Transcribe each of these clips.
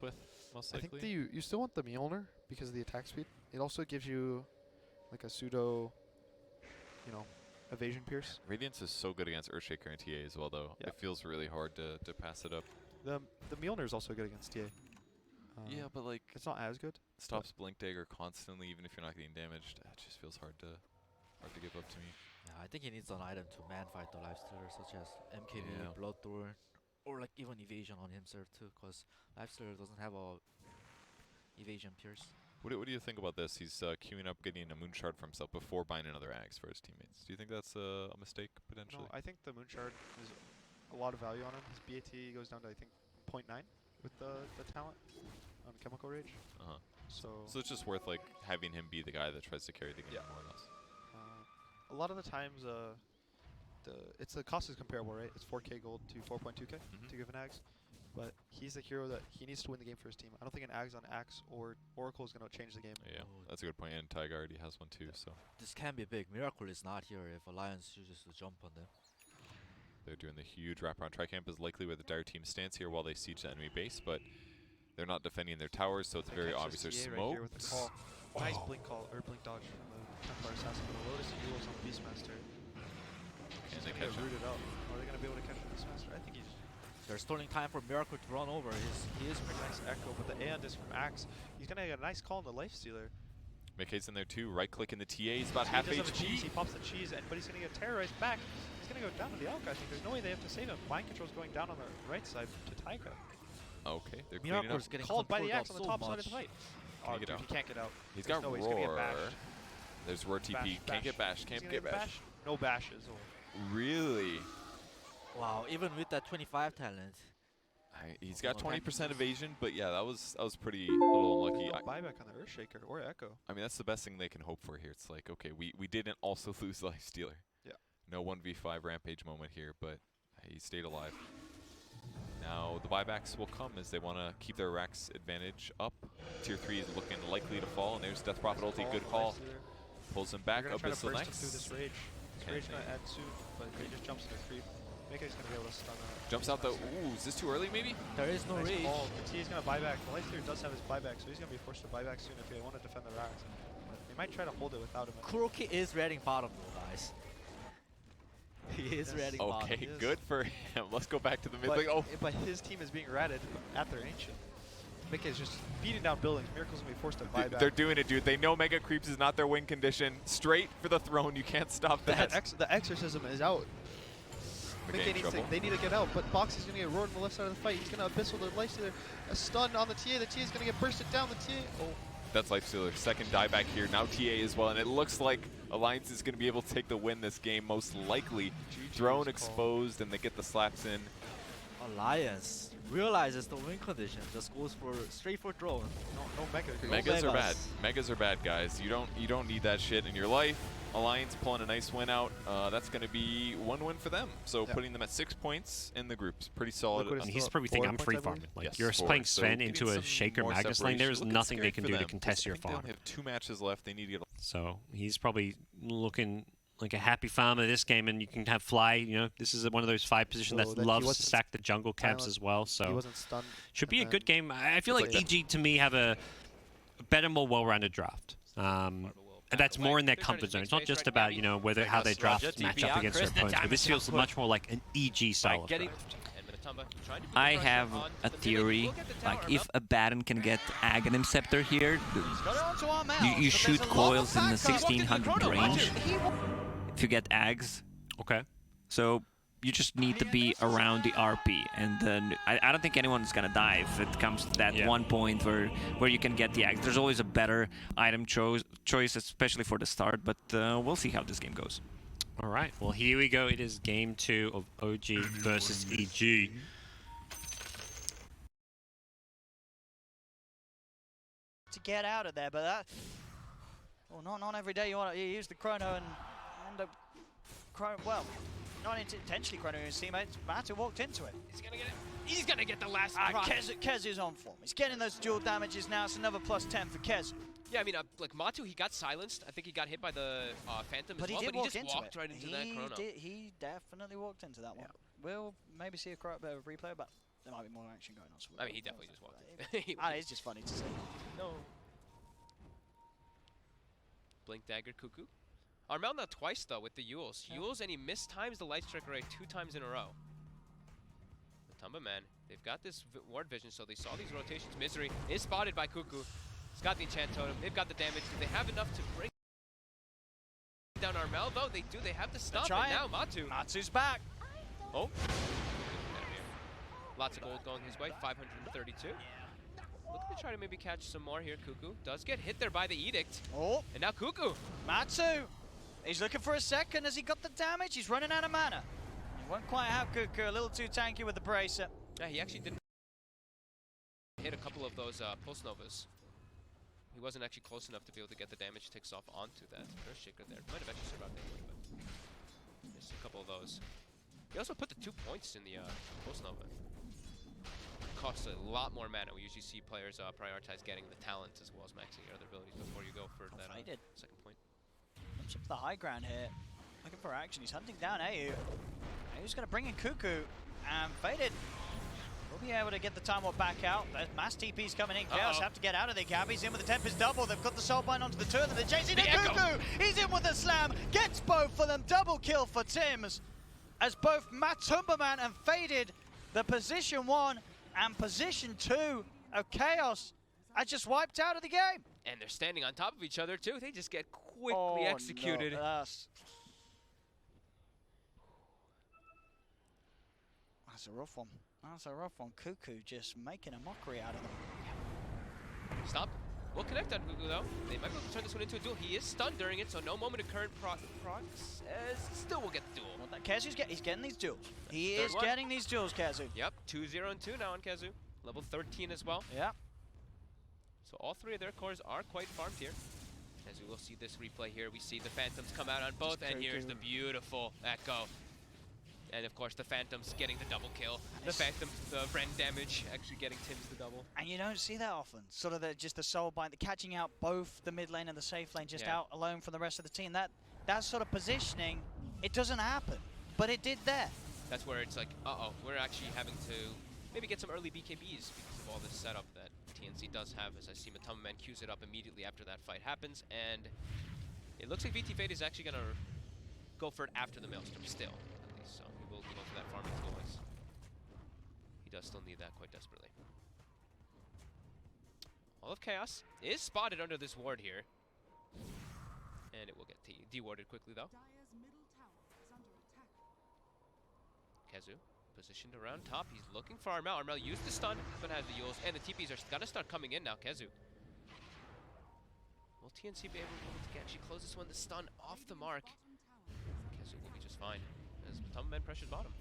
with, most I likely. think you still want the Mjolnir because of the attack speed. It also gives you like a pseudo, evasion pierce. Radiance is so good against Earthshaker and TA as well, though. Yeah. It feels really hard to pass it up. The Mjolnir is also good against TA. Yeah, but like It's not as good. stops Blink Dagger constantly, even if you're not getting damaged. It just feels hard to give up to me. Yeah, I think he needs an item to man fight the Lifestealer, such as MKB, Yeah. Bloodthorn, or like even evasion on himself too, because Lifestealer doesn't have a evasion pierce. What do you think about this? He's queuing up getting a Moonshard for himself before buying another Axe for his teammates. Do you think that's a mistake, potentially? No, I think the Moonshard is a lot of value on him. His BAT goes down to, I think, 0.9 with the talent on Chemical Rage. Uh-huh. So it's just worth like having him be the guy that tries to carry the game, more or less. a lot of the times, the cost is comparable, right? It's 4K gold to 4.2K to give an Axe. But he's the hero that he needs to win the game for his team. I don't think an Axe on Axe or Oracle is going to change the game. Yeah, that's a good point. And Taiga already has one too, so. This can be big. Miracle is not here if Alliance chooses to jump on them. They're doing the huge wraparound. Tricamp is likely where the Dire team stands here while they siege the enemy base, but they're not defending their towers, so it's very obvious there's TA smoke. Right here with the call. Nice blink call, or blink dodge from the Templar Assassin. But the Lotus duels on the Beastmaster. Can they Get catch him? rooted out. Are they going to be able to catch the Beastmaster? I think he's... They're stalling time for Miracle to run over. He is pretty Nice echo, but the Aeon disc from Axe, he's going to get a nice call on the Lifestealer. Mickey's in there too. Right click in the TA. He's about He half does have a cheese, HP. he pops the cheese, but he's going to get terrorized back. He's going to go down to the Alka, I think. There's no way they have to save him. Mind control's going down on the right side to Taiga. Okay, they're cleaning up. Miracle's getting Called by the controlled Axe on the so top side much. of the fight. Can he get Dude, out? he can't get out. He's There's got no way he's going to get Roar. bashed. There's Roar TP. Can't get bashed. Can't get bashed. No bashes. Really? Wow, even with that 25 talent. He's got 20% evasion, but yeah, that was pretty little unlucky. Buyback on the Earthshaker or Echo. I mean, that's the best thing they can hope for here. It's like, okay, we didn't also lose Lifestealer. Yeah. No 1v5 Rampage moment here, but he stayed alive. Now the buybacks will come as they want to keep their Rax advantage up. Tier 3 is looking likely to fall, and there's Death Prophet ulti. Good call. Pulls him back. Abyssal next. Through this rage. This rage going to add soon, but he just jumps into creep. Make's going to be able to stun that. Jumps out the. Ooh, is this too early maybe? There is no Nice rage. call. The T is going to buy back. The Lifestealer does have his buyback, so he's going to be forced to buy back soon if they want to defend the Rax. But they might try to hold it without him. Kuroki is reading bottom though, guys. He is reading bottom. Okay, good for him. Let's go back to the mid lane. Oh, but his team is being ratted at their ancient. Mick is just beating down buildings. Miracle's going to be forced to buy back. they're doing it, dude. They know Mega Creeps is not their win condition. Straight for the throne. You can't stop that. The exorcism is out. They need to get out, but Box is going to get roared on the left side of the fight. He's going to Abyssal the Lifestealer. A stun on the TA. The TA is going to get bursted down. The TA. Oh. That's Lifestealer. Second dieback here. Now TA as well. And it looks like Alliance is going to be able to take the win this game, most likely. Throne exposed, and they get the slaps in. Alliance realizes the win condition, just goes for straight for drone. No Mega. Megas are bad. Megas are bad, guys. You don't need that shit in your life. Alliance pulling a nice win out. That's going to be one win for them. So putting them at 6 points in the groups. Pretty solid. And he's probably thinking, I'm free farming. Like, Yes, you're playing Sven into a some Shaker more Magus lane. There's separation. nothing they Looking can scary do for to them, contest your because I farm. think they only have 2 matches left. They need to get. So he's probably looking like a happy farmer this game, and you can have Fly. You know, this is one of those 5 positions that loves to sack the jungle camps as well. So he wasn't stunned. Should be a good game. I feel like EG to me have a better, more well-rounded draft. And that's more in their comfort zone. It's not just about, you know, whether how their drafts match up against their opponents, but this feels much more like an EG style of draft. I have a theory, like if a Baron can get Aghanim Scepter here, you shoot coils in the 1600 range if you get Ags. Okay. So you just need to be around the RP, and then I don't think anyone's gonna die if it comes to that one point where you can get the Ags. There's always a better item choice, especially for the start, but we'll see how this game goes. All right, well, here we go. It is game 2 of OG versus EG. To get out of there, but that, well, not every day you want to use the chrono and end up well, not intentionally chronoing his teammates. Matu walked into it. He's gonna get it. He's gonna get the last. Kez is on form. He's getting those dual damages now. It's another +10 for Kez. Yeah, I mean, like Matu, he got silenced. I think he got hit by the Phantom as well, but he just walked right into that chrono. He definitely walked into that one. We'll maybe see a replay, but there might be more action going on. So I mean, he definitely just walked in. It's just funny to see. No. Blink Dagger Cuckoo. Armel now twice, though, with the Yules. Yules, and he mistimes the Light Strike Array 2 times in a row. The Tumba Man, they've got this ward vision, so they saw these rotations. Misery is spotted by Cuckoo. He's got the enchant totem. They've got the damage. Do they have enough to bring down Armel, though? They do. They have the stop. And now Matu. Matu's back. Oh. Lots of gold going his way. 532. Looking to try to maybe catch some more here. Cuckoo does get hit there by the Edict. Oh. And now Cuckoo. Matu. He's looking for a second. Has he got the damage? He's running out of mana. He won't quite have Cuckoo. A little too tanky with the bracer. Yeah, he actually didn't hit a couple of those Pulse Novas. He wasn't actually close enough to be able to get the damage ticks off onto that Earthshaker there. Might have actually survived anyway, but missed a couple of those. He also put the 2 points in the Pulse Nova. Costs a lot more mana. We usually see players prioritize getting the talent as well as maxing your other abilities before you go for that second point. Jumps up to the high ground here. Looking for action. He's hunting down AU. AU's going to bring in Cuckoo. And Faded will be able to get the Time Warp back out. There's mass TPs coming in. Chaos have to get out of there. Gabby's in with the Tempest double. They've got the Soulbind onto the turn. They're chasing the Cuckoo. He's in with a slam. Gets both for them. Double kill for Tims. As both Matumberman and Faded, the position 1 and position 2 of Chaos are just wiped out of the game. And they're standing on top of each other too. They just get quickly executed. No, that's a rough one. That's a rough one. Cuckoo just making a mockery out of them. Stop. We'll connect on Cuckoo though. They might be able to turn this one into a duel. He is stunned during it, so no moment of current procs. Still will get the duel. Well, Kazu's he's getting these duels. He is getting these duels, Kazu. Yep, 2-0 and 2 now on Kazu. Level 13 as well. Yeah. So all 3 of their cores are quite farmed here. As we will see this replay here, we see the Phantoms come out on both, and here's the beautiful Echo. And of course the Phantoms getting the double kill. The Phantoms, the Ren damage, actually getting Tims the double. And you don't see that often. Sort of just the Soulbind, the catching out both the mid lane and the safe lane just out alone from the rest of the team. That sort of positioning, it doesn't happen, but it did there. That's where it's like, we're actually having to maybe get some early BKBs because of all this setup that TNC does have, as I see Matumberman cues it up immediately after that fight happens, and it looks like VT Fate is actually going to go for it after the Maelstrom still, at least, so he will go for that farming tool. He does still need that quite desperately. All of Chaos is spotted under this ward here, and it will get de-warded quickly though. Kazu positioned around top. He's looking for Armel. Armel used the stun, but has the Yules, and the TPs are gonna start coming in now. Kazu. Will TNC be able to actually close this one? The stun off the mark. Kazu will be just fine as Matumberman pressures bottom.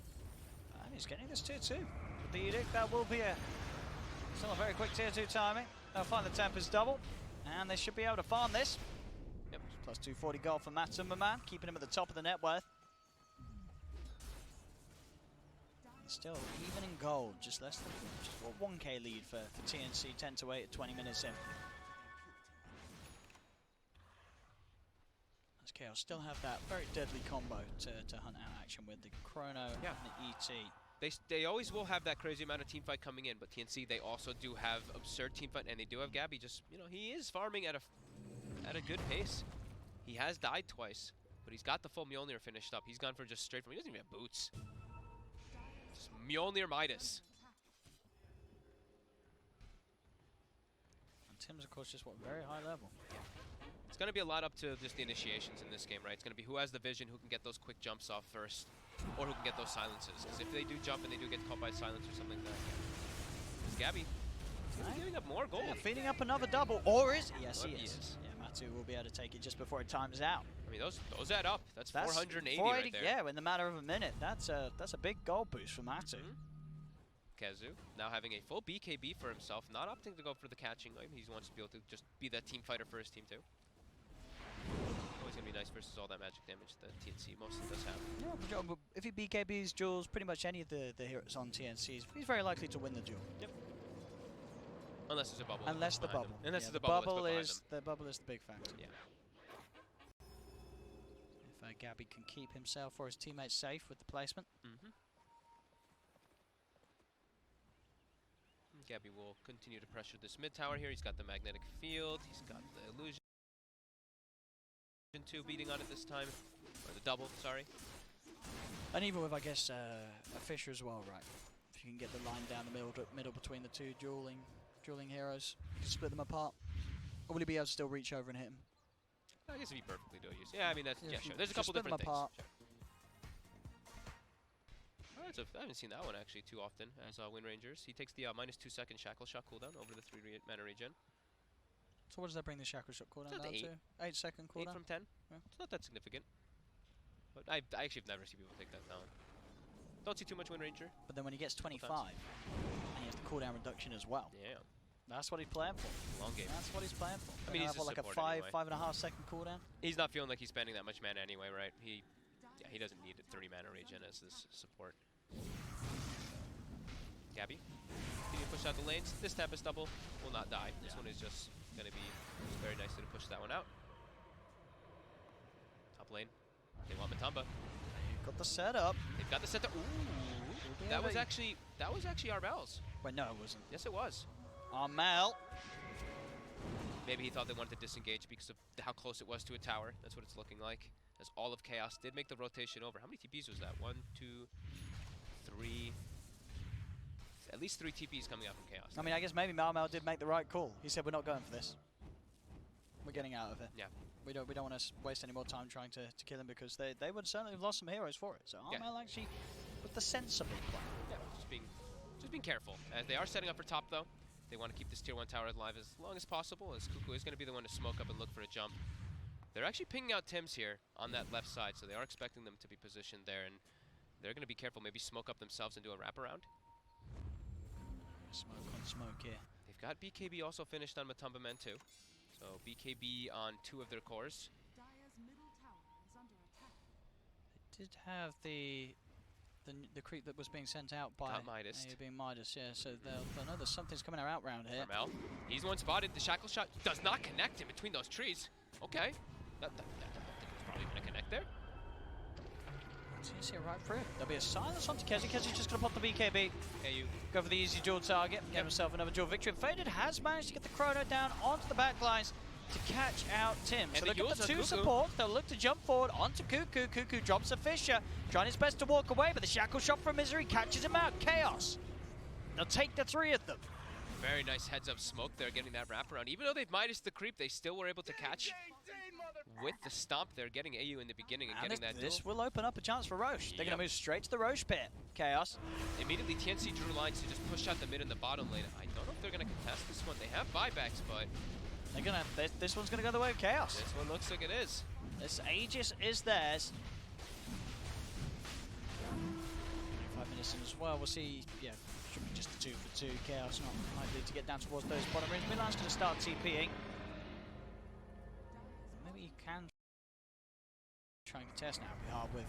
And he's getting this tier 2. With the Edict, that will be still a very quick tier 2 timing. They'll find the Tempest double, and they should be able to farm this. Yep. Plus 240 gold for Matumberman, keeping him at the top of the net worth. Still, even in gold, just less than just a 1k lead for TNC, 10 to 8 at 20 minutes in. As Chaos still have that very deadly combo to hunt out action with the Chrono and the ET. They always will have that crazy amount of team fight coming in, but TNC, they also do have absurd team fight, and they do have Gabby. Just, he is farming at a good pace. He has died twice, but he's got the full Mjolnir finished up. He's gone for just straight from. He doesn't even have boots. Just Mjolnir Midas. And Tim's, of course, just very high level. It's going to be a lot up to just the initiations in this game, right? It's going to be who has the vision, who can get those quick jumps off first, or who can get those silences. Because if they do jump and they do get caught by a silence or something like that, because Gabby is giving up more gold. Yeah, feeding up another double, or is he? Yes, he is. Yeah, Matu will be able to take it just before it times out. I mean, those add up. That's 480 right there. Yeah, in the matter of a minute. That's a big gold boost for Matu. Kazu now having a full BKB for himself, not opting to go for the catching. He wants to be able to just be that team fighter for his team too. Always gonna be nice versus all that magic damage that TNC mostly does have. Yeah, but if he BKBs duels pretty much any of the heroes on TNC, he's very likely to win the duel. Yep. Unless there's a bubble. Unless the bubble. Unless the bubble is the bubble is the big factor. Yeah. If Gabby can keep himself or his teammates safe with the placement. Gabby will continue to pressure this mid tower here. He's got the magnetic field. He's got the illusion 2 beating on it this time, or the double, sorry. And even with, I guess, a Fisher as well, right? If you can get the line down the middle between the two dueling heroes, you can split them apart. Or will he be able to still reach over and hit him? I guess if he perfectly do use. Yeah, I mean, that's, Yeah, yeah, if you sure. There's a just couple split them different things. apart. Sure. Alright, so I haven't seen that one actually too often as Wind Rangers. He takes the -2 second Shackle Shot cooldown over the 3 mana regen. So what does that bring the Shackle Shot cooldown It's down at to? 8 second 8 cooldown? from 10. Yeah. It's not that significant. But I actually have never seen people take that down. Don't see too much Wind Ranger. But then when he gets 25, and he has the cooldown reduction as well. Yeah, That's what he's playing for. long game. That's what he's playing for. I mean, he's have, a like a support 5.5 second cooldown. He's not feeling like he's spending that much mana anyway, right? He doesn't need a 30 mana regen as this support. Gabby, can you push out the lanes? This Tempest double will not die. This one is just going to be very nice to push that one out. Top lane, they want Matumba. Got the setup. They've got the setup. Ooh, that was actually Armel's. Wait, no, it wasn't. Yes, it was. Armel. Maybe he thought they wanted to disengage because of how close it was to a tower. That's what it's looking like. As all of Chaos did make the rotation over. How many TPs was that? 1, 2, 3. At least 3 TPs coming out from Chaos. I mean, I guess maybe Armel did make the right call. He said, we're not going for this. We're getting out of it. Yeah. We don't want to waste any more time trying to kill him because they would certainly have lost some heroes for it. So Armel actually with the sensible play. Yeah, just being careful. As they are setting up for top though. They want to keep this tier 1 tower alive as long as possible, as Cuckoo is going to be the one to smoke up and look for a jump. They're actually pinging out Tims here on that left side, so they are expecting them to be positioned there, and they're going to be careful, maybe smoke up themselves and do a wraparound. Smoke on smoke here. They've got BKB also finished on Matumba Men too. So BKB on 2 of their cores. They did have the creep that was being sent out by Midas. being Midas, yeah, so they'll know there's something's coming out round here. Armel, he's the one spotted. The Shackle Shot does not connect in between those trees. Okay. That I don't think it was probably going to connect there. See it right through. There'll be a silence onto Kezi. Kezi's just going to pop the BKB. AU. Go for the easy dual target. Get himself another dual victory. Faded has managed to get the Chrono down onto the back lines to catch out Tim. And so the they've got the 2 Cuckoo. supports. They'll look to jump forward onto Cuckoo. Cuckoo drops a Fisher. Trying his best to walk away, but the Shackle Shot from Misery catches him out. Chaos. They'll take the 3 of them. Very nice heads-up smoke there, getting that wraparound. Even though they've Midas the creep, they still were able to catch with the stomp. They're getting AU in the beginning and getting that this duel. will open up a chance for Roche. They're going to move straight to the Roche pit. Chaos. Immediately, TNC drew lines to just push out the mid and the bottom lane. I don't know if they're going to contest this one. They have buybacks, but They're gonna. This one's gonna go the way of Chaos. this one looks like it is. This Aegis is theirs. 5 minutes in as well. We'll see. Yeah, should be just a 2 for 2. Chaos not likely to get down towards those bottom range. Milan's gonna start TPing. Maybe he can try and contest now. It'll be hard with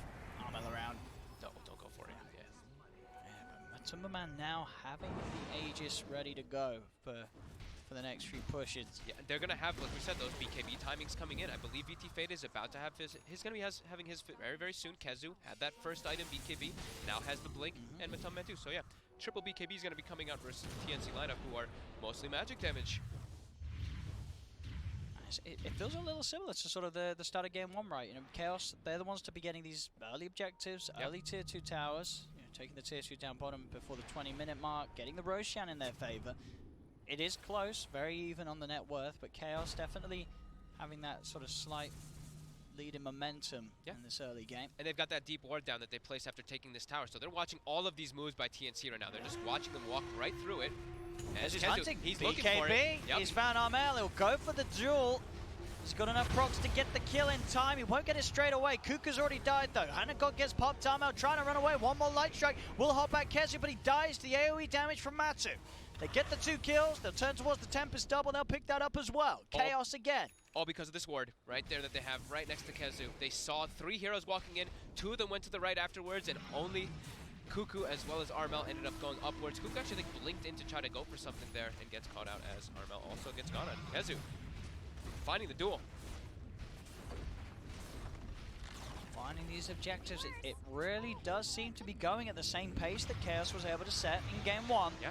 Armel around. Don't go for it. Yeah. Yeah, but Matumba now having the Aegis ready to go for the next few pushes. Yeah, they're gonna have, like we said, those BKB timings coming in. I believe VT Fate is about to have he's gonna be having his very soon. Kezu had that first item BKB, now has the blink and Matumba too. So yeah, triple BKB is gonna be coming out versus the TNC lineup, who are mostly magic damage. It feels a little similar to sort of the start of game 1, right? You know, Chaos, they're the ones to be getting these early objectives, early tier 2 towers, you know, taking the tier 2 down bottom before the 20-minute mark, getting the Roshan in their favor. It is close, very even on the net worth, but Chaos definitely having that sort of slight lead in momentum in this early game. And they've got that deep ward down that they place after taking this tower. So they're watching all of these moves by TNC right now. They're just watching them walk right through it. And He's Kezu, hunting. he's BKB. looking for it. Yep. He's found Armel. He'll go for the duel. He's got enough procs to get the kill in time. He won't get it straight away. Kuka's already died though. Hanagod gets popped. Armel trying to run away. One more light strike. Will hop back Kezu, but he dies to the AoE damage from Matsu. They get the 2 kills. They'll turn towards the Tempest double. They'll pick that up as well. Chaos again. All because of this ward right there that they have right next to Kezu. They saw 3 heroes walking in. 2 of them went to the right afterwards, and only Cuckoo as well as Armel ended up going upwards. Cuckoo actually blinked in to try to go for something there and gets caught out as Armel also gets caught out. Kezu finding the duel. Finding these objectives, it really does seem to be going at the same pace that Chaos was able to set in game 1. Yeah.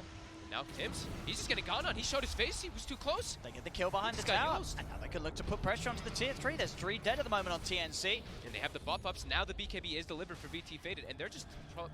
now Tims, he's just getting gone on. He showed his face. He was too close. They get the kill behind the This guy tower. knows. And now they can look to put pressure onto the tier 3. There's 3 dead at the moment on TNC. And they have the buff ups. Now the BKB is delivered for VT Faded, and they're just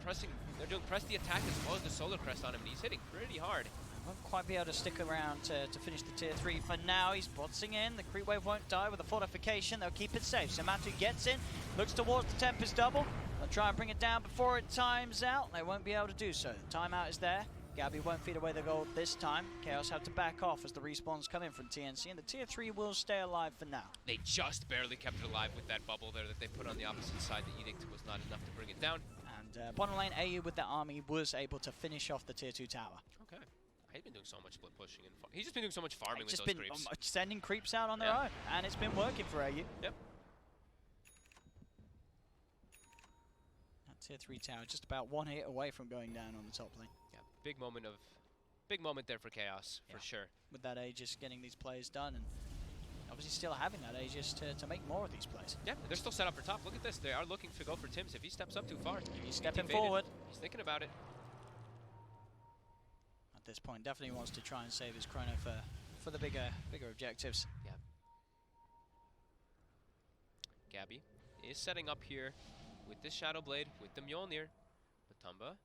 pressing. They're doing press the attack as well as the solar crest on him, and he's hitting pretty hard. Won't quite be able to stick around to finish the tier 3 for now. He's botsing in. The creep wave won't die with the fortification. They'll keep it safe. So Matu gets in, looks towards the Tempest double. They'll try and bring it down before it times out. They won't be able to do so. The timeout is there. Gabby won't feed away the gold this time. Chaos have to back off as the respawns come in from TNC, and the tier 3 will stay alive for now. They just barely kept it alive with that bubble there that they put on the opposite side. The Edict was not enough to bring it down. And bottom lane, AU with their army was able to finish off the tier 2 tower. Okay. He's been doing so much split pushing and he's just been doing so much farming with Just those been creeps. sending creeps out on their own, and it's been working for AU. Yep. That tier 3 tower just about 1 hit away from going down on the top lane. Yeah, big moment there for Chaos, for sure. With that Aegis getting these plays done, and obviously still having that Aegis to make more of these plays. Yeah, they're still set up for top. Look at this. They are looking to go for Tims. If he steps up too far, He's stepping evaded. forward. He's thinking about it. At this point, definitely wants to try and save his chrono for the bigger objectives. Yeah. Gabby is setting up here with this Shadow Blade, with the Mjolnir. Matumba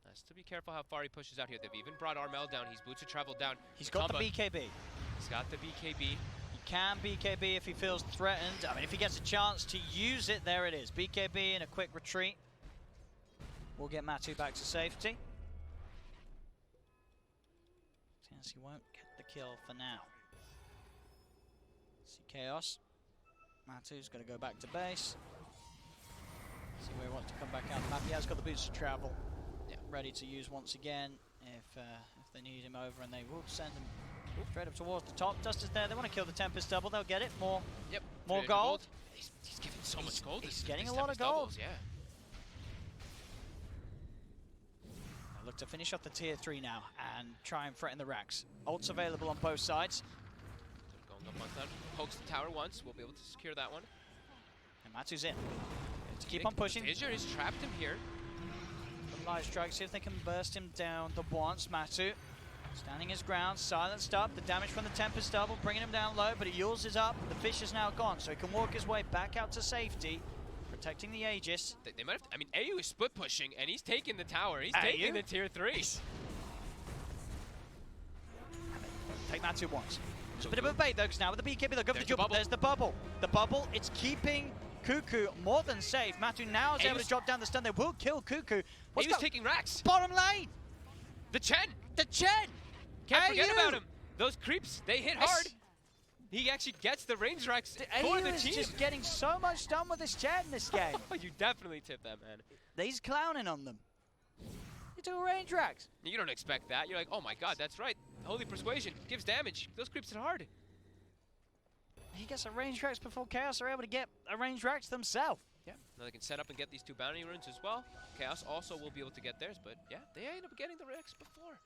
has to be careful how far he pushes out here. They've even brought Armel down. He's boots of travel down. He's got the Matumba, BKB. He's got the BKB. He can BKB if he feels threatened. I mean, if he gets a chance to use it, there it is. BKB and a quick retreat. We'll get Matu back to safety. TNC won't get the kill for now. See Chaos. Matu's got to go back to base. See where he wants to come back out the map. He has got the boots to travel. Ready to use once again if they need him over, and they will send him straight up towards the top. Dust is there. They want to kill the Tempest double. They'll get it. More gold. He's giving so much gold. He's This getting a Tempest lot of gold. doubles, yeah. They look to finish off the tier 3 now and try and threaten the racks. Ults available on both sides. Going up on that. Pokes the tower once. We'll be able to secure that one. And Matu's in. To keep on pushing. Fissure has trapped him here. Light strike, see if they can burst him down the once. Matu standing his ground, silenced up. The damage from the Tempest double, bringing him down low, but he Yules is up. The fish is now gone, so he can walk his way back out to safety, protecting the Aegis. They might have. I mean, AU is split pushing, and he's taking the tower. He's taking the tier 3. Take Matu once. It's a bit of a bait though, because now with the BKB, they'll go for the jump. There's the bubble. The bubble, it's keeping Cuckoo more than safe. Matu now is able to drop down the stun. They will kill Cuckoo. He was taking racks. Bottom lane. The Chen. The Chen. Can't forget about him. Those creeps, they hit hard. He actually gets the range racks for the team. He's just getting so much done with this Chen in this game. You definitely tip that, man. He's clowning on them. You do range racks. You don't expect that. You're like, oh my god, that's right. Holy Persuasion gives damage. Those creeps hit hard. He gets a range racks before Chaos are able to get a range racks themselves. Yeah, now they can set up and get these 2 bounty runes as well. Chaos also will be able to get theirs, but yeah, they end up getting the Rex before.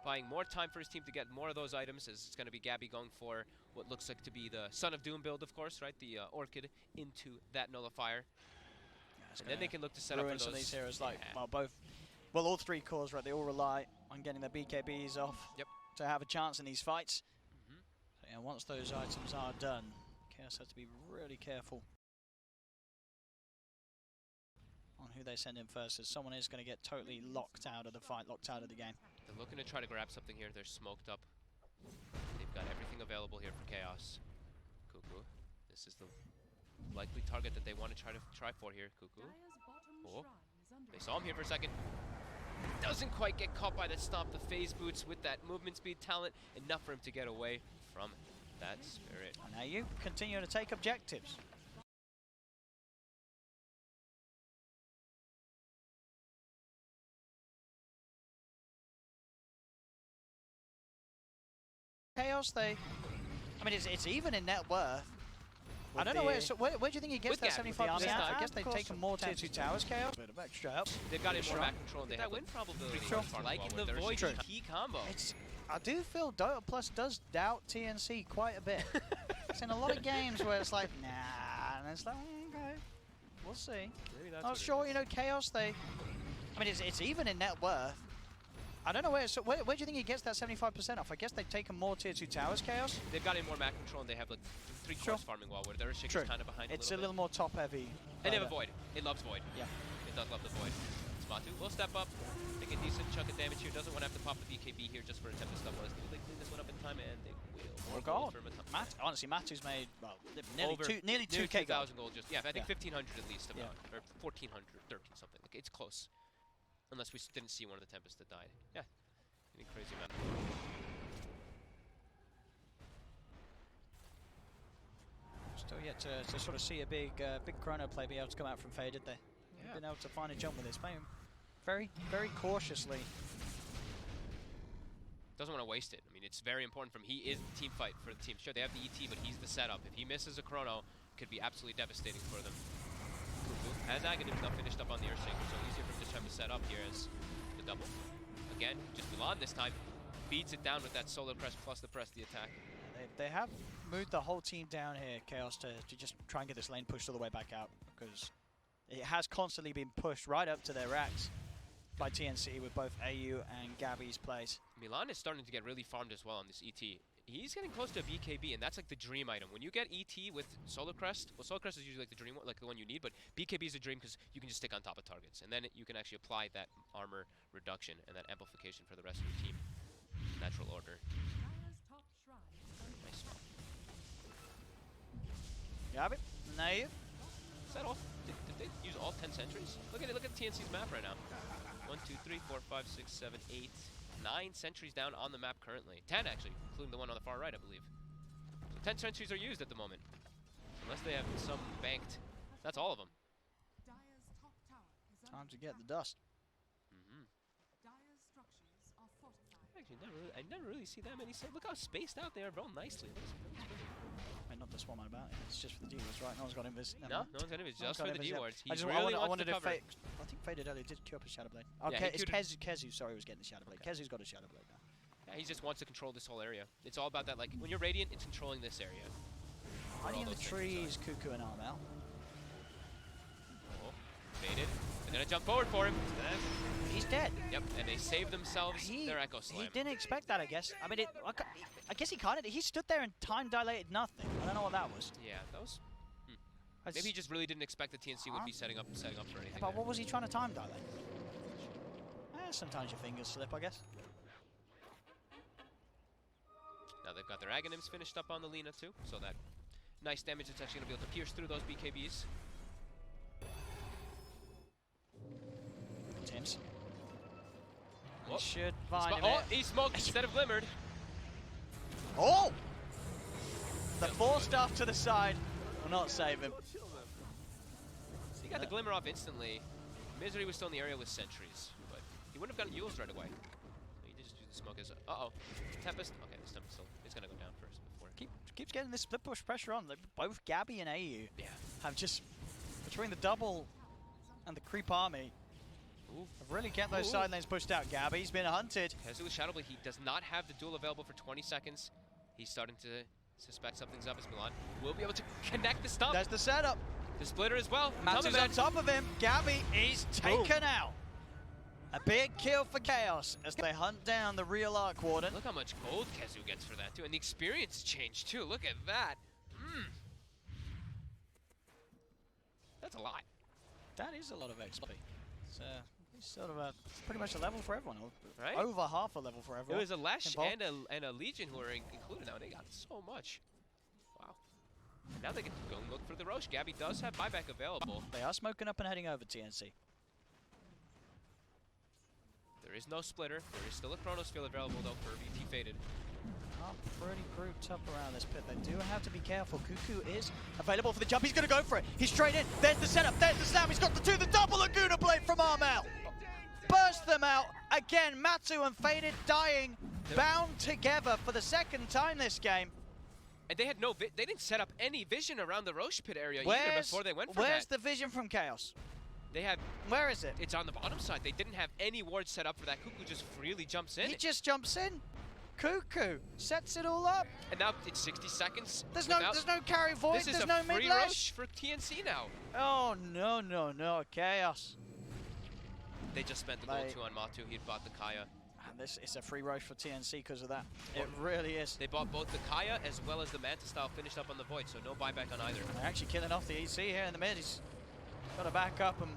Buying more time for his team to get more of those items, as it's going to be Gabby going for what looks like to be the Son of Doom build, of course, right? The Orchid into that Nullifier. And then they can look to set up for those. Some of these heroes, like, all 3 cores, right? They all rely on getting their BKBs off to have a chance in these fights. So, yeah, once those items are done, Chaos has to be really careful on who they send in first, as someone is going to get totally locked out of the fight, locked out of the game. They're looking to try to grab something here. They're smoked up. They've got everything available here for Chaos. Cuckoo. This is the likely target that they want to try for here. Cuckoo. Oh. They saw him here for a second. Doesn't quite get caught by that stomp. The phase boots with that movement speed talent. Enough for him to get away from that spirit. And now you continue to take objectives. Chaos, I mean, it's even in net worth. I don't know where do you think he gets that 75%? I guess they've taken more tier 2 towers, Chaos. Bit of extra help. They've got it more back control. They have that win probability. Liking the Void key combo. I do feel Dota Plus does doubt TNC quite a bit. It's in a lot of games where it's like, nah, and it's like, okay, we'll see. Not sure, you know, Chaos, I mean, it's even in net worth. I don't know where do you think he gets that 75% off? I guess they've taken more tier 2 towers, Chaos. They've got in more map control and they have like 3 cores farming wall where their Earthshaker's kind of behind It's a a little more top heavy. And they have a Void. It loves Void. Yeah. It does love the Void. Smatu will step up, take a decent chunk of damage here. Doesn't want to have to pop the BKB here just for a Tempest double. They clean this one up in time and they will. Oh god. Honestly, Matu's made, well, nearly 2k 2,000 gold. Just, yeah, I think 1,500 at least about. Or 1,400, 13 something. Like, it's close. Unless we didn't see one of the Tempests that died. Yeah. Getting crazy amount. Still yet to sort of see a big chrono play be able to come out from Faded there. Yeah. Been able to find a jump with this. Playing very, very cautiously. Doesn't want to waste it. I mean, it's very important for him. He is the team fight for the team. Sure, they have the ET, but he's the setup. If he misses a chrono, it could be absolutely devastating for them. As Aghanims now finished up on the Earthshaker, so easier for him to try to set up here as the double. Again, just Milan this time beats it down with that solo press plus the press the attack. They have moved the whole team down here, Chaos, to just try and get this lane pushed all the way back out, because it has constantly been pushed right up to their racks by TNC with both AU and Gabby's plays. Milan is starting to get really farmed as well on this ET. He's getting close to a BKB, and that's like the dream item. When you get ET with Solar Crest, well, Solar Crest is usually like the dream one, like the one you need, but BKB is a dream because you can just stick on top of targets, and then you can actually apply that armor reduction and that amplification for the rest of your team. Natural order. Nice spot. Gabby, AU. Is that all? Did they use all 10 sentries? Look at it. Look at TNC's map right now. 1, 2, 3, 4, 5, 6, 7, 8, 9 sentries down on the map currently. 10 actually, including the one on the far right, I believe. So 10 sentries are used at the moment. Unless they have some banked. That's all of them. Time to get the dust. Actually, I never really see that many. Look how spaced out they are, bro. Nicely. Not this one about it. It's just for the D-wards, right? No one's got invis. No one's got invis. Just for the D-wards. I wanted to fade. I think Faded earlier did queue up his Shadow Blade. Okay, it's Kezu. Sorry, was getting the Shadow Blade. Kezu's got a Shadow Blade now. Yeah, he just wants to control this whole area. It's all about that. Like when you're Radiant, it's controlling this area. Hiding in the trees, Cuckoo and Armel. Oh, faded. They're gonna jump forward for him. He's dead. Yep, and they save themselves their Echo Slam. He didn't expect that, I guess. I mean, I guess he kind of. He stood there and time dilated nothing. I don't know what that was. Yeah, that was. Maybe he just really didn't expect the TNC would be setting up for anything. Yeah, but what was he trying to time dilate? Sometimes your fingers slip, I guess. Now they've got their Aghanims finished up on the Lina too, so that nice damage that's actually gonna be able to pierce through those BKBs. Tims. Whoop. Should find him. Oh, he smoked instead of glimmered. Oh! The force stuff to the side will not save him. So he got the glimmer off instantly. Misery was still in the area with sentries, but he wouldn't have gotten Yules right away. He did just use the smoke as a... Uh-oh. Tempest? Okay, this Tempest still is going to go down first before... Keeps getting this split push pressure on. Both Gabby and AU have just, between the double and the creep army, have really kept those side lanes pushed out. Gabby's been hunted. Kezu with Shadow Blade, he does not have the duel available for 20 seconds. He's starting to suspect something's up as Milan will be able to connect the stump. That's the setup. The splitter as well. Matu's on top of him. Gabby is taken out. A big kill for Chaos as they hunt down the real Arc Warden. Look how much gold Kezu gets for that too, and the experience changed too. Look at that. That's a lot. That is a lot of XP. It's sort of pretty much a level for everyone, right? Over half a level for everyone. It was a Lesh and a Legion who were included now, and they got so much. Wow. And now they can go and look for the Roche. Gabby does have buyback available. They are smoking up and heading over TNC. There is no splitter. There is still a Chronos field available though for VT Faded. Pretty grouped up around this pit. They do have to be careful. Cuckoo is available for the jump. He's going to go for it. He's straight in. There's the setup. There's the slam. He's got the two. The double Laguna Blade from Armel. Burst them out. Again, Matu and Faded dying, bound together for the second time this game. And they had they didn't set up any vision around the Roche pit area either before they went for Where's the vision from Chaos? They have... Where is it? It's on the bottom side. They didn't have any wards set up for that. Cuckoo just freely jumps in. He just jumps in. Cuckoo sets it all up. And now it's 60 seconds. There's no carry void. There's no free mid-lash. Roche for TNC now. Oh, no. Chaos. They just spent the gold 2 on Matu. He had bought the Kaya. this it's a free rush for TNC because of that. It really is. They bought both the Kaya as well as the Manta style finished up on the Void, so no buyback on either. They're actually killing off the EC here in the mid. He's got to back up and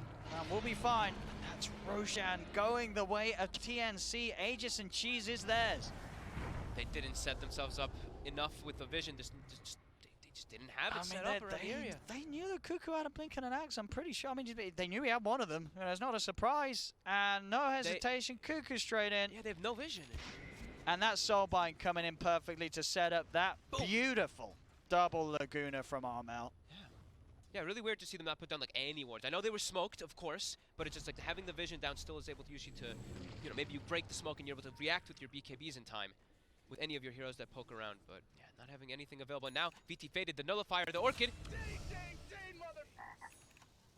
we'll be fine. That's Roshan going the way of TNC. Aegis and Cheese is theirs. They didn't set themselves up enough with the vision. They just didn't have it set up around the area. They knew that Cuckoo had a blink and an axe, I'm pretty sure. I mean, they knew he had one of them. It's not a surprise. And no hesitation, Cuckoo straight in. Yeah, they have no vision. And that Soulbind coming in perfectly to set up that beautiful double Laguna from Armel. Yeah, really weird to see them not put down like any wards. I know they were smoked, of course, but it's just like having the vision down still is able to usually to, you know, maybe you break the smoke and you're able to react with your BKBs in time with any of your heroes that poke around. But yeah, not having anything available. Now, VT faded, the Nullifier, the Orchid.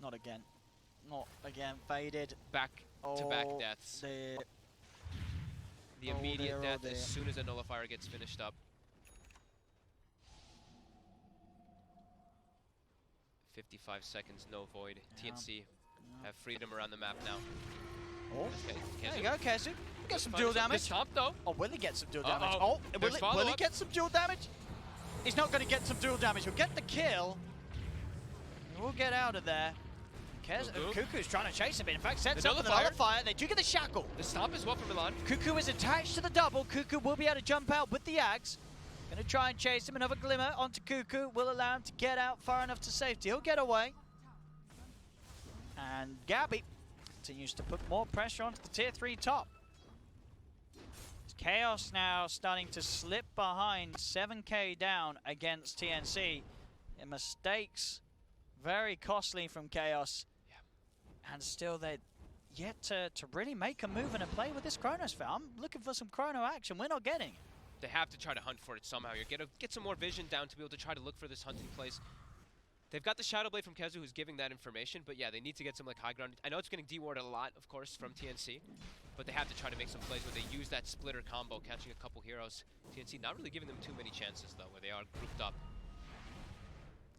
Not again. Not again. Faded. Back-to-back deaths. The immediate death as soon as the Nullifier gets finished up. 55 seconds, no Void. TNC have freedom around the map now. Oh, okay, there you go, Kezu. Get some dual damage. Stomp, though. Oh, will he get some dual damage? Oh, will he get some dual damage? He's not going to get some dual damage. He'll get the kill. We'll get out of there. Cuckoo's trying to chase him, but in fact sets up the Nullifier. They do get the shackle. The stomp as well from Milan. Cuckoo is attached to the double. Cuckoo will be able to jump out with the axe. Gonna try and chase him. Another glimmer onto Cuckoo will allow him to get out far enough to safety. He'll get away. And Gabby continues to put more pressure onto the tier 3 top. Chaos now starting to slip behind, 7k down against TNC. In mistakes, very costly from Chaos. And still they're yet to really make a move and a play with this Chronosphere. I'm looking for some Chrono action. We're not getting it. They have to try to hunt for it somehow. You're gonna get some more vision down to be able to try to look for this hunting place. They've got the Shadow Blade from Kezu who's giving that information, but yeah, they need to get some like high ground. I know it's getting dewarded a lot, of course, from TNC, but they have to try to make some plays where they use that splitter combo, catching a couple heroes. TNC not really giving them too many chances though, where they are grouped up.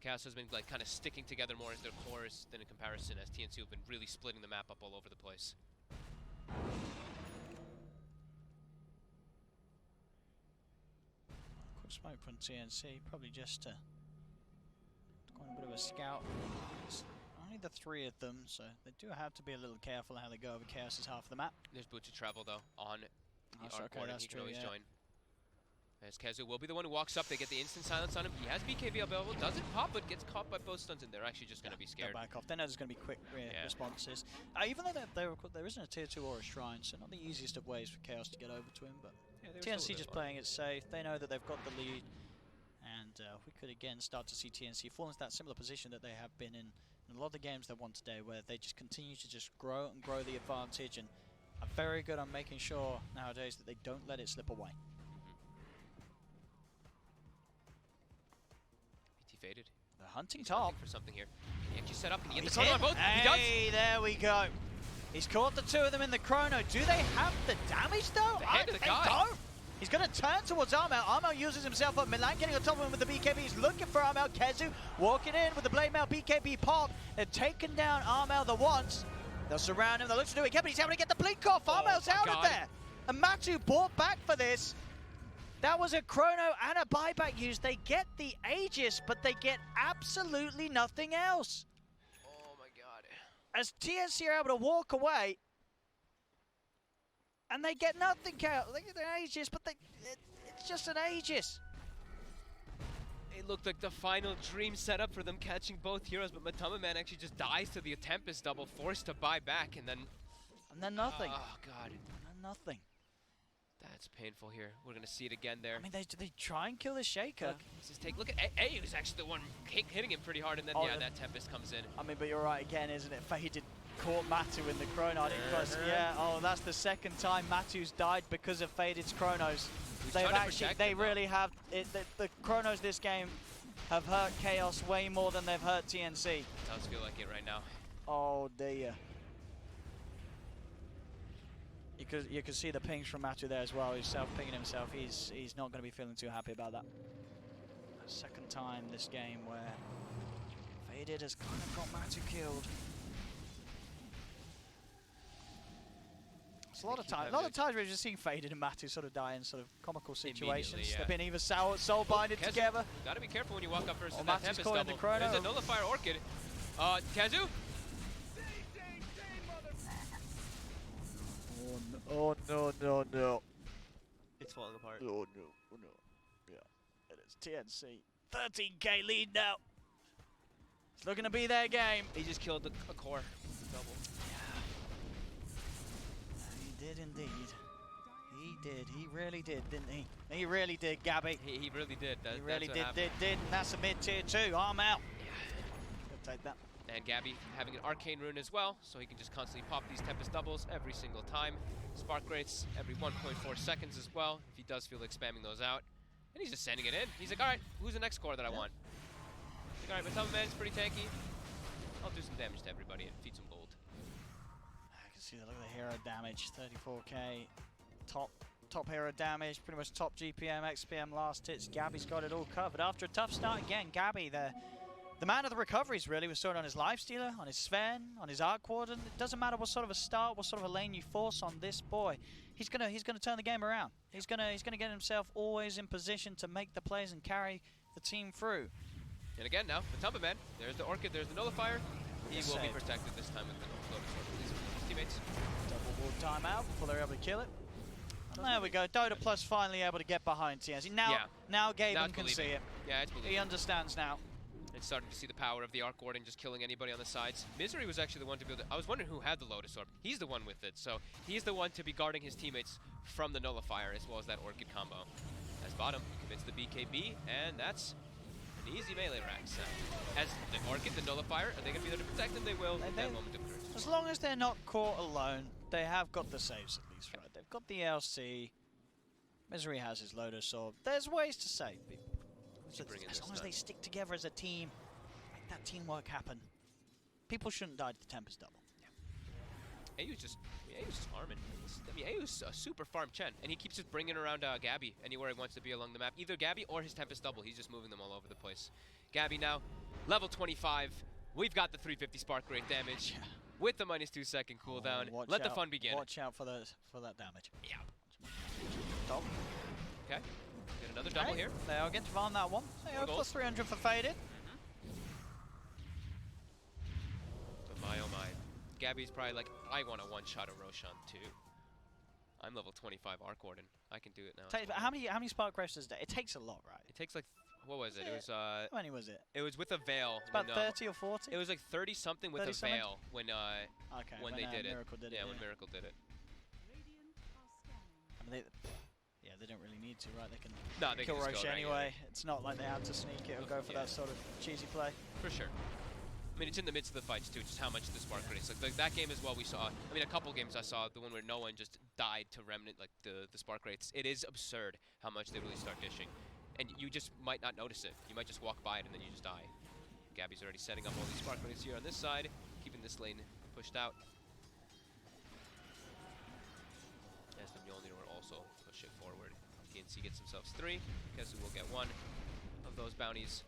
Chaos has been like kind of sticking together more as their cores than in comparison, as TNC have been really splitting the map up all over the place. Smoke from TNC, probably just quite a bit of a scout. It's only the 3 of them, so they do have to be a little careful how they go over Chaos is half the map. There's Boot to travel though on the arc okay, board, and that's he can true, always join. As Kezu will be the one who walks up, they get the instant silence on him. He has BKB available, doesn't pop, but gets caught by both stuns, and they're actually just going to be scared. Go back off. They know there's going to be quick responses. Even though there isn't a tier 2 or a shrine, so not the easiest of ways for Chaos to get over to him, but TNC just playing it safe. They know that they've got the lead, and we could again start to see TNC fall into that similar position that they have been in a lot of the games they won today, where they just continue to just grow and grow the advantage, and are very good on making sure nowadays that they don't let it slip away. Faded. The hunting top for something here. He actually set up. Can he get the hit. on both? Hey, he does. There we go. He's caught the 2 of them in the chrono. Do they have the damage though? They don't. He's going to turn towards Armel. Armel uses himself up. Milan getting on top of him with the BKB. He's looking for Armel. Kezu walking in with the Blade Mail BKB pop. They've taken down Armel the once. They'll surround him. They'll look to do it again, but he's able to get the blink off. Armel's out of there. And Matu bought back for this. That was a chrono and a buyback use. They get the Aegis, but they get absolutely nothing else. Oh my god. As TNC are able to walk away, and they get nothing. They get an Aegis, but it's just an Aegis. It looked like the final dream setup for them catching both heroes, but Matama Man actually just dies to the Tempest double, forced to buy back, and then nothing. Oh god. And then nothing. That's painful here. We're going to see it again there. I mean, they try and kill the Shaker. Look at A who's actually the one hitting him pretty hard, and then that Tempest comes in. I mean, but you're right again, isn't it? Faded caught Matu in the chrono. I didn't cross. Yeah, that's the second time Matu's died because of Faded's chronos. They really have the chronos this game have hurt Chaos way more than they've hurt TNC. It does feel like it right now. Oh dear. You can see the pings from Matu there as well. He's self-pinging himself. He's not going to be feeling too happy about that. Second time this game where Faded has kind of got Matu killed. It's a lot of times we've just seen Faded and Matu sort of die in sort of comical situations. Yeah. They've been either soul binded Kazu, together. Gotta be careful when you walk up versus Or that Matu's Tempest caught in double. the chrono. There's a Nullifier Orchid. Kazu? Oh no. It's falling apart. Oh no. Yeah. It is TNC. 13k lead now. It's looking to be their game. He just killed a core. Double. He did indeed. He did. He really did, didn't he? He really did, Gabby. He really did. He really that's what did. And that's a mid-tier 2. I'm out. I'll take that. And Gabby having an Arcane Rune as well, so he can just constantly pop these Tempest doubles every single time. Spark Rates every 1.4 seconds as well, if he does feel like spamming those out. And he's just sending it in. He's like, alright, who's the next core that I want? He's like, alright, my Thumb Man's pretty tanky. I'll do some damage to everybody and feed some gold. I can see the look of the hero damage. 34k. Top hero damage, pretty much top GPM, XPM, last hits. Gabby's got it all covered. After a tough start again, Gabby, the man of the recoveries, really. We saw it on his Lifestealer, on his Sven, on his Arc Warden. It doesn't matter what sort of a start, what sort of a lane you force on this boy. He's gonna turn the game around. He's gonna get himself always in position to make the plays and carry the team through. And again now, the Tumba Man. There's the Orchid, there's the Nullifier. He will be Saved. protected this time with the Lotus Orchid. His teammates. Double ward timeout before they're able to kill it. And there we go. Dota Plus finally able to get behind TNC. Now Gaben can see it. Yeah, it's believable. He understands now. And starting to see the power of the Arc Warden just killing anybody on the sides. Misery was actually the one to be able to... I was wondering who had the Lotus Orb. He's the one with it, so he's the one to be guarding his teammates from the Nullifier as well as that Orchid combo. As bottom, commits the BKB, and that's an easy melee rack. So, as the Orchid, the Nullifier, are they going to be there to protect them? They will in that moment of courage. As long as they're not caught alone, they have got the saves at least, right? They've got the LC. Misery has his Lotus Orb. There's ways to save people. As long as they stick together as a team, make that teamwork happen. People shouldn't die to the Tempest double. Ayu's just farming. I mean, Ayu's a super farm Chen, and he keeps just bringing around Gabby anywhere he wants to be along the map. Either Gabby or his Tempest double. He's just moving them all over the place. Gabby now, level 25. We've got the 350 spark rate damage with the -2 second cooldown. Let the fun begin. Watch out for that damage. Yeah. Dog. Okay. Get another double here. They are getting to farm that one. They are plus 300 for Faded. But my oh my. Gabby's probably like, I want a one-shot of Roshan too. I'm level 25 Arc Warden. I can do it now. How many spark races does it takes a lot, right? It takes like, what was it? It was How many was it? It was with a veil. It's about 30 or 40? It was like 30 something with a veil when when they did Miracle did it. Yeah, when Miracle did it. I mean, they don't really need to, right? They can they kill can just Roche go, right, anyway. It's not like they have to sneak it or go for that sort of cheesy play. For sure. I mean, it's in the midst of the fights too, just how much the spark race. Like that game as well, we saw. I mean, a couple games I saw, the one where no one just died to Remnant, like the spark rates. It is absurd how much they really start dishing. And you just might not notice it. You might just walk by it and then you just die. Gabby's already setting up all these spark rates here on this side, keeping this lane pushed out. As the Mjolnir will also push it forward. TNC gets themselves 3. Kezu will get 1 of those bounties.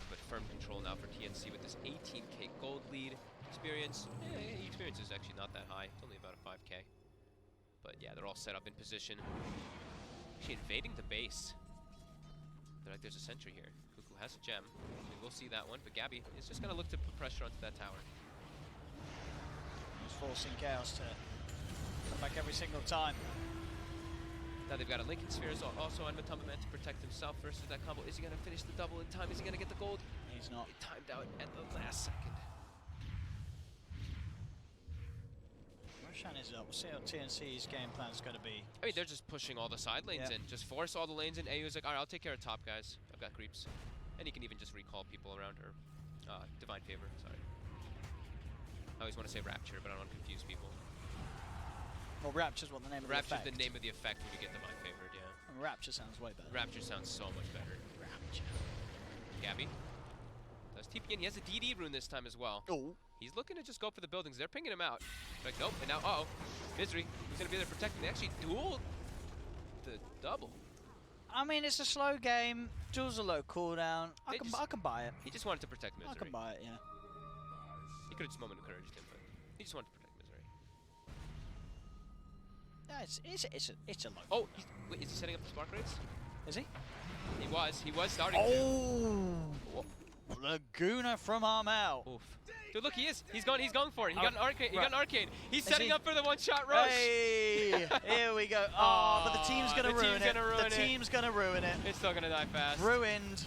But firm control now for TNC with this 18k gold lead. Experience, experience is actually not that high. It's only about a 5k. But yeah, they're all set up in position. Actually invading the base. They're like, there's a sentry here. Cuckoo has a gem. We will see that one, but Gabby is just going to look to put pressure onto that tower. He's forcing Chaos to come back every single time. Now they've got a Lincoln Sphere also on Matumba Man to protect himself versus that combo. Is he going to finish the double in time? Is he going to get the gold? He's not. It timed out at the last second. Roshan is up. We'll see how TNC's game plan is going to be. I mean, they're just pushing all the side lanes in. Just force all the lanes in. AU's like, alright, I'll take care of top, guys. I've got creeps. And he can even just recall people around her. Divine Favor, sorry. I always want to say Rapture, but I don't want to confuse people. Well, Rapture's what the name of the effect. Rapture's the name of the effect when you get Divine Favored, yeah. And Rapture sounds way better. Rapture sounds so much better. Rapture. Gabby does TP in. He has a DD rune this time as well. Oh. He's looking to just go for the buildings. They're pinging him out. Like, nope. And now, Misery. He's going to be there protecting. They actually dueled the double. I mean, it's a slow game. Duel's a low cooldown. I can buy it. He just wanted to protect Misery. I can buy it, yeah. He could have just moment encouraged him, but he just wanted to protect Misery. Yeah, it's a low. Oh, wait, is he setting up the spark rates? Is he? He was starting Oh! Laguna from Armel. to. Oof. Dude, look, he's going for it. He got an arcade. He right. got an arcade. He's Is setting he? up for the one-shot rush. Hey! Here we go. Oh, but the team's gonna ruin it. The team's gonna ruin it. It's still gonna die fast. Ruined.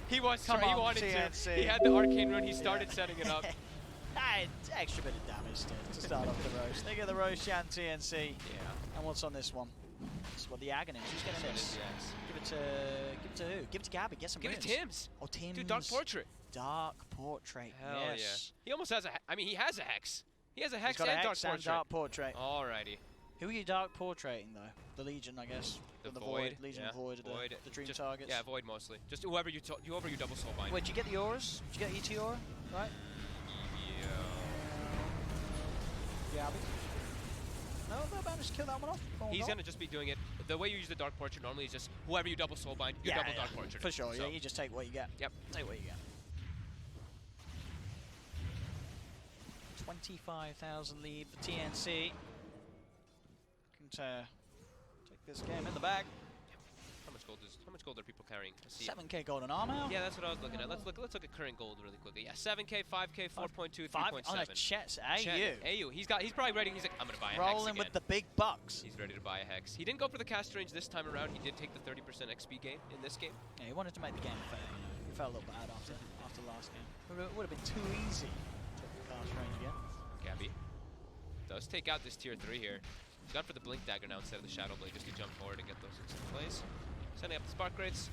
He was Come he on, wanted TNC. to. He had the arcane rune. He started setting it up. Extra bit of damage to start off the roast. They get the Roshan TNC. Yeah. And what's on this one? This is what the Agony. Who's getting this? Yes. Give it to who? Give it to Gabby. Get some Give it runes. to Tim's. Oh, Tim's. Dude, Dark Portrait. Dark Portrait. Hell yes. yeah. He almost has a. I mean, he has a hex. He has a He's hex got and a Dark Hex and Portrait. Dark Portrait. Alrighty. Who are you Dark Portraiting though? The Legion, I guess. The Or the Void. Legion Yeah. Void. The Dream Just- targets. Yeah, Void mostly. Just whoever you double soul bind. Wait, did you get the auras? Did you get ET aura? Right? Yeah. Gabby. No, they managed to kill that one off. Oh, He's no. gonna just be doing it. The way you use the Dark Portrait normally is just whoever you double soul bind, you double Dark Portrait. For sure, So, yeah, you just take what you get. Yep. Take what you get. 25,000 lead for TNC. Can take this game in the bag. How much gold are people carrying? Let's see. 7k golden armor. Yeah, that's what I was looking at. Let's look at current gold really quickly. Yeah, 7k, 5k, 4.2, 5 3.7. on a chest. AU. He's probably ready. He's like, I'm gonna buy a hex Rolling again. with the big bucks. He's ready to buy a hex. He didn't go for the cast range this time around. He did take the 30% XP gain in this game. Yeah, he wanted to make the game fair. You know. He felt a little bad after last game. It would have been too easy to take the cast range again. Gabby does take out this tier 3 here. He's gone for the Blink Dagger now instead of the Shadow Blade just to jump forward and get those into place. Sending up the Spark Rates.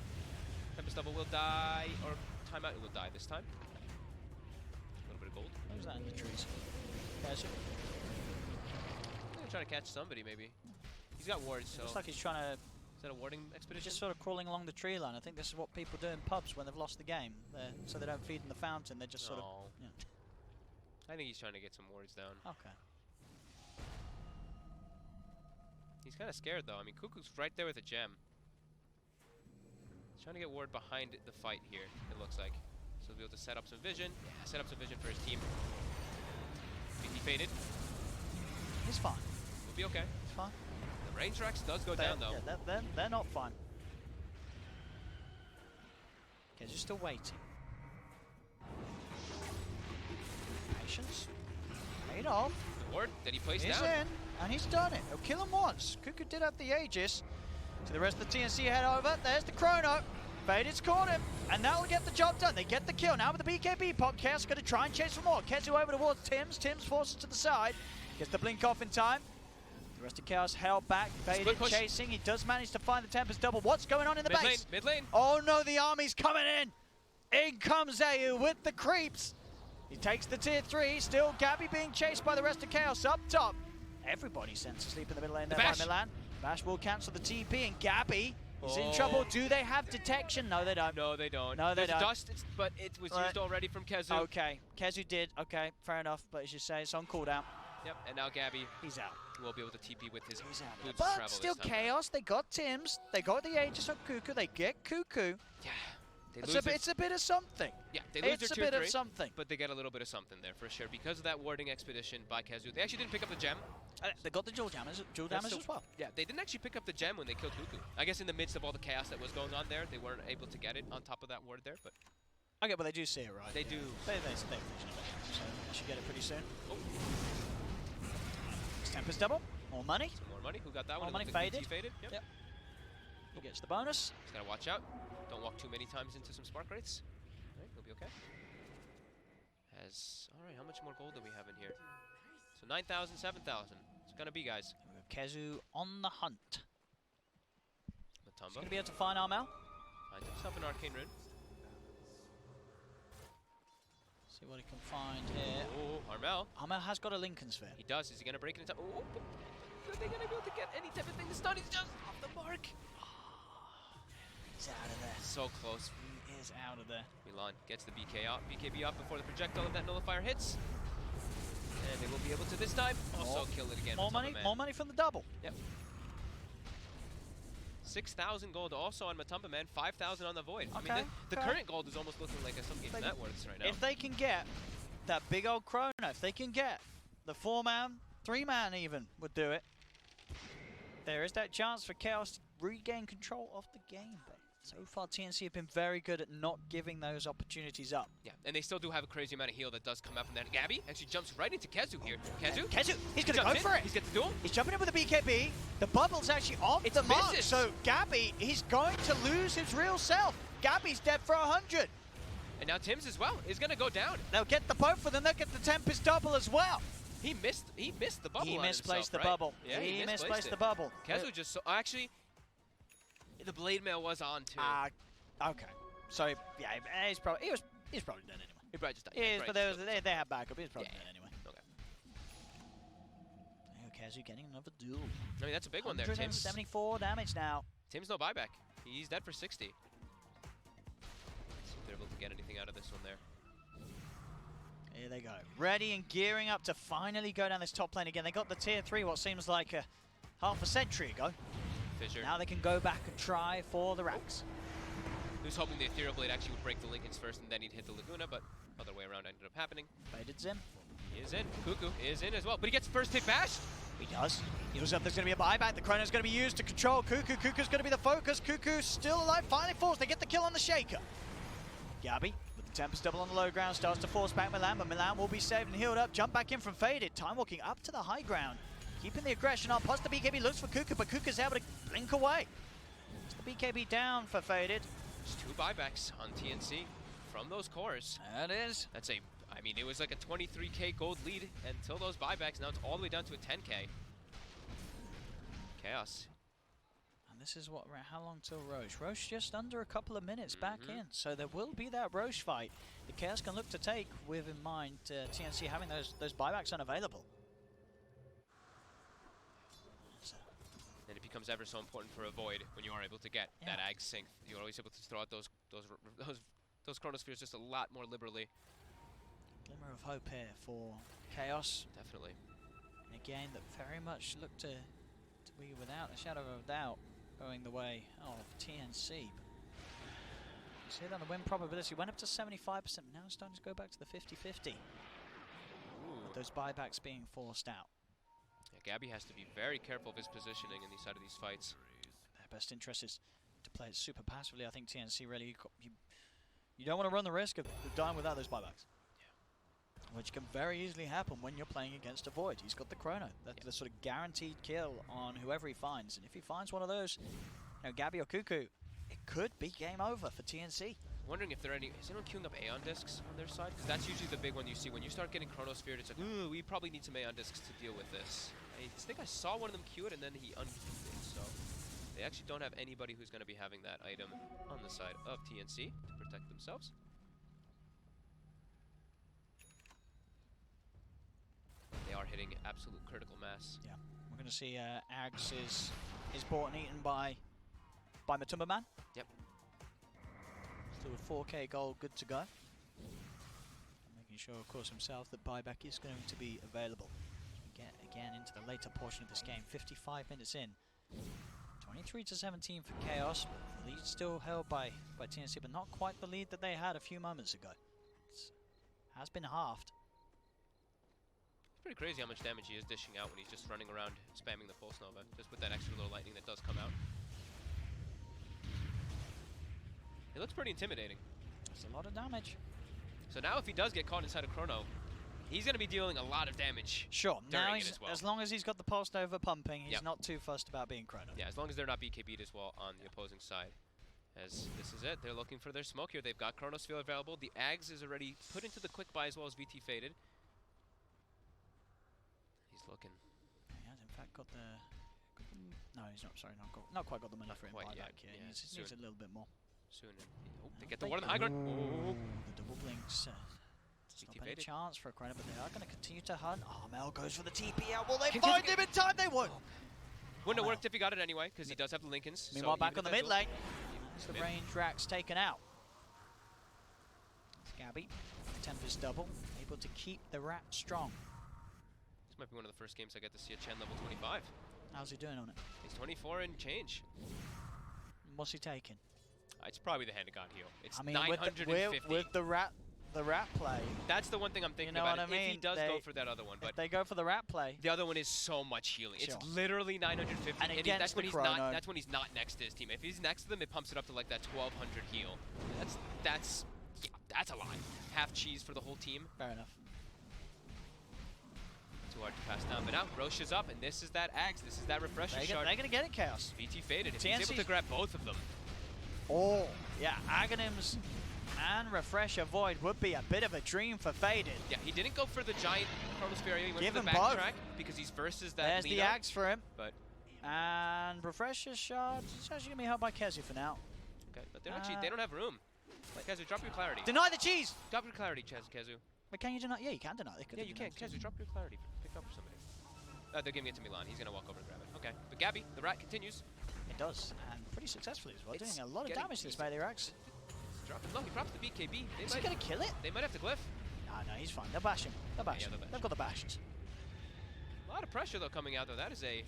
Tempest Double will die, or timeout, it will die this time. A little bit of gold. Who's that in the trees? Gotcha. I'm gonna try to catch somebody maybe. He's got wards, so. Looks like he's trying to. Is that a warding expedition? Just sort of crawling along the tree line. I think this is what people do in pubs when they've lost the game. So they don't feed in the fountain. They just sort of. Yeah. I think he's trying to get some wards down. Okay. He's kind of scared though. I mean, Cuckoo's right there with a gem. He's trying to get ward behind the fight here, it looks like. So he'll be able to set up some vision. Yeah, set up some vision for his team. He faded. He's fine. We'll be okay. He's fine. The range Rex does go down though. Yeah, they're not fine. Okay, just still waiting. Patience. Paid off. The ward that he placed He's down. in, and he's done it. He'll kill him once. Cuckoo did have the Aegis. To the rest of the TNC head over. There's the Chrono. Faded's caught him, and that'll get the job done. They get the kill. Now with the BKB pop, Kez going to try and chase for more. Kezu over towards Tim's. Tim's forces to the side. Gets the blink off in time. The rest of Chaos held back. Faded chasing. He does manage to find the Tempest double. What's going on in the base? Mid lane. Oh no, the army's coming in. In comes Zayu with the creeps. He takes the tier 3. Still Gabby being chased by the rest of Chaos up top. Everybody sent to sleep in the middle lane there by Milan. Bash will cancel the TP, and Gabby is in trouble. Do they have detection? No, they don't. No, they don't. No, they There's don't. dust, but it was used already from Kezu. Okay, Kezu did. Okay, fair enough. But as you say, it's on cooldown. Yep, and now Gabby He's out. will be able to TP with his He's out. boots of But travel still this time. Chaos. They got Tim's. They got the Aegis on Cuckoo. They get Cuckoo. Yeah. They It's lose it's a bit of something. Yeah, they lose It's a their bit tier of 3, something. but they get a little bit of something there for sure because of that warding expedition by Kezu. They actually didn't pick up the gem. They got the dual damage as well. Yeah, they didn't actually pick up the gem when they killed Cuckoo. I guess in the midst of all the chaos that was going on there, they weren't able to get it on top of that ward there, but Okay, but they do see it, right? they do. They vision it, so they should get it pretty soon. Oh, It's Tempest double. More money. some more money. Who got that More one? money, It looked like faded. DT faded. Yep. Yep. He gets the bonus. Just gotta watch out. Don't walk too many times into some spark rates. Alright, he'll be okay. Alright, how much more gold do we have in here? So 9,000, 7,000. It's gonna be, guys. We have Kezu on the hunt. He's Matumba. going to be able to find Armel. Find himself an arcane rune. See what he can find here. Oh, Armel. Armel has got a Lincoln Sphere. He does. Is he gonna break it in time? Oh, are they gonna be able to get any type of thing to stun? He's just off the mark. He's out of there. So close. He is out of there. Milan gets the BKB up before the projectile of that nullifier hits. And they will be able to this time also kill it again. More money, more money from the double. Yep. 6,000 gold also on Matumba Man, 5,000 on the Void. I mean, the current gold is almost looking like some game net worths right now. If they can get that big old Chrono, if they can get the 4-man, 3-man even would do it. there is that chance for Chaos to regain control of the game. But so far, TNC have been very good at not giving those opportunities up. Yeah, and they still do have a crazy amount of heal that does come out from that. Gabby actually jumps right into Kezu here. Kezu? Kezu, he's going to go for it. He's going to do him. He's jumping in with a BKB. The bubble's actually off the mark. misses. So Gabby, he's going to lose his real self. Gabby's dead for 100. And now Tim's as well is going to go down. They'll get the both of them. They'll get the Tempest double as well. He missed the bubble. He on misplaced himself, the right? bubble. Yeah, he misplaced misplaced the it. bubble. Kezu just so actually the blade mail was on too. Okay. So yeah, he's probably probably dead anyway. He probably just died. He is, Right, but they have backup. He's probably Yeah. dead anyway. Okay. Kezu getting another duel. I mean that's a big one there. Tim's 174 damage now. no buyback. He's dead for 60. Let's see if they're able to get anything out of this one there. Here they go. Ready and gearing up to finally go down this top lane again. They got the tier 3, what seems like a half a century ago. Fissure. Now they can go back and try for the racks. He was hoping the Ethereal Blade actually would break the Lincolns first and then he'd hit the Laguna, but other way around ended up happening. Faded Zim. He is in. Cuckoo is in as well, but he gets first hit bashed. He does. He looks up, there's going to be a buyback. The Chrono's going to be used to control Cuckoo. Cuckoo's going to be the focus. Cuckoo still alive, finally falls. They get the kill on the Shaker. Gabby, with the Tempest double on the low ground, starts to force back Milan, but Milan will be saved and healed up. Jump back in from Faded. Time walking up to the high ground. Keeping the aggression on. Plus the BKB looks for Cuckoo, but Cuckoo's able to blink away. It's the BKB down for Faded. There's 2 buybacks on TNC from those cores. That is. That's a, I mean, it was like a 23k gold lead until those buybacks. Now it's all the way down to a 10k. Chaos. And this is what, how long till Roche? Roche just under a couple of minutes back in. So there will be that Roche fight. The Chaos can look to take with in mind TNC having those buybacks unavailable. And it becomes ever so important for a Void when you are able to get that Ag Sync. You're always able to throw out those Chronospheres just a lot more liberally. Glimmer of hope here for Chaos. Definitely. In a game that very much looked to be without a shadow of a doubt going the way of TNC. You see that the win probability went up to 75%, now it's starting to go back to the 50-50. With those buybacks being forced out. Yeah, Gabby has to be very careful of his positioning in these side of these fights. Their best interest is to play it super passively. I think TNC really, you don't want to run the risk of dying without those buybacks. Which can very easily happen when you're playing against a Void. He's got the Chrono. That's the sort of guaranteed kill on whoever he finds. And if he finds one of those, you know, Gabby or Cuckoo, it could be game over for TNC. Wondering if there are any, is anyone queuing up Aeon discs on their side? Because that's usually the big one you see. When you start getting Chronosphere, it's like, ooh, we probably need some Aeon discs to deal with this. I think I saw one of them queue it and then he unqueued it. So they actually don't have anybody who's going to be having that item on the side of TNC to protect themselves. They are hitting absolute critical mass. Yeah, we're going to see Ags is bought and eaten by Matumba Man. Yep. Still with 4k gold, good to go. Making sure, of course, himself that buyback is going to be available. As we get again into the later portion of this game, 55 minutes in. 23-17 for Chaos. Lead still held by TNC, but not quite the lead that they had a few moments ago. It has been halved. Pretty crazy how much damage he is dishing out when he's just running around spamming the Pulse Nova, just with that extra little lightning that does come out. It looks pretty intimidating. That's a lot of damage. So now if he does get caught inside a Chrono, he's going to be dealing a lot of damage. Sure, now he's, as long as he's got the Pulse Nova pumping, he's not too fussed about being Chrono. Yeah, as long as they're not BKB'd as well on the opposing side. As this is it, they're looking for their smoke here. They've got Chronosphere available. The Ags is already put into the quick buy as well as VT Faded. He's looking. He has in fact got the no, he's not. Sorry, not quite got the money for him buyback here. Yeah, He needs a little bit more. Soon. Oh, they get the ward on the high ground. Oh. The double blinks. It's not any chance for a Chrono, but they are going to continue to hunt. Mel goes for the TP out. Will they find him in time? They won't. Wouldn't have worked if he got it anyway, because he does have the Lincolns. Meanwhile, so back on the mid lane. It's the mid. range racks taken out. It's Gabby. Tempest double. Able to keep the rat strong. This might be one of the first games I get to see a Chen level 25. How's he doing on it? He's 24 and change. What's he taking? It's probably the Hand of God heal. It's I mean, 950. with the rat the rat play. That's the one thing I'm thinking know about. what I mean? If he does go for that other one, but If they go for the rat play, the other one is so much healing. Sure. It's literally 950, And against that's the when he's chrono. not. That's when he's not next to his team. If he's next to them, it pumps it up to like that 1200 heal. That's a lot. Half cheese for the whole team. fair enough. Too hard to pass down. But now Roche is up, and this is that Axe. This is that refresher shard. They're gonna get it, Chaos. VT faded. If he's able TNC's to grab both of them. Oh, yeah, Aghanims and Refresher Void would be a bit of a dream for Faded. Yeah, he didn't go for the giant Chronosphere. He went Give for the him both. backtrack because he's versus that There's the Lina, Axe for him. But And Refresher Shard is actually gonna be held by Kezu for now. okay, but they don't have room. Like Kezu, drop your clarity. Deny the cheese! Drop your clarity, Kezu. But can you deny? Yeah, you can deny. Yeah, you can. Kezu, drop your clarity. Pick up for somebody. They're giving it to Milan. He's gonna walk over and grab it. Okay, but Gabby, the rat continues. It does, and pretty successfully as well, It's doing a lot of getting damage to this decent. melee Axe. Drop it low. He drops the BKB. Is he gonna kill it? They might have to glyph. No, he's fine. They'll bash him. They'll bash him. they'll bash They've got the bashes. A lot of pressure though coming out though. That is a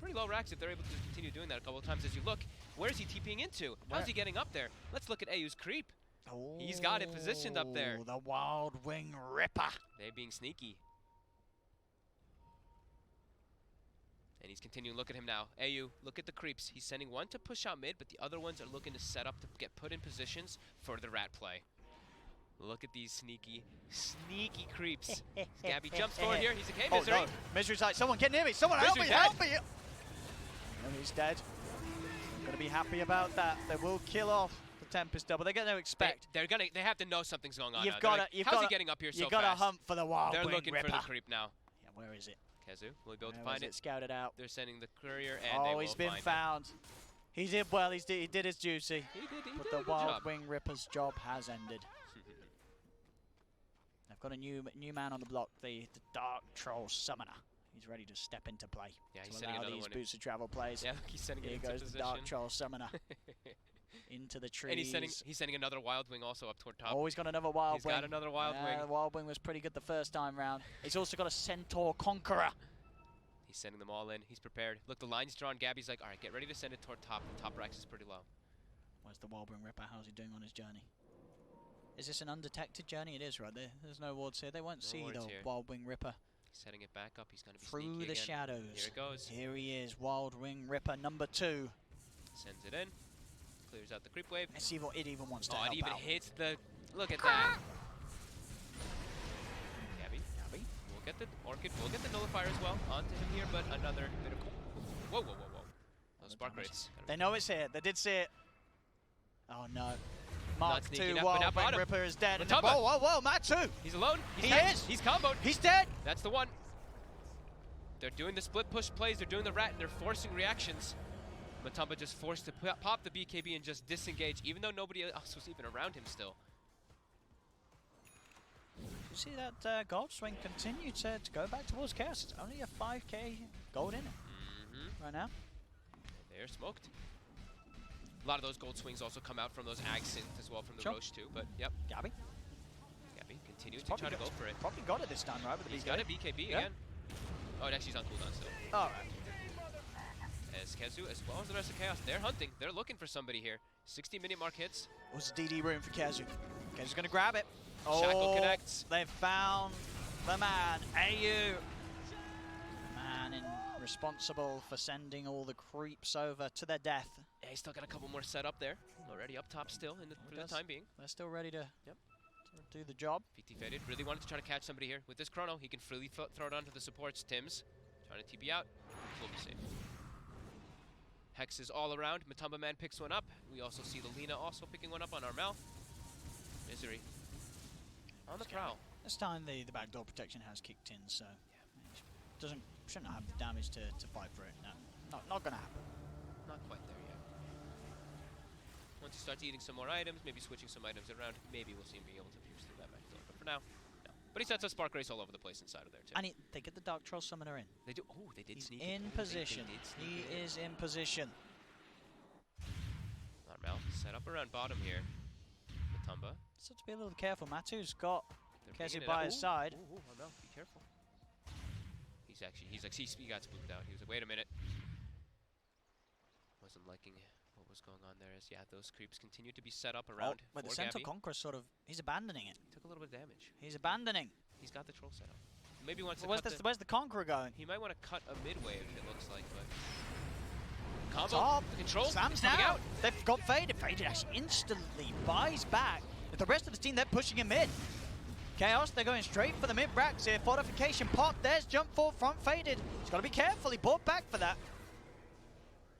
pretty low racks if they're able to continue doing that a couple of times. As you look, where is he TPing into? How's he getting up there? Let's look at AU's creep. Oh, He's got it positioned up there. The Wild Wing Ripper. They're being sneaky. And he's continuing. Look at him now. AU, look at the creeps. He's sending one to push out mid, but the other ones are looking to set up to get put in positions for the rat play. Look at these sneaky creeps. Gabby jumps forward here. He's a K Misery. Oh no, Misery's like, someone get near me. Someone help me, Misery's help me. And he's dead. Gonna be happy about that. They will kill off the Tempest double. They're gonna expect. They have to know something's going on. You've now. got They're to. like, how's he getting up here so You've got to fast? hunt for the Wild They're Wing looking Ripper. for the creep now. Yeah, where is it? Kezu, will he be able to Where find was it? Scouted out. They're sending the courier, and they Oh, will he's been find found. He did well. He did his duty. He did But a the good Wild job. Wing Ripper's job has ended. They've got a new man on the block, the Dark Troll Summoner. He's ready to step into play. Yeah, he's to sending allow another these one in. boots of travel plays. Yeah, he's sending it Here into goes position. the Dark Troll Summoner into the trees. And he's sending another Wild Wing also up toward top. Oh, he's got another Wild Wing. He's got another Wild Wing. The Wild Wing was pretty good the first time round. He's also got a Centaur Conqueror. He's sending them all in. He's prepared. Look, the line's drawn. Gabby's like, all right, get ready to send it toward top. The top Rex is pretty low. Where's the Wild Wing Ripper? How's he doing on his journey? Is this an undetected journey? It is, right? There's no wards here. They won't see the wards here. Wild Wing Ripper. He's setting it back up. He's going to be Through sneaky the again. shadows. Here it goes. Here he is, Wild Wing Ripper number 2. Sends it in. Clears out the creep wave. Let's see what it even wants to Oh, help it even out. hits the... Look at that. Gabby. We'll get the Orchid. We'll get the Nullifier as well onto him here, but another bit of... Whoa. Those spark rates. They know it's here. They did see it. Oh, no. Mark sneaking 2 up, but Wild now Wing bottom. Ripper is dead. And Matamba. whoa, Matt 2. He's alone. He dead. is. He's comboed. He's dead. That's the one. They're doing the split push plays. They're doing the rat, and they're forcing reactions. Matamba just forced to pop the BKB and just disengage, even though nobody else was even around him still. You see that gold swing continue to go back towards Chaos. It's only a 5k gold in it right now. They're smoked. A lot of those gold swings also come out from those ag synth as well from the Sure. Roche too, but yep. Gabby. Gabby continues He's to try to go for it. Probably got it this time, right? With the He's BKB. got a BKB Yeah. again. Oh, and actually he's on cooldown still. All right. As Kezu, as well as the rest of Chaos, they're hunting. They're looking for somebody here. 60-minute mark hits. What's the DD room for Kezu? Kezu's going to grab it. Shackle connects. They've found the man, AU. The man responsible for sending all the creeps over to their death. Yeah, he's still got a couple more set up there. Already up top still for the time being. They're still ready to, Yep. to do the job. PT faded. Really wanted to try to catch somebody here. With this chrono, he can freely throw it onto the supports. Tim's trying to TP out. We'll be safe. Hex is all around. Matamba Man picks one up. We also see the Lina also picking one up on Armel. Misery. On the prowl. This time the backdoor protection has kicked in, so shouldn't have the damage to fight for it. No, not gonna happen. Not quite there yet. Once he starts eating some more items, maybe switching some items around, maybe we'll see him being able to pierce through that backdoor. But for now, no. But he sets a spark race all over the place inside of there too. And they get the Dark Troll Summoner in. They do. Oh, they did He's sneak in it. position. They did sneak He it in. is in position. Armel set up around bottom here. Matamba. So to be a little careful, Matu's got They're Kezu picking it by up. his Ooh, side. Ooh, Armel, be careful. He got spooked out. He was like, wait a minute. Wasn't liking what was going on there. As those creeps continue to be set up around. But the for Centaur Gabby. Conqueror sort of, he's abandoning it. Took a little bit of damage. He's abandoning. He's got the troll set up. Maybe wants to Where's the Conqueror going? He might want to cut a mid-wave, it looks like, but... Combo, Top. the control, Slams coming down. out. They've got Faded. Faded actually instantly buys back. But the rest of the team, they're pushing him mid. Chaos, they're going straight for the mid-racks here. Fortification pop, there's jump forward front Faded. He's got to be careful, he bought back for that.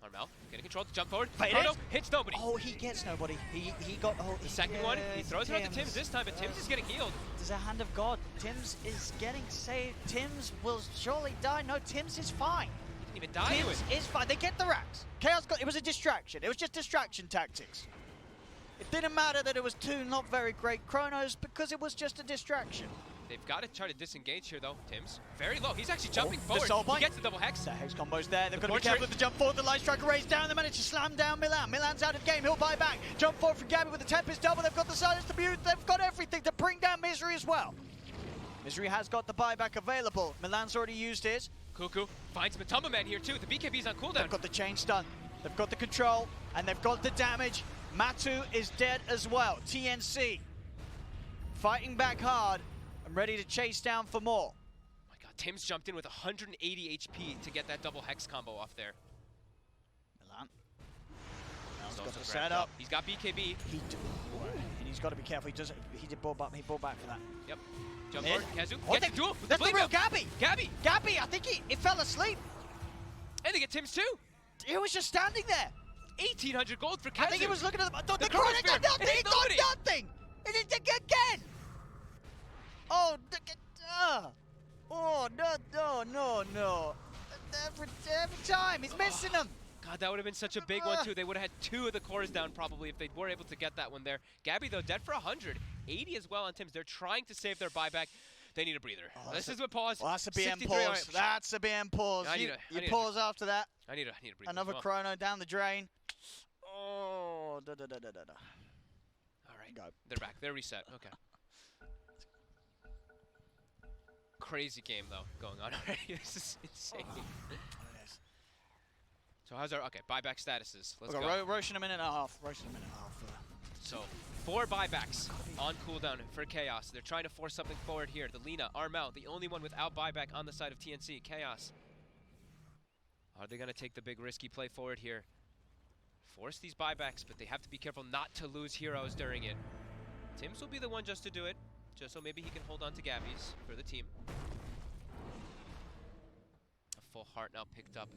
Armel, getting control to jump forward. Faded. Chrono hits nobody. Oh, he gets nobody. He got... Oh, The second one, he throws it out to Tims this time, but Tims is getting healed. There's a hand of God. Tims is getting saved. Tims will surely die. No, Tims is fine. He didn't even die to Tims it. is fine. They get the racks. Chaos got... It was a distraction. It was just distraction tactics. It didn't matter that it was two not very great chronos because it was just a distraction. They've got to try to disengage here, though. Tims, very low. He's actually jumping forward. The soul He point. gets the double hex. The hex combo's there. They've got to be portrait. careful with the jump forward. The light striker raised down. They managed to slam down Milan. Milan's out of game. He'll buy back. Jump forward from Gabby with the Tempest double. They've got the silence to mute. They've got everything to bring down Misery as well. Misery has got the buyback available. Milan's already used his. Cuckoo finds Matumba Man here, too. The BKB's on cooldown. They've got the chain stun. They've got the control. And they've got the damage. Matu is dead as well. TNC fighting back hard and ready to chase down for more. Oh my god, Tims jumped in with 180 HP to get that double hex combo off there. Milan. He's Got also the grabbed setup. up. He's got BKB. And he's got to be careful. He did ball back. He ball back for that. Yep. Jump Mid. forward. Kazu Oh, gets the duel. with that's the blade real belt. Gabby. Gabby. Gabby, I think he fell asleep. And they get Tims too. He was just standing there. 1,800 gold for Kazu. I think he was looking at the The corner. chronosphere. Got nothing. It He hit got nobody. nothing. It did again. Oh, oh no. Every time he's missing them. God, that would have been such a big one too. They would have had two of the cores down probably if they were able to get that one there. Gabby though, dead for 100. 80 as well on Tims. They're trying to save their buyback. They need a breather. This is a pause. Well, that's a BM 63. pause. Alright. That's a BM pause. I need You a- I need a- pause after that. I need a breather. Another as well. chrono down the drain. Oh, All right. Go. They're back. They're reset. Okay. Crazy game though going on already. This is insane. So how's our buyback statuses? Let's We've go. got Roshan a minute and a half. So 4 buybacks on cooldown for Chaos. They're trying to force something forward here. The Lina, Armel, the only one without buyback on the side of TNC. Chaos. Are they going to take the big risky play forward here? Force these buybacks, but they have to be careful not to lose heroes during it. Tims will be the one just to do it, just so maybe he can hold on to Gabby's for the team. A full heart now picked up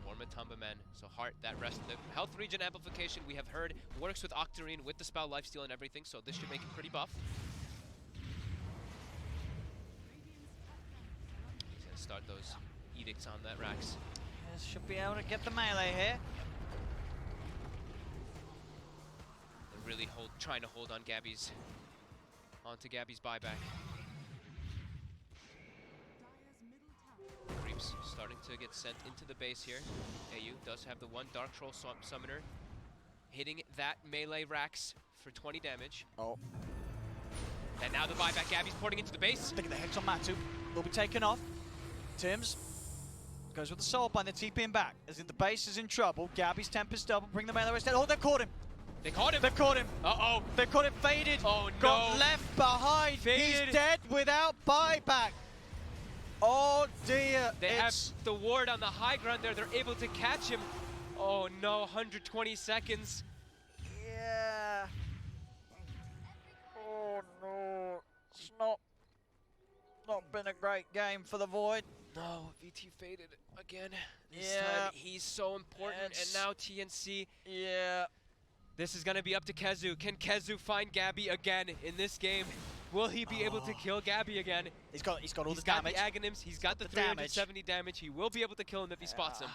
for Matumba Men. So heart, that rest, the health regen amplification we have heard works with Octarine with the spell lifesteal and everything, so this should make him pretty buff. He's gonna start those edicts on that Rax. Should be able to get the melee here. They're really trying to hold on onto Gabby's buyback. Creeps starting to get sent into the base here. AU does have the one Dark Troll Summoner hitting that melee Rax for 20 damage. Oh. And now the buyback. Gabby's porting into the base. Sticking the hex on Matu. Will be taken off. Tims goes with the soul bind. They're TPing back. As in the base is in trouble. Gabby's Tempest double. Bring the melee instead. Oh, they've caught him. They caught him. They've caught him. Uh-oh. They've caught him faded. Oh, Got no. left behind. Faded. He's dead without buyback. Oh, dear. They have the ward on the high ground there. They're able to catch him. Oh, no. 120 seconds. Yeah. Oh, no. It's not been a great game for the Void. No, VT faded again. This Yeah. time he's so important, and It's- now TNC. Yeah. This is gonna be up to Kezu. Can Kezu find Gabby again in this game? Will he be able to kill Gabby again? He's got all He's the got damage. the Aghanims. He's got the the damage. 370 damage. He will be able to kill him if he spots him.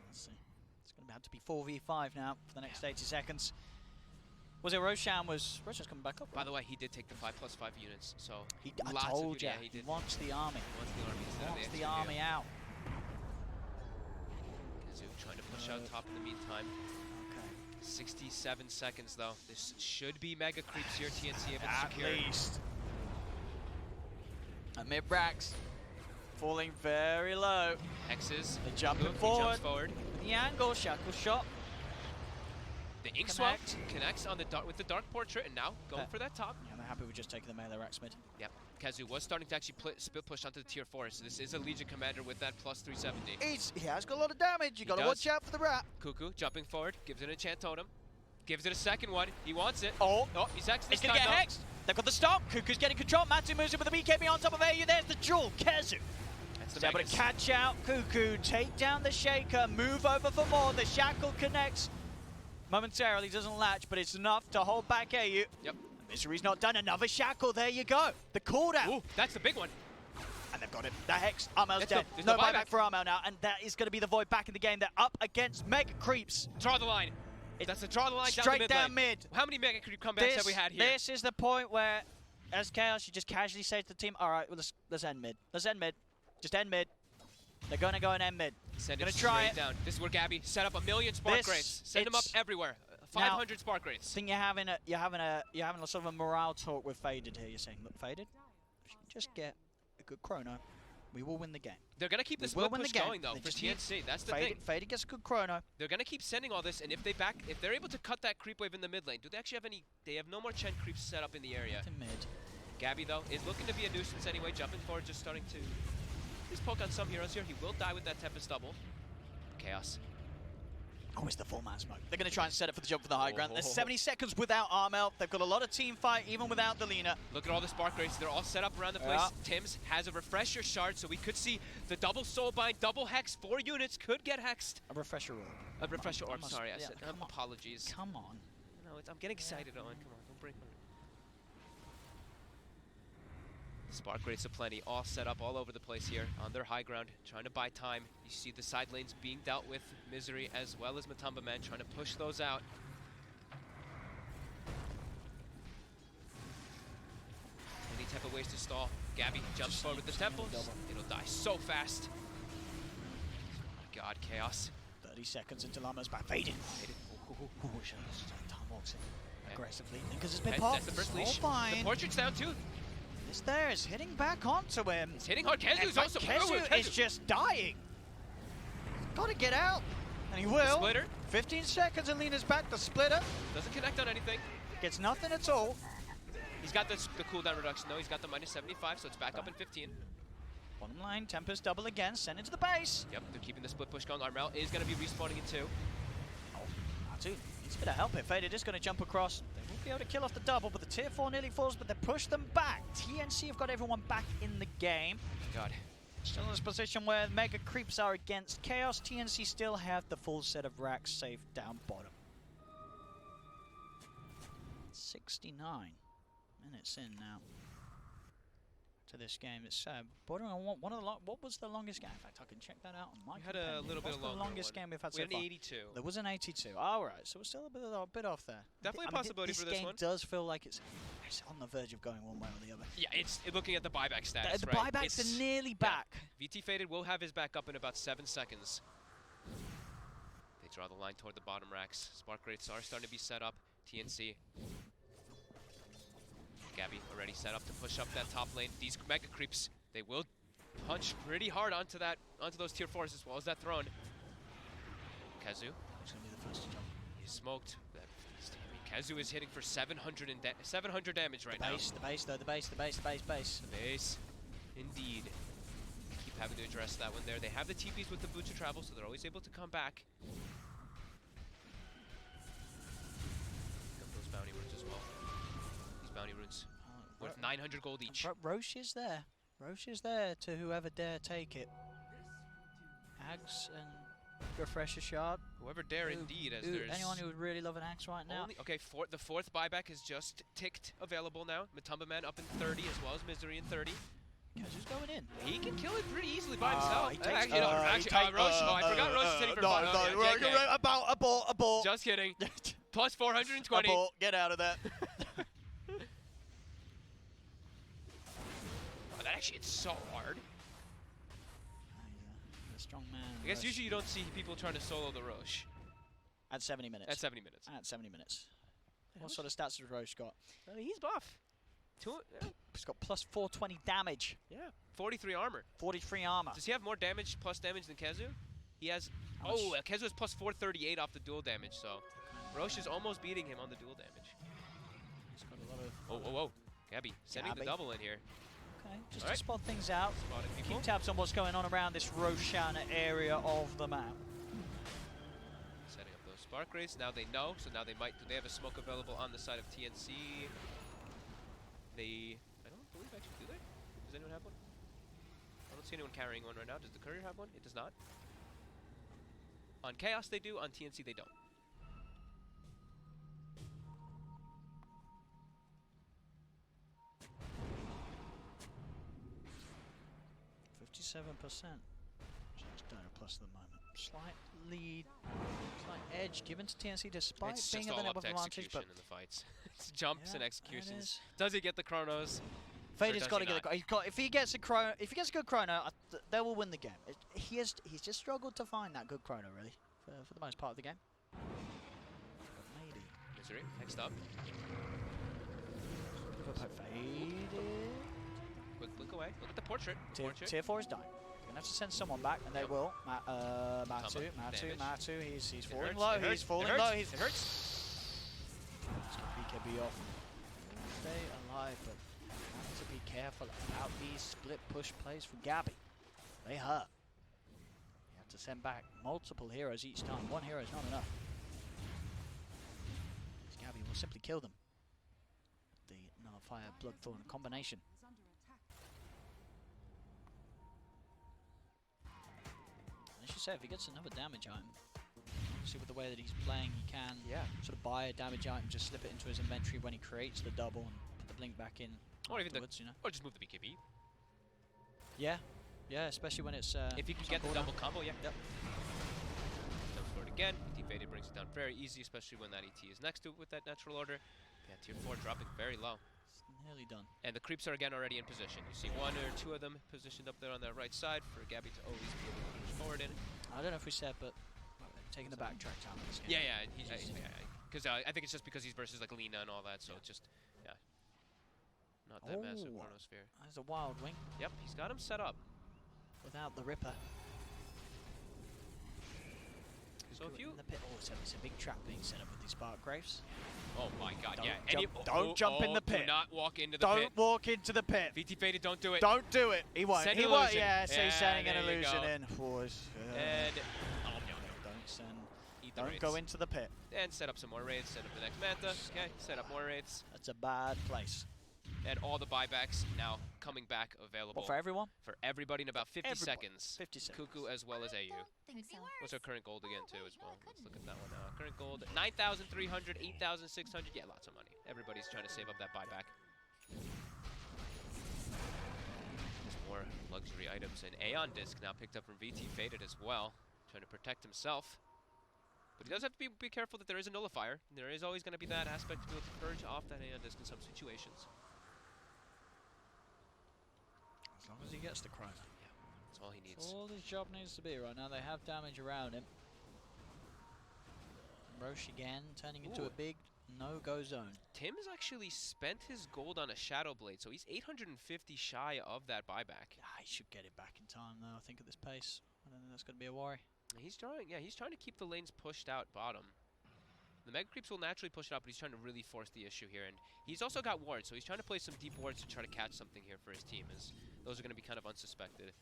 Let's see. It's going to have to be 4v5 now for the next 80 seconds. Was it Roshan's coming back up? By the way, he did take the 5+5 units, so I lots told of you, yeah, he he did. wants the army. Wants the army instead of Wants the extra army gear. out. Kezu trying to push out top in the meantime. Okay. 67 seconds though. This should be mega creeps here. TNC able to At secure. least. A mid-Brax. falling very low. Hexes. They're jumping He forward. jumps forward. The angle, shackle shot. The ink swell connects on the with the dark portrait, and now going for that top. Yeah, they're happy with just taking the melee racks mid. Yep. Kazu was starting to actually split push onto the tier 4, so this is a Legion commander with that plus 370. He has got a lot of damage. You got to watch out for the rat. Cuckoo jumping forward, gives it a enchant totem, gives it a second one. He wants it. Oh, he's hexed. He's gonna get hexed. They've got the stomp. Cuckoo's getting control. Matu moves in with the BKB on top of AU. There's the jewel. Kezu. That's able to catch out Cuckoo, take down the Shaker, move over for more. The shackle connects momentarily, doesn't latch, but it's enough to hold back AU. Yep. Misery's not done. Another shackle. There you go. The cooldown. Ooh, that's the big one. And they've got him. The Hex. Armel's dead. There's No no buyback for Armel now, and that is going to be the Void back in the game. They're up against Mega Creeps. Draw the line. That's a draw the line straight down the mid lane. mid. How many Mega Creep comebacks have we had here? This is the point where, as Chaos, you just casually say to the team, all right, well, let's end mid. Let's end mid. Just end mid. They're going to go and end mid. Send gonna him try straight down. This is where Gabby set up 1,000,000 Spark Graves. Send them up everywhere. 500 Spark Graves. I think you're having a sort of a morale talk with Faded here. You're saying, look, Faded, if you can just get a good chrono, we will win the game. They're going to keep the split push going, though, for TNC. That's the thing. Faded gets a good chrono. They're going to keep sending all this, and if they're able to cut that creep wave in the mid lane, do they actually have any? They have no more Chen creeps set up in the area. To mid. Gabby, though, is looking to be a nuisance anyway, jumping forward, just starting to just poke on some heroes here. He will die with that Tempest double. Chaos. Oh, it's the full man smoke. They're going to try and set it for the jump for the high ground. There's 70 seconds without Armel. They've got a lot of team fight, even without Delina. Look at all the Spark Graves. They're all set up around the place. Tims has a refresher shard, so we could see the double soulbind, double hex. 4 units could get hexed. A refresher orb. A refresher orb, sorry. I said apologies. Come on. No, I'm getting excited, Owen. Come on, don't break my... Spark Graves aplenty, all set up all over the place here on their high ground, trying to buy time. You see the side lanes being dealt with, Misery as well as Matumba Man trying to push those out. Any type of ways to stall. Gabby jumps forward with the temples. It'll die so fast. Oh my god, Chaos. 30 seconds until Armel's back. Faded. Time walks in aggressively because it's been popped. That's the first leash. Fine. The portrait's down too. This there is hitting back onto him. He's hitting hard. Kezu's also... Kezu is just dying. Gotta get out. And he will. The splitter. 15 seconds and Lena's back. The splitter. Doesn't connect on anything. Gets nothing at all. He's got the cooldown reduction though. He's got the -75, so it's back up in 15. Bottom line, Tempest double again. Send into the base. Yep, they're keeping the split push going. Armel is going to be respawning in 2. Dude, he's going to help it. Faded is going to jump across. They won't be able to kill off the double, but the tier 4 nearly falls, but they push them back. TNC have got everyone back in the game. God. Still in this position where Mega Creeps are against Chaos. TNC still have the full set of racks safe down bottom. 69 minutes in now to this game. It's bordering on one of the what was the longest game? In fact, I can check that out on my. We had a little bit of the longest game we've had so far. We had an 82. There was an 82. All right, so we're still a bit off there. Definitely a possibility for this one. This game does feel like it's on the verge of going one way or the other. Yeah, it's looking at the buyback status. The right? buybacks are nearly back. Yeah. VT Faded will have his back up in about 7 seconds. They draw the line toward the bottom racks. Spark Graves are starting to be set up. TNC. Gabby already set up to push up that top lane. These Mega Creeps, they will punch pretty hard onto those tier 4s as well as that throne. Kezu. He's going to be the first to jump. He's smoked. Kezu is hitting for 700 damage right now. The base, though. The base. The base. Indeed. Keep having to address that one there. They have the TPs with the boots of travel, so they're always able to come back. Got those bounty runes as well. These bounty runes worth 900 gold each. Roche is there. Roche is there to whoever dare take it. Ags and refresher shard. Whoever dare indeed, as there's... Anyone who would really love an axe right now. Okay, the 4th buyback is just ticked available now. Matumba Man up in 30 as well as Misery in 30. Kezu's going in. He can kill it pretty easily by himself. Roche. I forgot Roche is hitting for abort. Just kidding. Plus 420. Abort. Get out of there. That actually hits so hard. The strong man. I guess usually you don't see people trying to solo the Roche. At 70 minutes. At 70 minutes. At 70 minutes. What sort of stats has Roche got? He's buff. He's got plus 420 damage. Yeah, 43 armor. 43 armor. Does he have more damage, plus damage than Kezu? He has. Oh, Kezu has plus 438 off the dual damage, so Roche is almost beating him on the dual damage. He's got a lot of. Oh. Gabby sending the double in here. Okay, just to spot things out. Spotting people. Keep tabs on what's going on around this Roshan area of the map. Setting up those spark rays. Now they know, so now they might. Do they have a smoke available on the side of TNC? I don't believe actually, do they? Does anyone have one? I don't see anyone carrying one right now. Does the courier have one? It does not. On Chaos they do, on TNC they don't. 57%. Just Dota plus at the moment. Slight lead, slight edge given to TNC despite It's being just at the all up network to advantage. execution But in the fights. It's jumps and yeah, executions. Does he get the chronos? Fader's got to get the. If he gets a chrono, if he gets a good chrono, they will win the game. He's just struggled to find that good chrono really for the most part of the game. Maybe. Misery next up. Faded. Quick look away. Look at the portrait. Tier 4 is dying. They're gonna have to send someone back, and they will. Matu. He's falling low. He's falling low. It hurts. Let's get BKB off. Stay alive, but have to be careful about these split push plays for Gabby. They hurt. You have to send back multiple heroes each time. One hero is not enough. Gabby will simply kill them. The Nullifire Bloodthorn combination. As you say, if he gets another damage item, obviously with the way that he's playing, he can sort of buy a damage item, just slip it into his inventory when he creates the double and put the blink back in or afterwards, you know. Or just move the BKB. Yeah, especially when it's if you can get the double combo, Yep. Jump for it again. ET Faded brings it down very easy, especially when that ET is next to it with that natural order. Yeah, tier 4 dropping very low. It's nearly done. And the creeps are again already in position. You see one or two of them positioned up there on that right side for Gabby to always be able to push forward in. I don't know if we said, but taking the backtrack time in this game. Yeah. Because I think it's just because he's versus like Lina and all that, so it's just not that massive chronosphere. There's a wild wing. Yep, he's got him set up without the Ripper. So if you in the pit, it's a big trap being set up with these Spark Graves. Oh my God! Don't jump in the pit. Do not walk into the pit. Don't walk into the pit. VT Faded, don't do it. Don't do it. He won't. Send he illusion. won't. Yeah, so he's sending an illusion in. And Don't send. Eat the Don't raids. go into the pit. And set up some more raids. Set up the next Manta. Okay, set up more raids. That's a bad place. And all the buybacks now coming back available. What, for everyone? For everybody in about 50 seconds. 50 seconds. Cuckoo as well as AU. So. What's our current gold again too as well? Let's look at that one now. Current gold 9,300, 8,600. Yeah, lots of money. Everybody's trying to save up that buyback. There's more luxury items. An Aeon disc now picked up from VT Faded as well. Trying to protect himself. But he does have to be careful that there is a nullifier. There is always going to be that aspect to be able to purge off that Aeon disc in some situations. As long as he gets the chrono. Yeah, that's all he needs. That's all his job needs to be right now. They have damage around him. Roche again, turning into a big no-go zone. Tim has actually spent his gold on a Shadow Blade, so he's 850 shy of that buyback. He should get it back in time, though, I think, at this pace. I don't think that's going to be a worry. He's trying to keep the lanes pushed out bottom. The Mega Creeps will naturally push it out, but he's trying to really force the issue here. And he's also got wards, so he's trying to play some deep wards to try to catch something here for his team, as those are going to be kind of unsuspected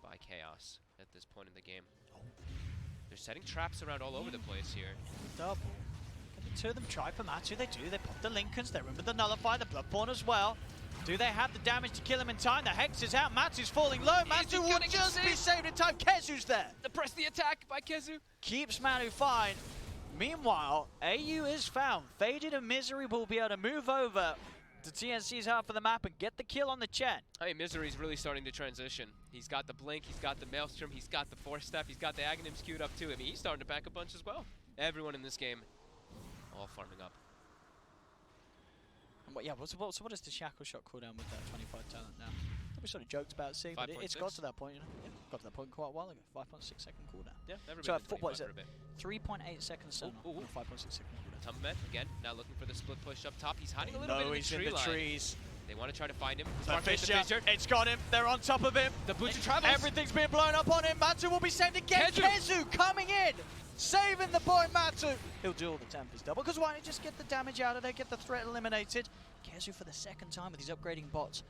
by Chaos at this point in the game. They're setting traps around all over the place here. Double. Can the two of them try for Matu? They do. They pop the Lincolns. They're in with the Nullify, the Bloodborne as well. Do they have the damage to kill him in time? The Hex is out. Matu's falling low. Matu will just be saved in time. Kezu's there. Press the attack by Kezu. Keeps Matu fine. Meanwhile, AU is found. Faded and Misery will be able to move over to TNC's half of the map and get the kill on the Chen. I mean, Misery's really starting to transition. He's got the Blink, he's got the Maelstrom, he's got the Force Step, he's got the Aghanims queued up too. I mean, he's starting to back a bunch as well. Everyone in this game, all farming up. And what does the Shackle Shot cooldown with that 25 talent now? We sort of joked about seeing, but it's got to that point, you know. Yeah, got to that point quite a while ago. 5.6 second cooldown. Yeah, everybody's so been 25 what is it? for a bit. 3.8 seconds turn Ooh, on. ooh. 5.6 seconds. Tumbleman, again, now looking for the split push up top. He's hiding a little bit in the he's tree in the line. trees. They want to try to find him. The Smart face the Fisher, Fisher. it's got him. They're on top of him. The Butcher travels. Everything's being blown up on him. Matu will be saved again. Kezu. Kezu coming in, saving the boy Matu. He'll do all the Tempest double, because why don't you just get the damage out of there, get the threat eliminated. Kezu for the second time with his upgraded bots,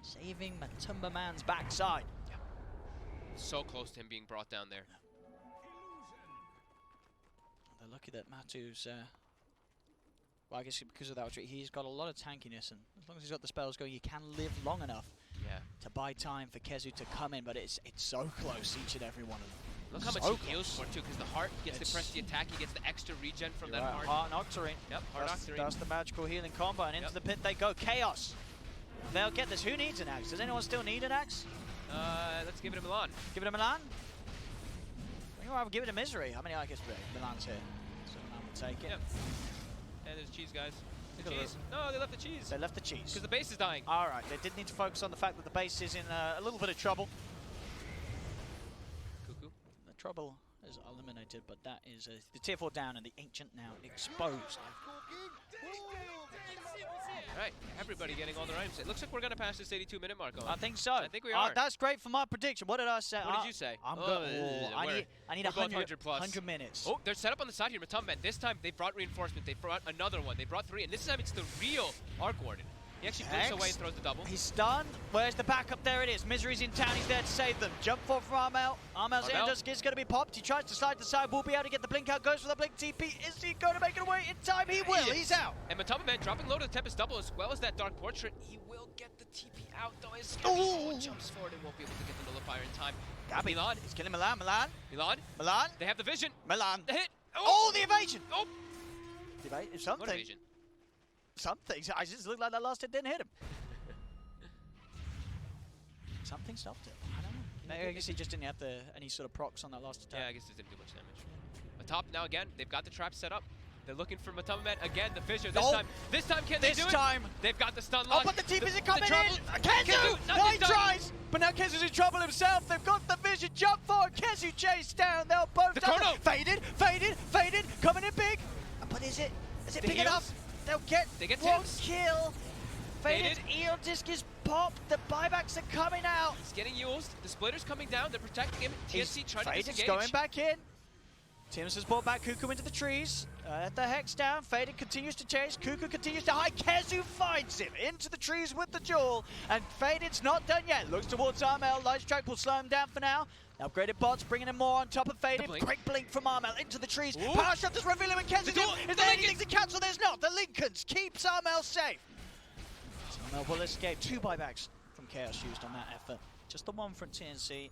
saving Matumba Man's backside. So close to him being brought down there. They're lucky that Matu's, well, I guess because of that, he's got a lot of tankiness, and as long as he's got the spells going, he can live long enough to buy time for Kezu to come in, but it's so close, each and every one of them. Look how much he heals for, too, because the heart gets to press the attack, he gets the extra regen from that heart. Heart and Octarine. Yep, heart Octarine. That's the magical healing combo, and into the pit they go. Chaos. They'll get this. Who needs an axe? Does anyone still need an axe? Let's give it a Milan. Give it a Milan? I'll give it a Misery. I mean, I guess Milan's here, so Milan will take it. Yep. And there's cheese, guys. The cheese. No, they left the cheese. They left the cheese. Because the base is dying. All right, they did need to focus on the fact that the base is in a little bit of trouble. Cuckoo. The trouble is eliminated, but that is the tier 4 down and the Ancient now exposed. Alright, everybody getting all their items. It looks like we're going to pass this 82-minute mark on. I think so. I think we are. That's great for my prediction. What did I say? What did you say? I'm good. I need 100 plus. 100 minutes. Oh, they're set up on the side here. Matumban. This time they brought reinforcement. They brought another one. They brought 3. And this time it's the real Arc Warden. He actually blinks away and throws the double. He's stunned. Where's the backup? There it is. Misery's in town. He's there to save them. Jump forward from Armel. Armel's Endusk is going to be popped. He tries to slide to side. Will be able to get the blink out. Goes for the blink TP. Is he going to make it away in time? He will. He's out. And Matumban dropping low to the Tempest double as well as that Dark Portrait. He will get the TP out though. As he jumps forward and won't be able to get the Nullifier in time. Gabby. Milan. He's killing Milan. Milan. Milan. They have the vision. Milan. The hit. Oh, the evasion. Oh. The evasion. Something. What evasion? Something. I just looked like that last hit didn't hit him. Something stopped it. I don't know. I guess he just didn't have any sort of procs on that last attack. Yeah, I guess it didn't do much damage. Atop now again. They've got the trap set up. They're looking for Matumban again. The Fissure. This time can they do it? This time. They've got the stun lock. Oh, but the TP isn't coming in. Kezu! No, he tries. But now Kezu's in trouble himself. They've got the vision. Jump forward. Kezu chased down. They'll both the chrono. Faded. Coming in big. But is it big enough? They get one kill. Faded. Eon Disc is popped. The buybacks are coming out. He's getting used. The splitter's coming down. They're protecting him. TNC trying to disengage. Going back in. Tims has brought back Cuckoo into the trees. The Hex down. Faded continues to chase. Cuckoo continues to hide. Kezu finds him into the trees with the jewel. And Faded's not done yet. Looks towards Armel. Light Strike will slow him down for now. Upgraded bots bringing him more on top of Faded. Quick blink from Armel into the trees. Ooh. Power shot does reveal him and Kezu's in. Is there anything to cancel? There's not. The Lincolns keeps Armel safe. Armel will escape. 2 buybacks from Chaos used on that effort. Just the 1 from TNC.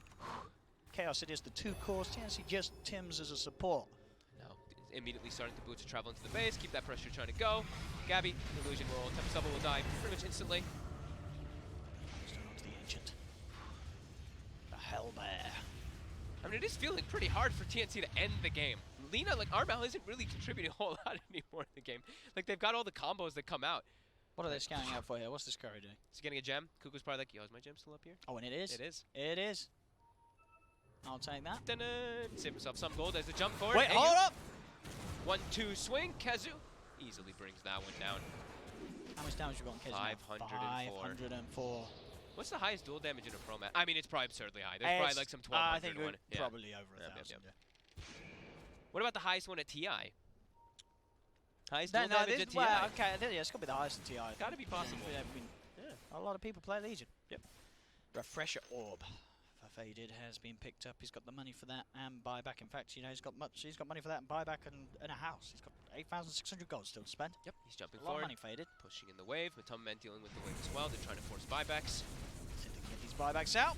Chaos it is the 2 cores. TNC just Tims as a support. Now immediately starting to boot to travel into the base. Keep that pressure trying to go. Gabby, illusion roll. Tempest double will die pretty much instantly. The Ancient. The Hellbear. I mean, it is feeling pretty hard for TNC to end the game. Lina, like, Armel isn't really contributing a whole lot anymore in the game. Like, they've got all the combos that come out. What are they scanning out for here? What's this Curry doing? Is he getting a gem? Cuckoo's probably like, yo, is my gem still up here? Oh, and it is? It is. It is. I'll take that. Save himself some gold as the jump forward. Wait, hold up! 1-2 swing. Kezu easily brings that one down. How much damage you got on Kezu? 504. What's the highest dual damage in a pro match? I mean, it's probably absurdly high. There's probably like some 1200 I think one. Yeah. probably over 1,000. What about the highest one at TI? Highest No, dual damage at TI? well, okay, yeah, it's got to be the highest at TI. Gotta be possible. A lot of people play Legion. Yep. Refresher Orb for Faded has been picked up. He's got the money for that and buyback. In fact, you know, he's got money for that and buyback and a house. He's got 8,600 gold still to spend. Yep, he's jumping a lot forward. of money Faded. Pushing in the wave. Matumban dealing with the wave as well. They're trying to force buybacks. See if they can get these buybacks out.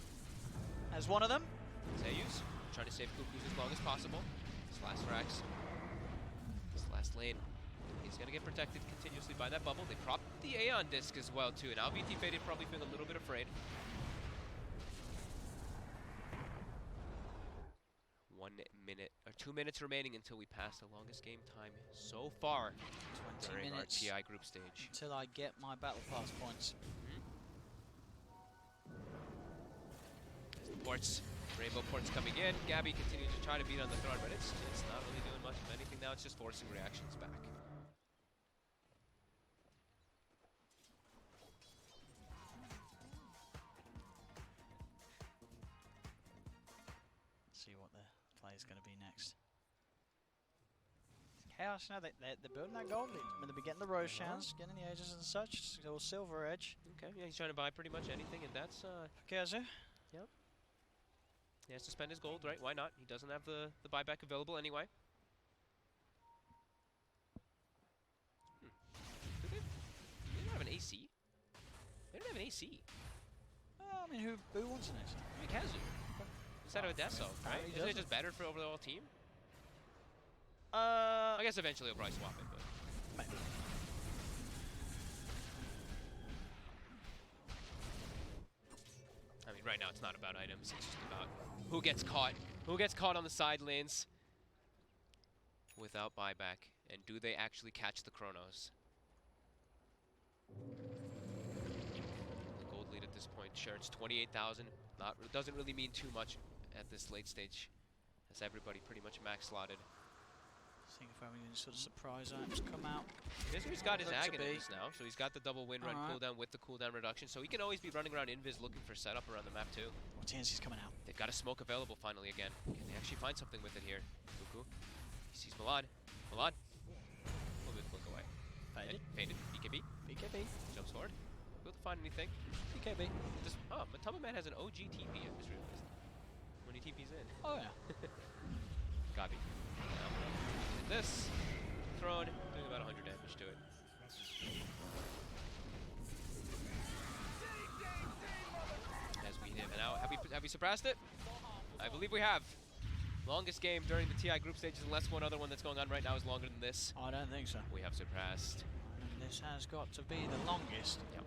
As one of them. Zeus trying to save Cuckoos as long as possible. This last Rax. This last lane. He's going to get protected continuously by that bubble. They propped the Aeon Disc as well, too. And now VT Faded probably feel a little bit afraid. 1 minute, or 2 minutes remaining until we pass the longest game time so far 20 during minutes our TI group stage. Until I get my Battle Pass points. Ports Rainbow ports coming in. Gabby continues to try to beat on the throne, but it's not really doing much of anything now. It's just forcing reactions back. See what the play is going to be next. Chaos, now they're building that gold lead. I mean, they'll be getting the Roshans, getting the Ages and such, or Silver Edge. Okay, yeah, he's trying to buy pretty much anything, and that's Kazu. Yep. He has to spend his gold, right? Why not? He doesn't have the buyback available anyway. Do they don't have an AC? They don't have an AC. I mean, who wants an AC? I mean, Kazu. Instead of Odesso, right? he Isn't it doesn't. just better for the overall team? I guess eventually he'll probably swap it, but... Maybe. I mean, right now it's not about items. It's just about who gets caught. Who gets caught on the side lanes without buyback, and do they actually catch the Chronos? The gold lead at this point, sure, it's 28,000. Doesn't really mean too much at this late stage, as everybody pretty much max slotted. Seeing if any sort of surprise items come out. He's got his Looks to Agonies now, so he's got the double win run cooldown with the cooldown reduction, so he can always be running around invis looking for setup around the map too. Oh, TNC's coming out. They've got a smoke available finally again. Can they actually find something with it here? Cuckoo. He sees Malad. Malad. A little bit look away. Faded. Faded. BKB. BKB. Jumps forward. Able to find anything. BKB. Just, oh, Matama Man has an OG TP, I just realized. When he TP's in. Oh yeah. Gabi. Now, this. Throne, doing about 100 damage to it. As we did. And now, have we surpassed it? I believe we have. Longest game during the TI group stages, unless one other one that's going on right now is longer than this. I don't think so. We have surpassed. And this has got to be the longest. Yep.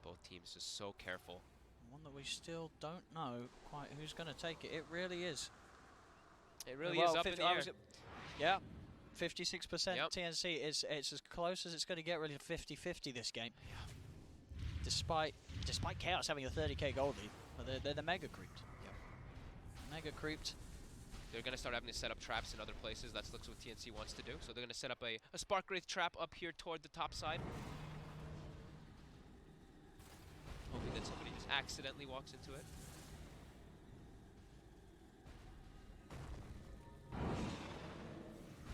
Both teams just so careful. One that we still don't know quite who's going to take it. It really is. It really is up in the air. Yeah. 56% Yep. TNC. It's as close as it's going to get really to 50-50 this game. Despite Chaos having a 30k gold lead. But they're the mega creeped. Yep. Mega creeped. They're going to start having to set up traps in other places. That's what TNC wants to do. So they're going to set up a Spark Wraith trap up here toward the top side. Hoping that somebody just accidentally walks into it.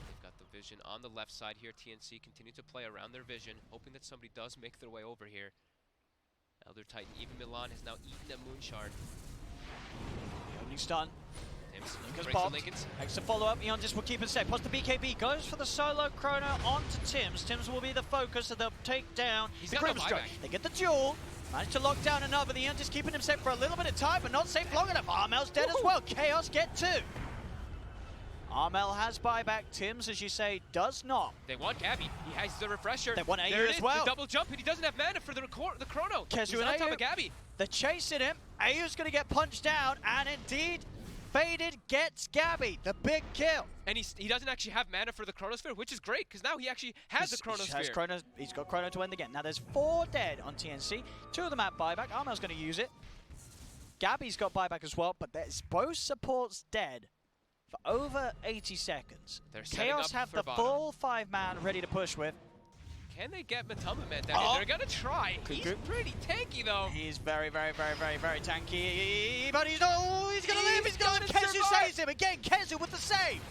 They've got the vision on the left side here. TNC continue to play around their vision, hoping that somebody does make their way over here. Elder Titan, even Milan, has now eaten a Moon Shard. The opening stun. Tim's Lincoln's breaks the bombed. Lincolns. Extra follow-up. Eon just will keep it safe. Plus the BKB goes for the solo chrono onto Tims. Tims will be the focus, so they'll take down He's the got no Crimson Stroke. buyback. They get the duel. Managed to lock down another. The Eon just keeping him safe for a little bit of time, but not safe long enough. Armel's dead as well. Chaos get two. Armel has buyback. Tims, as you say, does not. They want Gabby. He has the refresher. They want AU there it as is, well. The double jump, and he doesn't have mana for the chrono. Kezu He's and on top AU. of Gabby. They're chasing him. AU's going to get punched down, and indeed, Faded gets Gabby. The big kill. And he doesn't actually have mana for the Chronosphere, which is great, because now he actually has the Chronosphere. He's got Chrono to end the game. Now there's 4 dead on TNC. 2 of them at buyback. Armel's going to use it. Gabby's got buyback as well, but there's both supports dead for over 80 seconds. They're setting Chaos up have for the bottom. full 5-man ready to push with. Can they get Matama Man down? Oh. They're going to try. He's pretty tanky, though. He's very, very, very, very, very tanky, but he's not. He's going to live. He's going to. gonna Kezu survive. saves him again. Kezu with the save.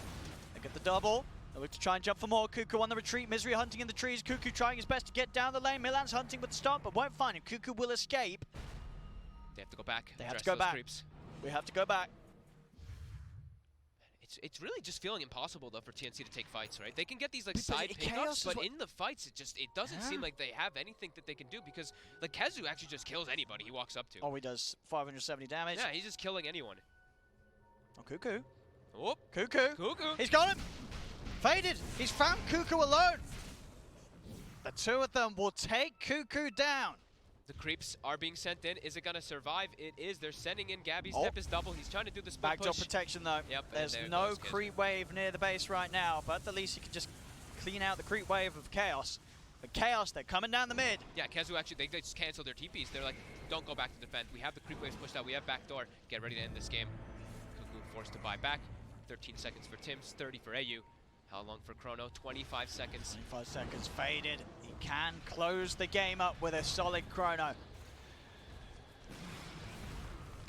They get the double. They look to try and jump for more. Cuckoo on the retreat. Misery hunting in the trees. Cuckoo trying his best to get down the lane. Milan's hunting with the stomp, but won't find him. Cuckoo will escape. They have to go back. They have to address go those back. Creeps. We have to go back. It's really just feeling impossible, though, for TNC to take fights, right? They can get these, like, Because side Chaos pickups, is but what- in the fights, it doesn't seem like they have anything that they can do, because, like, Kezu actually just kills anybody he walks up to. Oh, he does 570 damage. Yeah, he's just killing anyone. Oh, Cuckoo. Whoop. Cuckoo. Cuckoo. He's got him. Faded. He's found Cuckoo alone. The 2 of them will take Cuckoo down. The creeps are being sent in. Is it going to survive? It is. They're sending in Gabby. Oh. Step is double. He's trying to do the split Backdoor push. protection though. Yep, and There's there no goes Kezu. creep wave near the base right now, but at least he can just clean out the creep wave of Chaos. But Chaos, they're coming down the mid. Yeah, Kezu actually, they just canceled their TPs. They're like, don't go back to defend. We have the creep waves pushed out. We have backdoor. Get ready to end this game. Cuckoo forced to buy back. 13 seconds for Tims, 30 for AU. How long for Chrono? 25 seconds. 25 seconds faded. He can close the game up with a solid Chrono.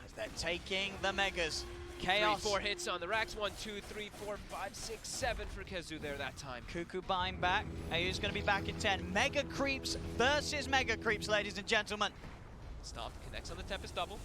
As they're taking the Megas. Chaos. 3, 4 hits on the racks. 1, 2, 3, 4, 5, 6, 7 for Kezu there that time. Cuckoo buying back. AU's going to be back in 10. Mega Creeps versus Mega Creeps, ladies and gentlemen. Stomp connects on the Tempest double.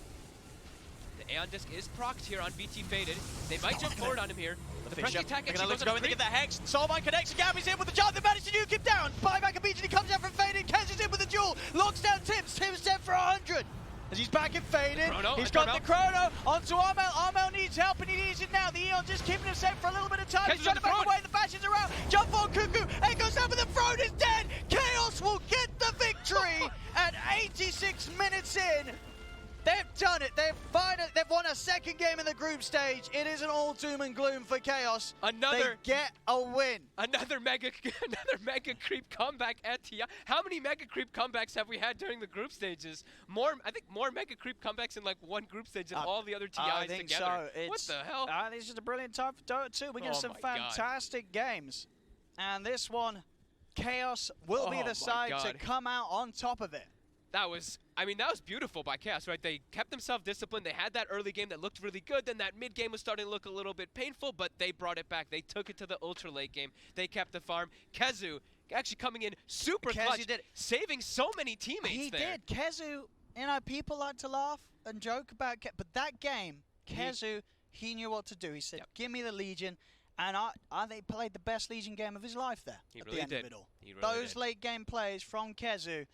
The Aeon Disc is procced here on BT Faded. They might jump forward on him here. The pressing attack actually goes on the get the Hex. Soulbind connects. Gabby's in with the jump. They managed to nuke him down. Buyback immediately comes out from Faded. Ken's in with the duel. Locks down Tims. Tims set for 100. As he's back in Faded. He's got the Chrono onto Armel. Armel needs help and he needs it now. The Eon just keeping him safe for a little bit of time. He's trying to back away. The Bastion's around. Jump on Cuckoo. Echoes down, but the throne is dead. Chaos will get the victory at 86 minutes in. They've done it. They've won a second game in the group stage. It isn't all doom and gloom for Chaos. They get a win. Another mega creep comeback at TI. How many mega creep comebacks have we had during the group stages? I think more mega creep comebacks in like one group stage than all the other TIs I think together. So. What the hell? This is a brilliant time for Dota 2. We get some fantastic games. And this one, Chaos will be the side to come out on top of it. That was beautiful by Chaos, right? They kept themselves disciplined. They had that early game that looked really good. Then that mid game was starting to look a little bit painful, but they brought it back. They took it to the ultra late game. They kept the farm. Kezu actually coming in super clutch, saving so many teammates there. He did. Kezu, people like to laugh and joke about but that game, Kezu, he knew what to do. He said, give me the Legion. And I think he played the best Legion game of his life there at the end of it all. Those late game plays from Kezu,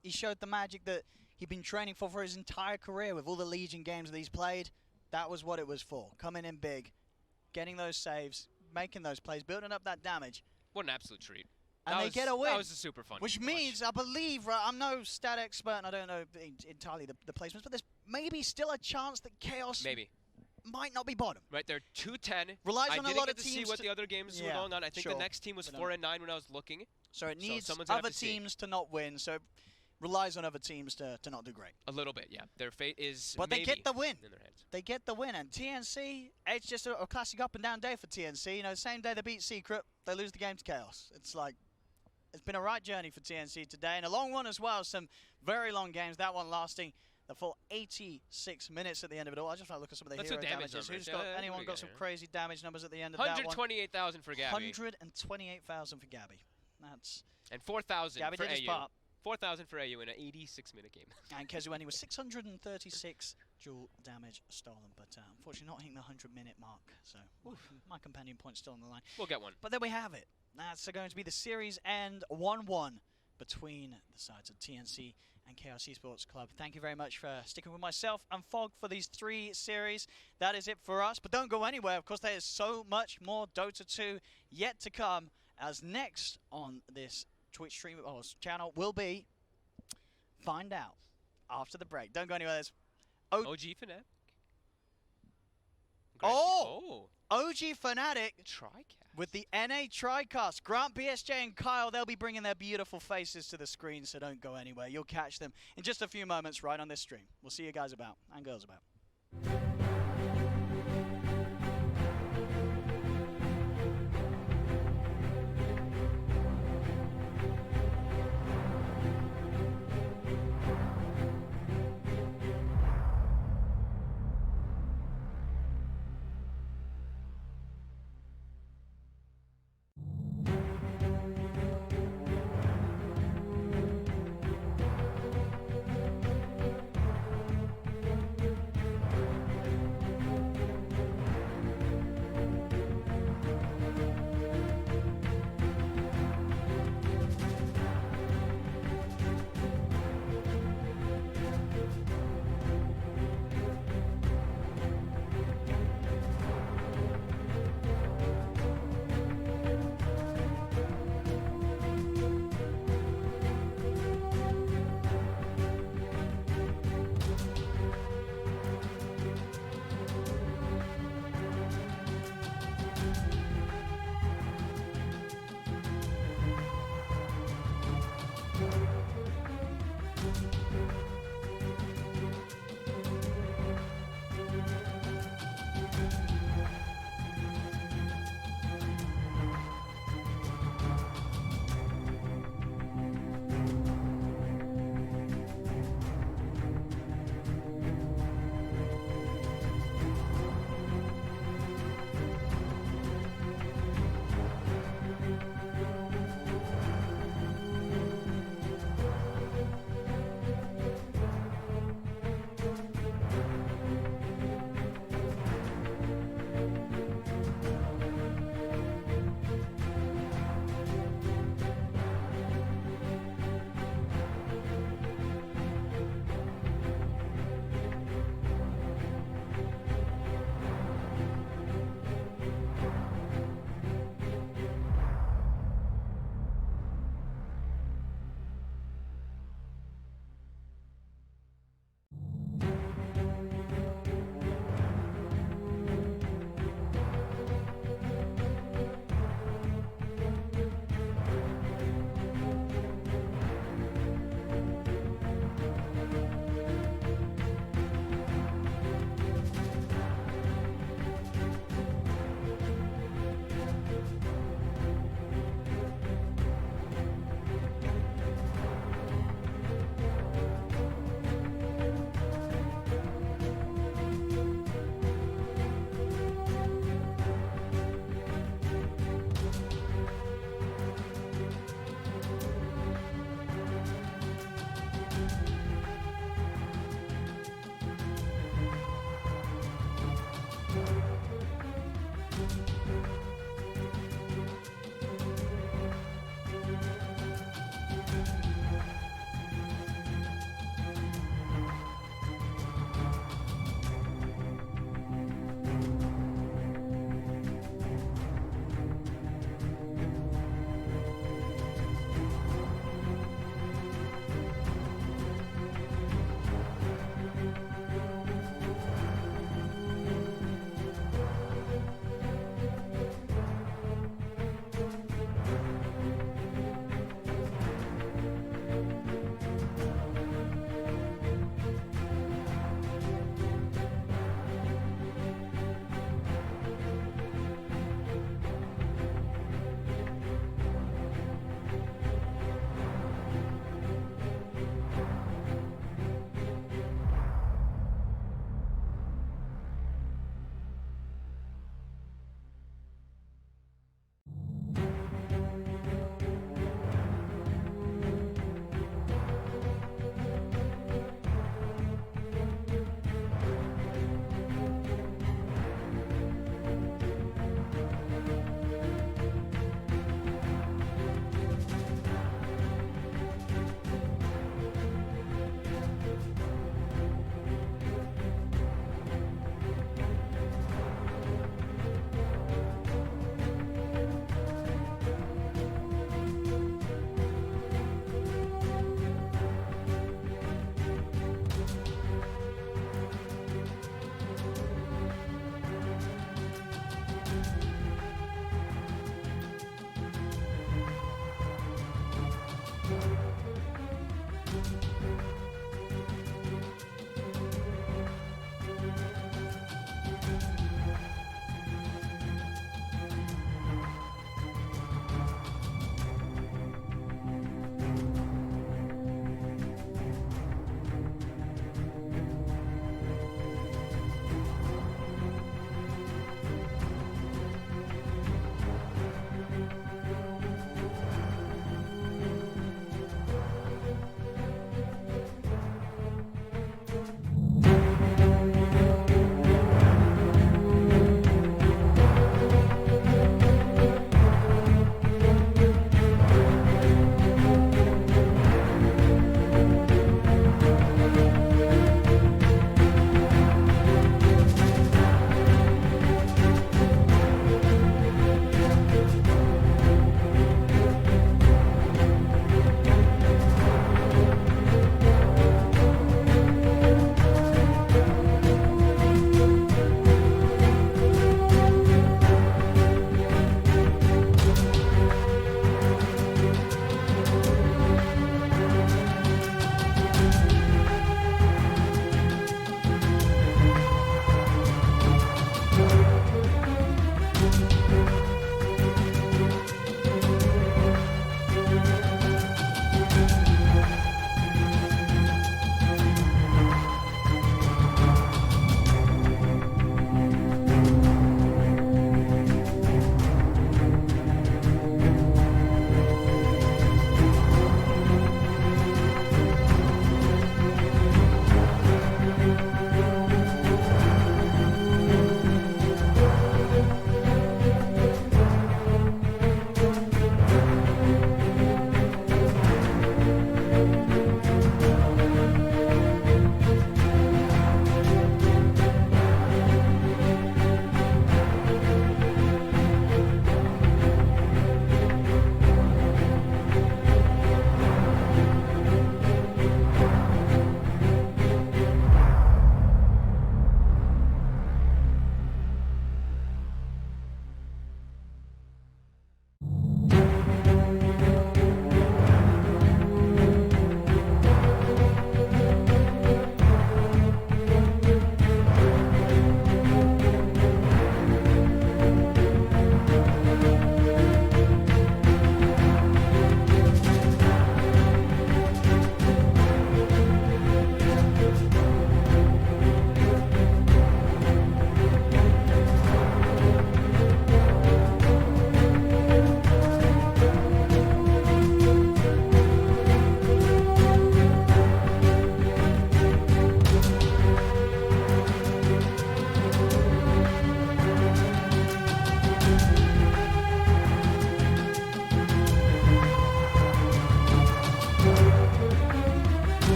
he showed the magic that he'd been training for his entire career with all the Legion games that he's played. That was what it was for. Coming in big, getting those saves, making those plays, building up that damage. What an absolute treat. And they get a win. That was a super fun Which means, I believe, I'm no stat expert and I don't know entirely the placements, but there's maybe still a chance that Chaos might not be bottom. Right, they're 2-10. Relies on a lot of teams to see what the other games were going on. I think the next team was 4-9 when I was looking. So it needs other teams to not win. So relies on other teams to not do great. A little bit, yeah. Their fate is but they get the win. In their hands. They get the win. And TNC, it's just a classic up and down day for TNC. You know, same day they beat Secret, they lose the game to Chaos. It's like, it's been a right journey for TNC today. And a long one as well. Some very long games. That one lasting the full 86 minutes at the end of it all. I just want to look at some of the hero damages. Who's got, anyone got some crazy damage numbers at the end of that one? 128,000 for Gabby. 128,000 for Gabby. That's... And 4,000 for AU. 4,000 for AU in an 86-minute game. And Kezueni was 636 dual damage stolen, but unfortunately not hitting the 100-minute mark. So my companion point's still on the line. We'll get one. But there we have it. That's going to be the series end 1-1 between the sides of TNC and Chaos Esports Club. Thank you very much for sticking with myself and Fog for these 3 series. That is it for us, but don't go anywhere. Of course, there is so much more Dota 2 yet to come, as next on this Twitch stream channel will be Find Out after the break. Don't go anywhere. There's OG Fnatic. OG Fnatic TriCast with the NA TriCast. Grant, BSJ, and Kyle, they'll be bringing their beautiful faces to the screen, so don't go anywhere. You'll catch them in just a few moments right on this stream. We'll see you guys about and girls about.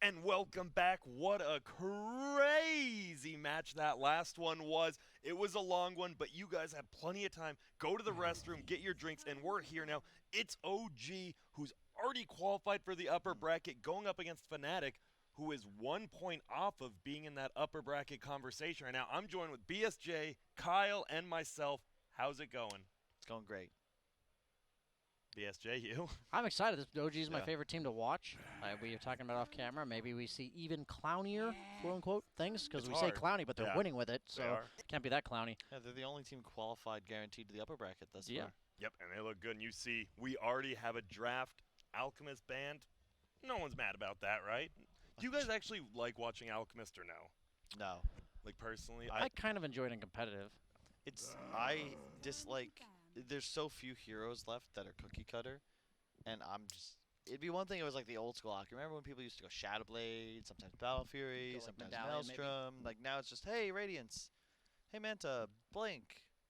And welcome back. What a crazy match that last one was. It was a long one, but you guys have plenty of time. Go to the restroom, get your drinks, and we're here now. It's OG, who's already qualified for the upper bracket, going up against Fnatic, who is 1 point off of being in that upper bracket conversation right now. I'm joined with BSJ, Kyle, and myself. How's it going? It's going great. BSJ, you? I'm excited. This OG is my favorite team to watch. We were talking about off camera. Maybe we see even clownier, quote-unquote, things, because we say clowny, but they're winning with it, so can't be that clowny. Yeah, they're the only team qualified guaranteed to the upper bracket thus far. Yep, and they look good. And you see, we already have a draft Alchemist band. No one's mad about that, right? Do you guys actually like watching Alchemist or no? No. Like, personally? I kind of enjoyed it in competitive. I dislike... There's so few heroes left that are cookie cutter, and it'd be one thing if it was like the old school hockey. Remember when people used to go Shadowblade, sometimes Battle Fury, sometimes Maelstrom? Like now it's just, hey, Radiance, hey, Manta, Blink.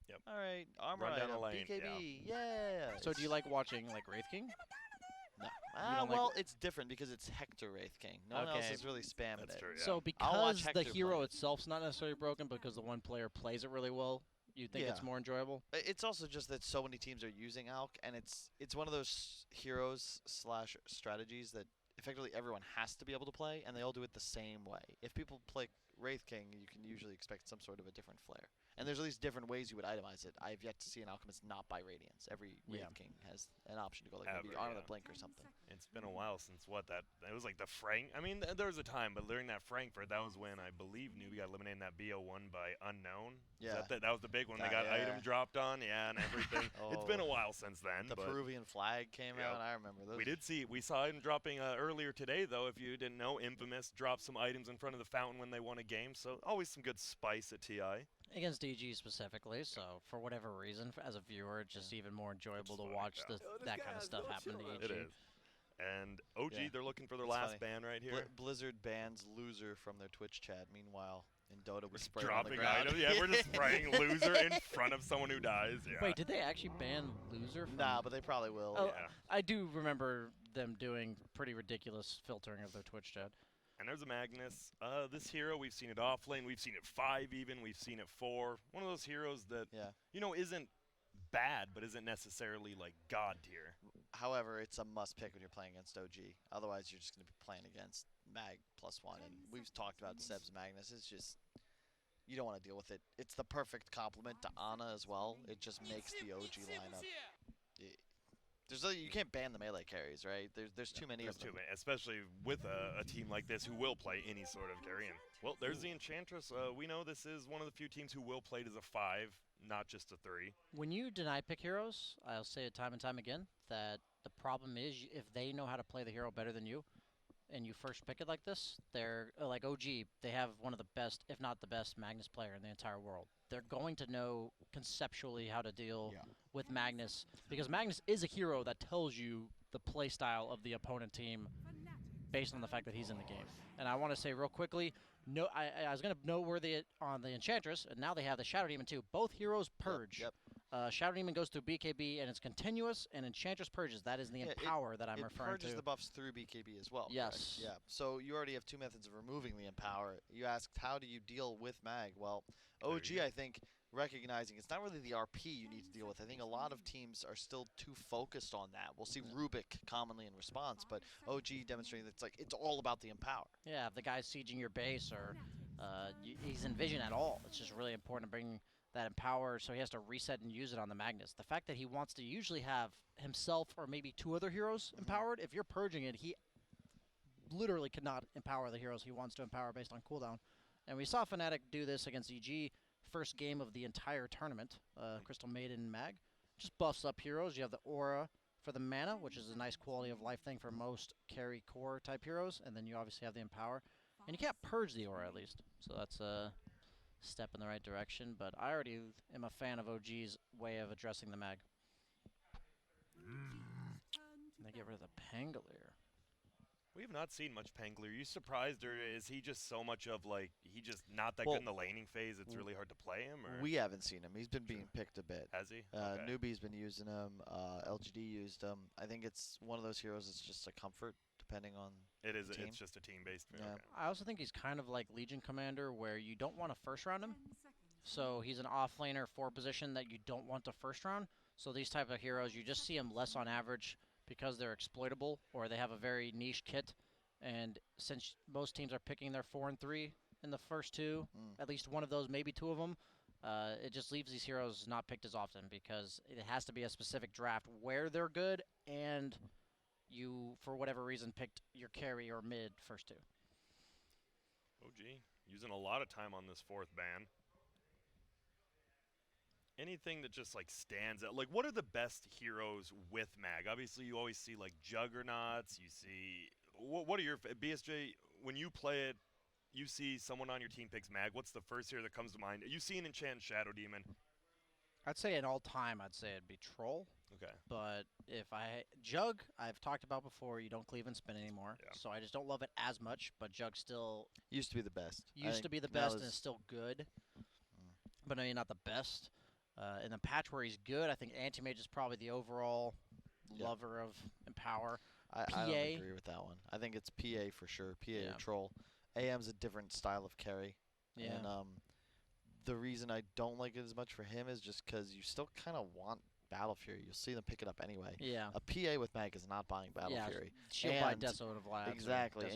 Yep. All right, Armor Run down item, the lane, BKB, yeah. So do you like watching like Wraith King? No. Well, it's different because it's Hector Wraith King. No one else is really spamming it. True, yeah. So because the hero itself's not necessarily broken, because the one player plays it really well, you think it's more enjoyable? It's also just that so many teams are using Alk, and it's one of those heroes / strategies that effectively everyone has to be able to play, and they all do it the same way. If people play Wraith King, you can usually expect some sort of a different flair. And there's at least different ways you would itemize it. I've yet to see an Alchemist not buy Radiance. Every Wraith King has an option to go like maybe Honor the Blink or something. It's been a while since it was like the Frank. I mean, there was a time, but during that Frankfurt, that was when I believe Newbie got eliminated in that BO1 by Unknown. Yeah. That was the big one. They got item dropped on, and everything. It's been a while since then. The Peruvian flag came out. I remember those. We saw him dropping earlier today, though. If you didn't know, Infamous dropped some items in front of the fountain when they won a game. So always some good spice at TI. Against DG specifically, so for whatever reason, as a viewer, it's just even more enjoyable to watch that kind of stuff happen to EG. It is. And OG, they're looking for their last ban right here. Blizzard bans loser from their Twitch chat. Meanwhile, in Dota, we're spraying dropping on the ground. items. Yeah, we're just spraying loser in front of someone who dies. Yeah. Wait, did they actually ban loser? Nah, but they probably will. Oh, yeah. I do remember them doing pretty ridiculous filtering of their Twitch chat. And there's a Magnus. This hero, we've seen it off lane. We've seen it 5 even. We've seen it 4. One of those heroes that, isn't bad, but isn't necessarily like god tier. However, it's a must pick when you're playing against OG. Otherwise, you're just going to be playing against Mag +1. And we've talked about Seb's Magnus. It's just, you don't want to deal with it. It's the perfect complement to Ana as well. It just makes the OG lineup. You can't ban the melee carries, right? There's too many of them. Too many, especially with a team like this who will play any sort of carry. And, well, there's the Enchantress. We know this is one of the few teams who will play it as a 5, not just a 3. When you deny pick heroes, I'll say it time and time again, that the problem is if they know how to play the hero better than you, and you first pick it like this, they're like OG. They have one of the best, if not the best, Magnus player in the entire world. They're going to know conceptually how to deal with Magnus, because Magnus is a hero that tells you the play style of the opponent team based on the fact that he's in the game. And I want to say real quickly, I was going to noteworthy it on the Enchantress, and now they have the Shadow Demon too. Both heroes purge. Shadow Demon goes through BKB, and it's continuous, and Enchantress purges. That is the Empower that I'm referring to. It purges the buffs through BKB as well. Yes. Correct? Yeah. So you already have 2 methods of removing the Empower. You asked, how do you deal with Mag? Well, OG, I think, recognizing it's not really the RP you need to deal with. I think a lot of teams are still too focused on that. We'll see Rubik commonly in response, but OG demonstrating that it's all about the Empower. Yeah, if the guy's sieging your base or he's in vision at all, it's just really important to bring that Empower, so he has to reset and use it on the Magnus. The fact that he wants to usually have himself or maybe 2 other heroes empowered, if you're purging it, he literally cannot empower the heroes he wants to empower based on cooldown. And we saw Fnatic do this against EG, first game of the entire tournament, Crystal Maiden Mag. Just buffs up heroes. You have the Aura for the mana, which is a nice quality of life thing for most carry core type heroes, and then you obviously have the Empower. And you can't purge the Aura at least, so that's a step in the right direction, but I already am a fan of OG's way of addressing the Mag. And they get rid of the Pangolier. We have not seen much Pangolier. Are you surprised, or is he just so much of, like, he just not that good in the laning phase, it's really hard to play him? Or? We haven't seen him. He's been being picked a bit. Has he? Newbie's been using him. LGD used him. I think it's one of those heroes that's just a comfort to depending on It is. the team. It's just a team-based. Yeah. Okay. I also think he's kind of like Legion Commander, where you don't want to first round him. So he's an off-laner 4 position that you don't want to first round. So these type of heroes, you just see them less on average because they're exploitable or they have a very niche kit. And since most teams are picking their 4 and 3 in the first 2, at least one of those, maybe 2 of them, it just leaves these heroes not picked as often because it has to be a specific draft where they're good and you, for whatever reason, picked your carry or mid first 2. OG using a lot of time on this 4th ban. Anything that just like stands out? Like, what are the best heroes with Mag? Obviously, you always see like Juggernauts. You see, what are your BSJ when you play it? You see someone on your team picks Mag. What's the first hero that comes to mind? You see an Enchant Shadow Demon. I'd say in all time, I'd say it'd be Troll. Okay. But if Jug, I've talked about before, you don't cleave and spin anymore. Yeah. So I just don't love it as much, but Jug still Used to be the best. used to be the best and is still good. But maybe not the best. In the patch where he's good, I think Anti-Mage is probably the overall lover of Empower. I don't agree with that one. I think it's PA for sure. PA or Troll. AM's a different style of carry. Yeah. And the reason I don't like it as much for him is just because you still kind of want Battle Fury. You'll see them pick it up anyway. Yeah. A PA with Mag is not buying Battle Fury. She'll buy Deso of Labs. Exactly.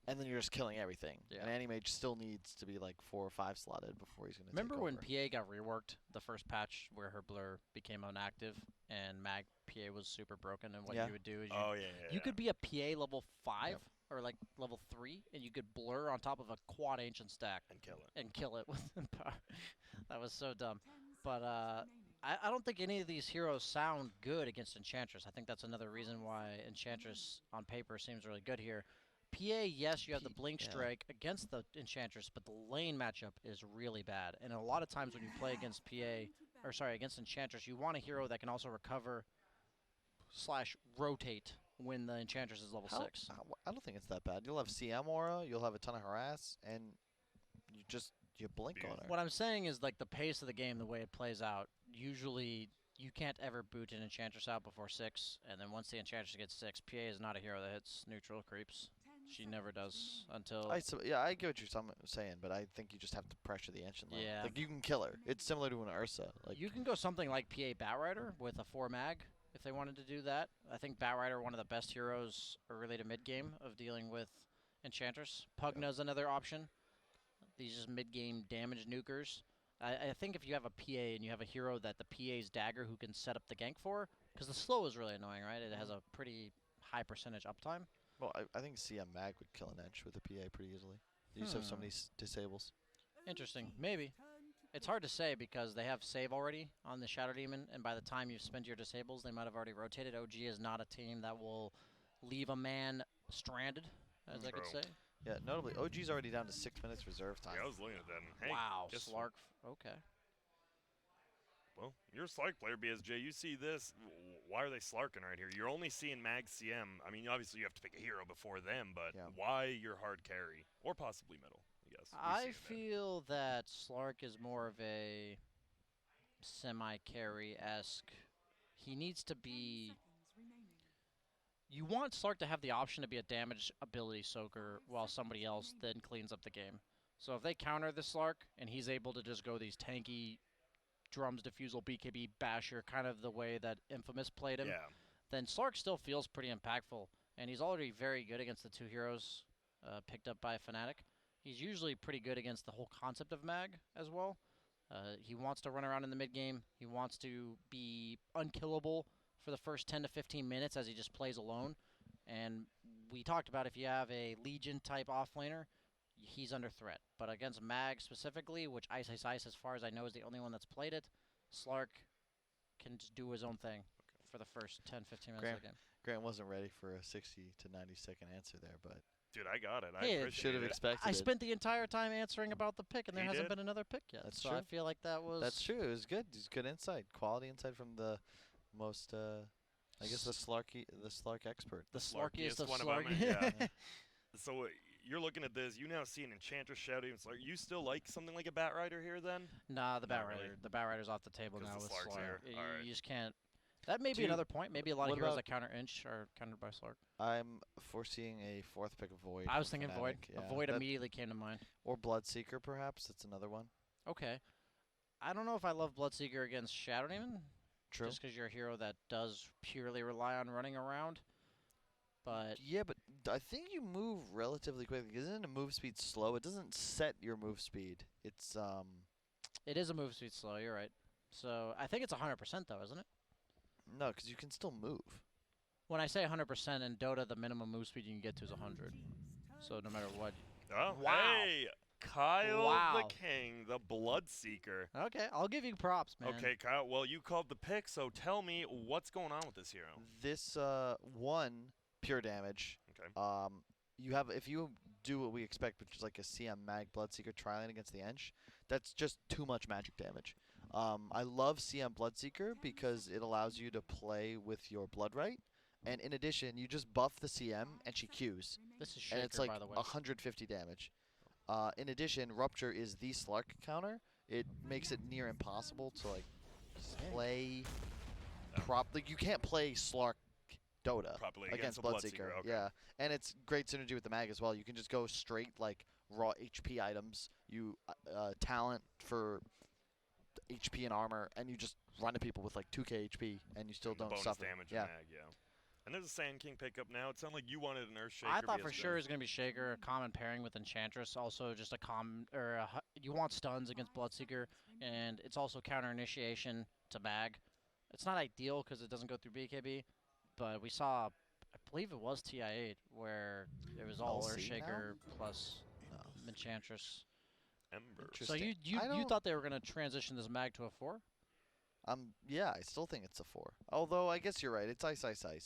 And then you're just killing everything. Yeah. And Anti-Mage still needs to be like 4 or 5 slotted before he's going to Remember take when over. PA got reworked, the first patch where her blur became inactive and Mag PA was super broken, and what you would do is you could be a PA level 5 or like level 3, and you could blur on top of a quad ancient stack and kill it with Empower. That was so dumb. But I don't think any of these heroes sound good against Enchantress. I think that's another reason why Enchantress on paper seems really good here. PA, yes, you have the Blink Strike against the Enchantress, but the lane matchup is really bad. And a lot of times when you play against against Enchantress, you want a hero that can also recover / rotate when the Enchantress is level 6. I don't think it's that bad. You'll have CM aura, you'll have a ton of harass, and you blink on her. What I'm saying is, like, the pace of the game, the way it plays out, usually you can't ever boot an Enchantress out before 6, and then once the Enchantress gets 6, PA is not a hero that hits neutral creeps. She never does until... I get what you're saying, but I think you just have to pressure the Ancient line. Yeah. Like, you can kill her. It's similar to an Ursa. Like, you can go something like PA Batrider with a 4 mag if they wanted to do that. I think Batrider, one of the best heroes early to mid-game of dealing with Enchantress. Pugna's another option. These just mid-game damage nukers. I think if you have a PA and you have a hero that the PA's dagger who can set up the gank for, because the slow is really annoying, right? It has a pretty high percentage uptime. Well, I think CM Mag would kill an Edge with a PA pretty easily. They just have so many disables. Interesting. Maybe. It's hard to say because they have save already on the Shadow Demon, and by the time you spend your disables, they might have already rotated. OG is not a team that will leave a man stranded, as I could say. Yeah, notably, OG's already down to 6 minutes reserve time. Yeah, I was looking at that. Hey, wow, Slark. Okay. Well, you're a Slark player, BSJ. You see this. Why are they Slarking right here? You're only seeing Mag CM. I mean, obviously you have to pick a hero before them, but why your hard carry? Or possibly middle, I guess. I feel that Slark is more of a semi-carry-esque. He needs to be... You want Slark to have the option to be a damage ability soaker while somebody else then cleans up the game. So if they counter the Slark and he's able to just go these tanky drums, diffusal, BKB, basher, kind of the way that Infamous played him, then Slark still feels pretty impactful. And he's already very good against the 2 heroes picked up by Fnatic. He's usually pretty good against the whole concept of Mag as well. He wants to run around in the mid game. He wants to be unkillable for the first 10 to 15 minutes as he just plays alone. And we talked about if you have a Legion type offlaner, he's under threat. But against Mag specifically, which Ice, as far as I know, is the only one that's played it, Slark can just do his own thing for the first 10, 15 minutes of the game. Grant wasn't ready for a 60 to 90-second answer there, but... Dude, I got it. Hey, I should have expected it. I spent the entire time answering about the pick, and there hasn't been another pick yet. That's so true. I feel like that was... That's true. It was good. It's good insight. Quality insight from the most... I guess the Slark expert. The Slarkiest of one Slark. of them. Yeah. So you're looking at this. You now see an Enchantress Shadow Demon Slark. You still like something like a Batrider here then? Nah, the Not Batrider. really. The Batrider's off the table now The with Slark's Slark. here. All right. You just can't... That may be another point. Maybe a lot of what heroes about- that counter Inch are countered by Slark. I'm foreseeing a fourth pick of Void. I was from thinking Void. Fnatic, yeah. A Void That- immediately came to mind. Or Bloodseeker, perhaps. That's another one. Okay. I don't know if I love Bloodseeker against Shadow Demon. True. Just because you're a hero that does purely rely on running around. But Yeah, but I think you move relatively quickly. Isn't a move speed slow? It doesn't set your move speed. It's it is a move speed slow. You're right. So I think it's 100% though, isn't it? no, because you can still move. When I say 100% in Dota, the minimum move speed you can get to is 100. So no matter what. Oh, Wow. hey, Kyle Wow. the King, the Bloodseeker. Okay, I'll give you props, man. Okay, Kyle. Well, you called the pick, so tell me what's going on with this hero. This one pure damage. Okay. You have if you do what we expect, which is like a CM Mag Bloodseeker Triline against the Ench, that's just too much magic damage. I love CM Bloodseeker because it allows you to play with your Blood Right, and in addition, you just buff the CM and she Qs, This is Shaker, and it's like by the way. 150 damage. In addition, Rupture is the Slark counter. It makes it near impossible to like play like you can't play Slark Dota Properly against against the Bloodseeker. Bloodseeker, okay. Yeah, and it's great synergy with the mag as well. You can just go straight like raw HP items. You talent for HP and armor, and you just run to people with like 2k HP, and you still And the don't bonus suffer. damage Yeah. and mag, yeah. And there's a Sand King pickup now. It sounded like you wanted an Earthshaker. I thought BS for sure it was going to be Shaker, a common pairing with Enchantress. Also, just a you want stuns against Bloodseeker, and it's also counter initiation to mag. It's not ideal because it doesn't go through BKB, but we saw, I believe it was TI9 where it was all LC Earthshaker plus No. Enchantress. Ember. So you I you don't- thought they were going to transition this mag to a 4? Yeah, I still think it's a 4. Although I guess you're right. It's ice. So He's been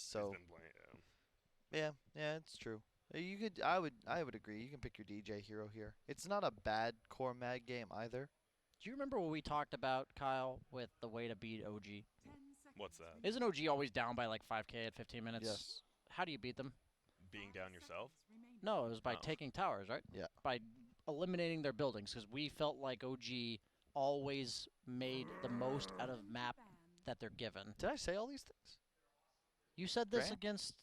playing, yeah, it's true. You could, I would agree. You can pick your DJ hero here. It's not a bad core mag game either. Do you remember what we talked about, Kyle, with the way to beat OG? What's that? Isn't OG always down by like 5k at 15 minutes? Yes. How do you beat them? Being down yourself? No, it was by Oh. taking towers, right? Yeah. By eliminating their buildings, because we felt like OG always made the most out of map that they're given. Did I say all these things? You said this Grant? against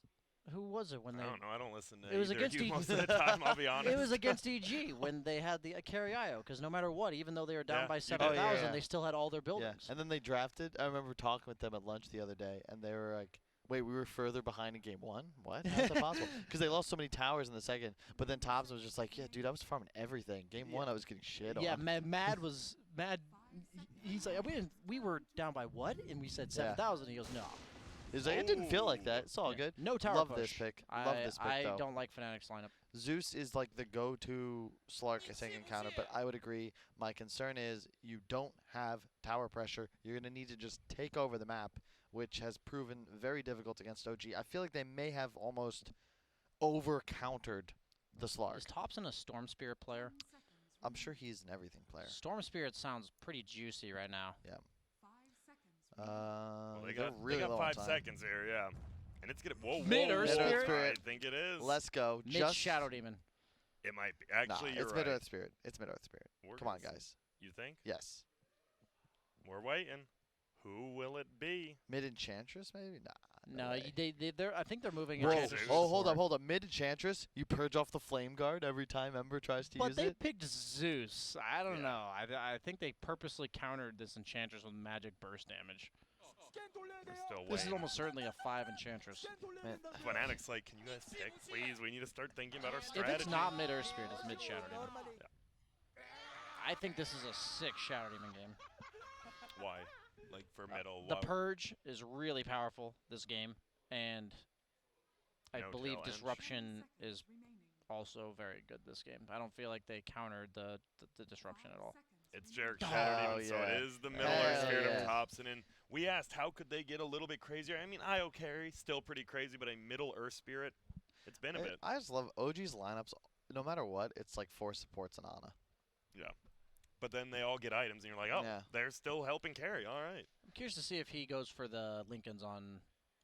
who was it when they? I don't know. I don't listen to It was either against of you E- most of the time, I'll be honest. It was against EG when they had the carry IO, because no matter what, even though they were down Yeah, by you did. 7,000, yeah. they still had all their Yeah. buildings. And then they drafted. I remember talking with them at lunch the other day, and they were like, "Wait, we were further behind in game 1? What? How's that possible?" Because they lost so many towers in the second. But then Tobbs was just like, "Yeah, dude, I was farming everything. Game 1, I was getting shit Yeah, on." Mad was mad. He's like, we were down by what? And we said 7,000. He goes, no. He's like, "It didn't feel like that. It's all Yeah. good." No tower Love push. this pick. Love this pick I though. don't like Fnatic's lineup. Zeus is like the go-to Slark second counter, but I would agree. My concern is you don't have tower pressure. You're gonna need to just take over the map, which has proven very difficult against OG. I feel like they may have almost over-countered the Slark. Is Thompson a Storm Spirit player? I'm sure he's an everything player. Storm Spirit sounds pretty juicy right now. Well, they They're got, really they got low on 5 time. seconds here, yeah. And it's gonna Mid Earth Spirit. I think it is. Let's go. Mid Just Shadow Demon. It might be. Nah, Actually, you're it's right. Mid Earth Spirit. It's Mid Earth Spirit. We're Come on, gonna guys. You think? Yes. We're waiting. Who will it be? Mid Enchantress, maybe? Nah. No, way. they're. I think they're moving. Bro, Enchantress to oh, hold four. up, hold up. Mid Enchantress, you purge off the Flame Guard every time Ember tries to But use they it. picked Zeus. I don't Yeah. know. I think they purposely countered this Enchantress with magic burst damage. We're still This is waiting. almost certainly a 5 Enchantress. Man, Fnatic's like, can you guys pick, please? We need to start thinking about our If strategy. it's not Mid Earth Spirit, it's Mid Shadow Demon. I think this is a sick Shadow Demon game. Why? Like for middle. The why- Purge is really powerful this game, and I No believe tail edge. Disruption is also very good this game. I don't feel like they countered the Disruption at all. It's Jarek Oh, Shadow Demon, so yeah. it is the middle Hell Earth Spirit yeah. of Thompson. And we asked, how could they get a little bit crazier? I mean, IO carry, still pretty crazy, but a middle Earth Spirit, it's been a bit. I just love OG's lineups. No matter what, it's like 4 supports and Ana. Yeah. But then they all get items, and you're like, oh, Yeah. they're still helping carry. All right. I'm curious to see if he goes for the Lincolns on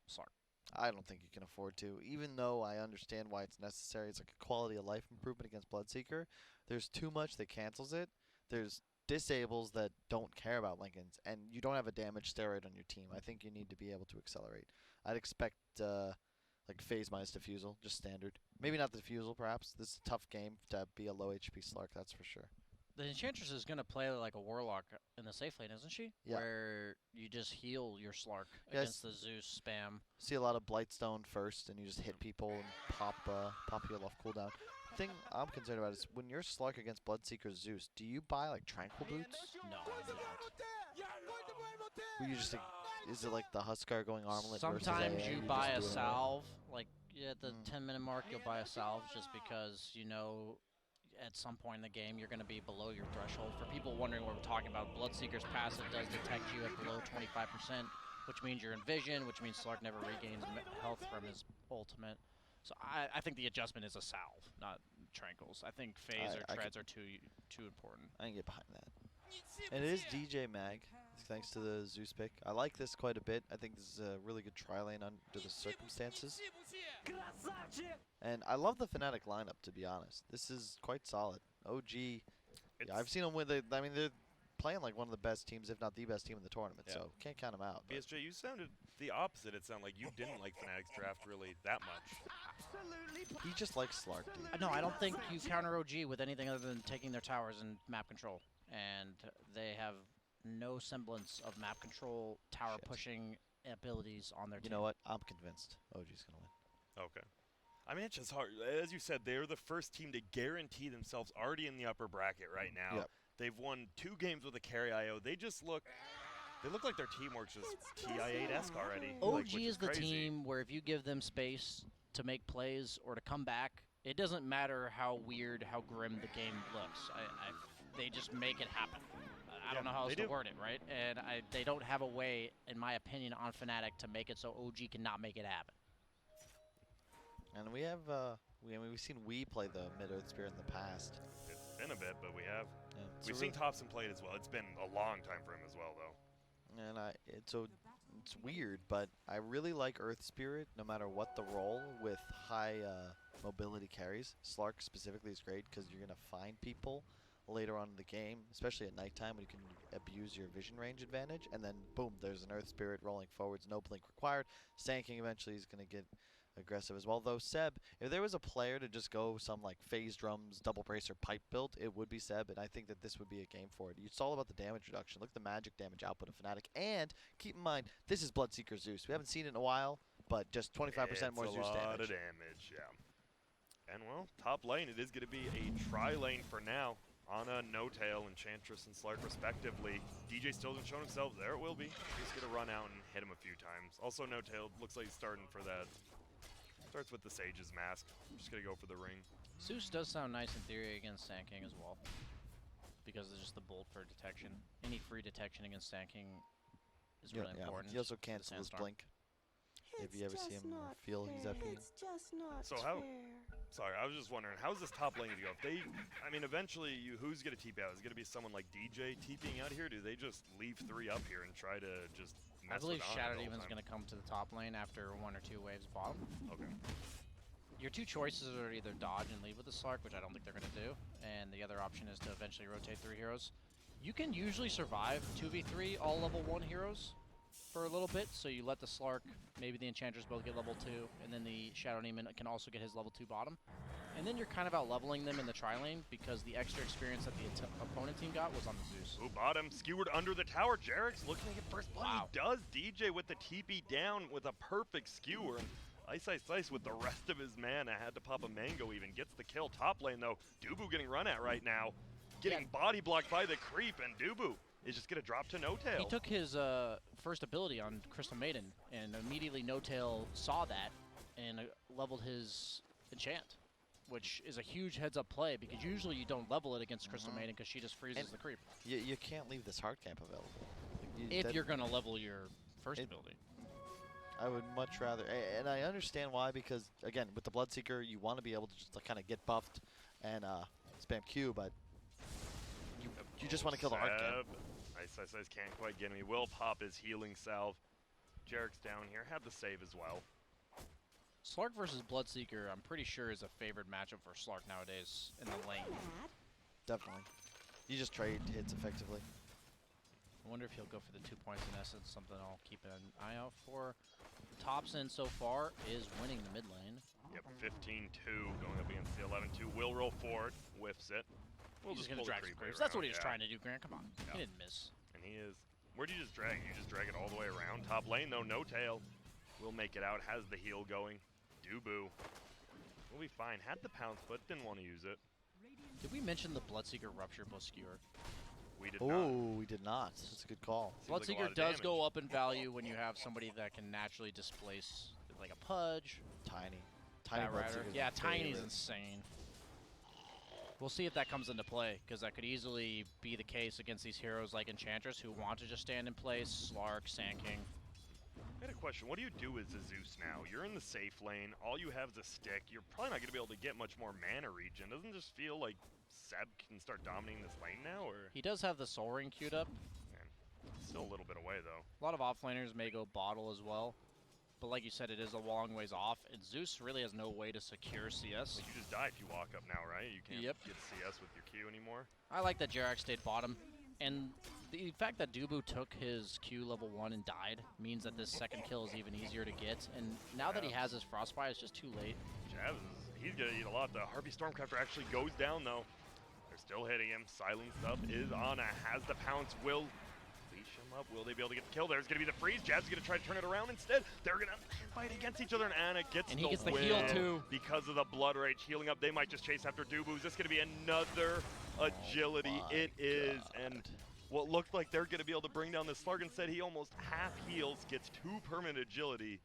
Slark. I don't think you can afford to, even though I understand why it's necessary. It's like a quality of life improvement against Bloodseeker. There's too much that cancels it. There's disables that don't care about Lincolns, and you don't have a damage steroid on your team. I think you need to be able to accelerate. I'd expect like phase minus diffusal, just standard. Maybe not the diffusal, perhaps. This is a tough game to be a low HP Slark, that's for sure. The Enchantress is going to play like a Warlock in the safe lane, isn't she? Yeah. Where you just heal your Slark against the Zeus spam. See a lot of Blightstone first, and you just hit people and pop heal off cooldown. The thing I'm concerned about is when you're Slark against Bloodseeker Zeus, do you buy like Tranquil Boots? No, I don't. Or you just like, is it like the Huskar going armlet versus Sometimes AA, you just buy a do it? salve, like at the 10-minute mark, you'll buy a salve just because you know at some point in the game you're going to be below your threshold. For people wondering what we're talking about, Bloodseeker's passive does detect you at below 25%, which means you're in vision, which means Slark never regains health from his ultimate. So I think the adjustment is a salve, not tranquils. I think phase or treads are too important. I can get behind that. And it is DJ Mag, thanks to the Zeus pick. I like this quite a bit. I think this is a really good tri-lane under the circumstances. And I love the Fnatic lineup, to be honest. This is quite solid. OG, yeah, I've seen them with I mean, they're playing like one of the best teams, if not the best team in the tournament, so can't count them out. BSJ, you sounded the opposite. It sounded like you didn't like Fnatic's draft really that much. He just likes Slark, dude. No, I don't think you counter OG with anything other than taking their towers and map control. And they have no semblance of map control, tower pushing abilities on their team. You know what? I'm convinced OG's going to win. Okay. I mean, it's just hard. As you said, they're the first team to guarantee themselves already in the upper bracket right now. Yep. They've won 2 games with a carry IO. They look like their teamwork's just TI9-esque already. OG is the crazy. team where if you give them space to make plays or to come back, it doesn't matter how weird, how grim the game looks. They just make it happen. I don't know how else to word it, right? And they don't have a way, in my opinion, on Fnatic to make it so OG cannot make it happen. And we have, we've seen play the Mid-Earth Spear in the past. It's been a bit, but we have. Yeah, We've seen Thompson play it as well. It's been a long time for him as well, though. And it's weird, but I really like Earth Spirit no matter what the role with high mobility carries. Slark specifically is great because you're going to find people later on in the game, especially at nighttime when you can abuse your vision range advantage, and then boom, there's an Earth Spirit rolling forwards, no blink required. Stanking eventually is going to get aggressive as well. Though Seb, if there was a player to just go some like phase drums, double bracer pipe build, it would be Seb, and I think that this would be a game for it. It's all about the damage reduction. Look at the magic damage output of Fnatic, and keep in mind, this is Bloodseeker Zeus. We haven't seen it in a while, but just 25% more Zeus damage. It's a lot of damage, yeah. And well, top lane, it is going to be a tri-lane for now. Ana, No-Tail, Enchantress, and Slark respectively. DJ still hasn't shown himself. There it will be. He's going to run out and hit him a few times. Also, No-Tail looks like he's starting for that. Starts with the Sage's Mask. I'm just going to go for the ring. Zeus does sound nice in theory against Sand King as well, because it's just the bolt for detection. Any free detection against Sand King is really important. He also cancels his blink. If you ever see him feel he's up here. So how? Sorry, I was just wondering, how's this top lane going to go? If they, I mean, eventually, who's going to TP out? Is it going to be someone like DJ TPing out here? Do they just leave 3 up here and try to just mess with I believe Shadow Demon's going to come to the top lane after 1 or 2 waves bottom. Okay. Your 2 choices are either dodge and leave with the Slark, which I don't think they're going to do, and the other option is to eventually rotate 3 heroes. You can usually survive 2v3 all level 1 heroes for a little bit, so you let the Slark, maybe the Enchantress both get level 2, and then the Shadow Demon can also get his level 2 bottom. And then you're kind of out-leveling them in the tri-lane because the extra experience that the opponent team got was on the Zeus. Ooh, bottom, skewered under the tower. Jarek's looking to get first blood. Wow. He does. DJ with the TP down with a perfect skewer. And Ice with the rest of his mana had to pop a mango even. Gets the kill. Top lane, though. Dubu getting run at right now. Getting body blocked by the creep, and Dubu is just going to drop to No-Tail. He took his first ability on Crystal Maiden, and immediately No-Tail saw that and leveled his enchant, which is a huge heads-up play because usually you don't level it against Crystal Maiden because she just freezes the creep. You can't leave this hard camp available. If you're going to level your first ability. I would much rather, and I understand why, because, again, with the Bloodseeker, you want to be able to just kind of get buffed and spam Q, but you just want to kill the hard camp. Ice can't quite get him. He will pop his healing salve. Jarek's down here. Had the save as well. Slark versus Bloodseeker, I'm pretty sure, is a favored matchup for Slark nowadays in the lane. Definitely. You just trade hits effectively. I wonder if he'll go for the 2 points in essence, something I'll keep an eye out for. Thompson so far is winning the mid lane. Yep, 15-2 going up against the 11-2. Will roll forward, whiffs it. We'll He's just gonna pull the drag creep some creeps. right That's what he around, was trying to do, Grant. Come on. Yeah. He didn't miss. And he is. Where'd you just drag? You just drag it all the way around. Top lane though, no tail. Will make it out. Has the heal going. Dubu. We'll be fine. Had the pounce, but didn't want to use it. Did we mention the Bloodseeker Rupture plus Skewer? We did not. Oh, we did not. That's a good call. Seems like a lot Bloodseeker of does damage. go up in value when you have somebody that can naturally displace, like a Pudge, Tiny. Tiny Bat Rider. Bloodseeker's Yeah, my Tiny's favorite. insane. We'll see if that comes into play, because that could easily be the case against these heroes like Enchantress who want to just stand in place, Slark, Sand King. I had a question. What do you do as a Zeus now? You're in the safe lane. All you have is a stick. You're probably not going to be able to get much more mana regen. Doesn't it just feel like Seb can start dominating this lane now, or He does have the Soul Ring queued up. still a little bit away though? A lot of offlaners may go bottle as well. But like you said, it is a long ways off, and Zeus really has no way to secure CS. Like you just die if you walk up now, right? You can't Yep. get CS with your Q anymore. I like that Jerax stayed bottom. And the fact that Dubu took his Q level 1 and died means that this second kill is even easier to get. And now that he has his Frostbite, it's just too late. Jazz he's gonna eat a lot. The Harpy Stormcrafter actually goes down though. They're still hitting him. Silent stuff is on. Has the pounce. Will leash him up. Will they be able to get the kill? There's gonna be the freeze. Jazz is gonna try to turn it around instead. They're gonna fight against each other, and Anna gets And he the gets the win heal too. because of the Blood Rage healing up. They might just chase after Dubu. Is this gonna be another agility? my It is, God. and what looked like they're gonna be able to bring down this Slark instead, he almost half heals, gets 2 permanent agility.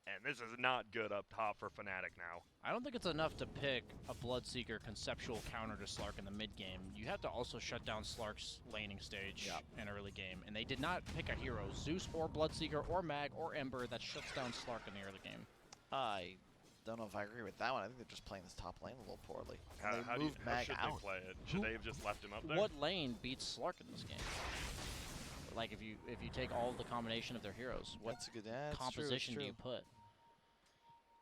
And this is not good up top for Fnatic now. I don't think it's enough to pick a Bloodseeker conceptual counter to Slark in the mid game. You have to also shut down Slark's laning stage in early game. And they did not pick a hero, Zeus or Bloodseeker or Mag or Ember, that shuts down Slark in the early game. I don't know if I agree with that one. I think they're just playing this top lane a little poorly. How, And how they do you, moved how Mag should out. they play it? Should they have just left him up there? What lane beats Slark in this game? Like if you take all of the combination of their heroes, what That's a good. Yeah, it's composition true, do you put?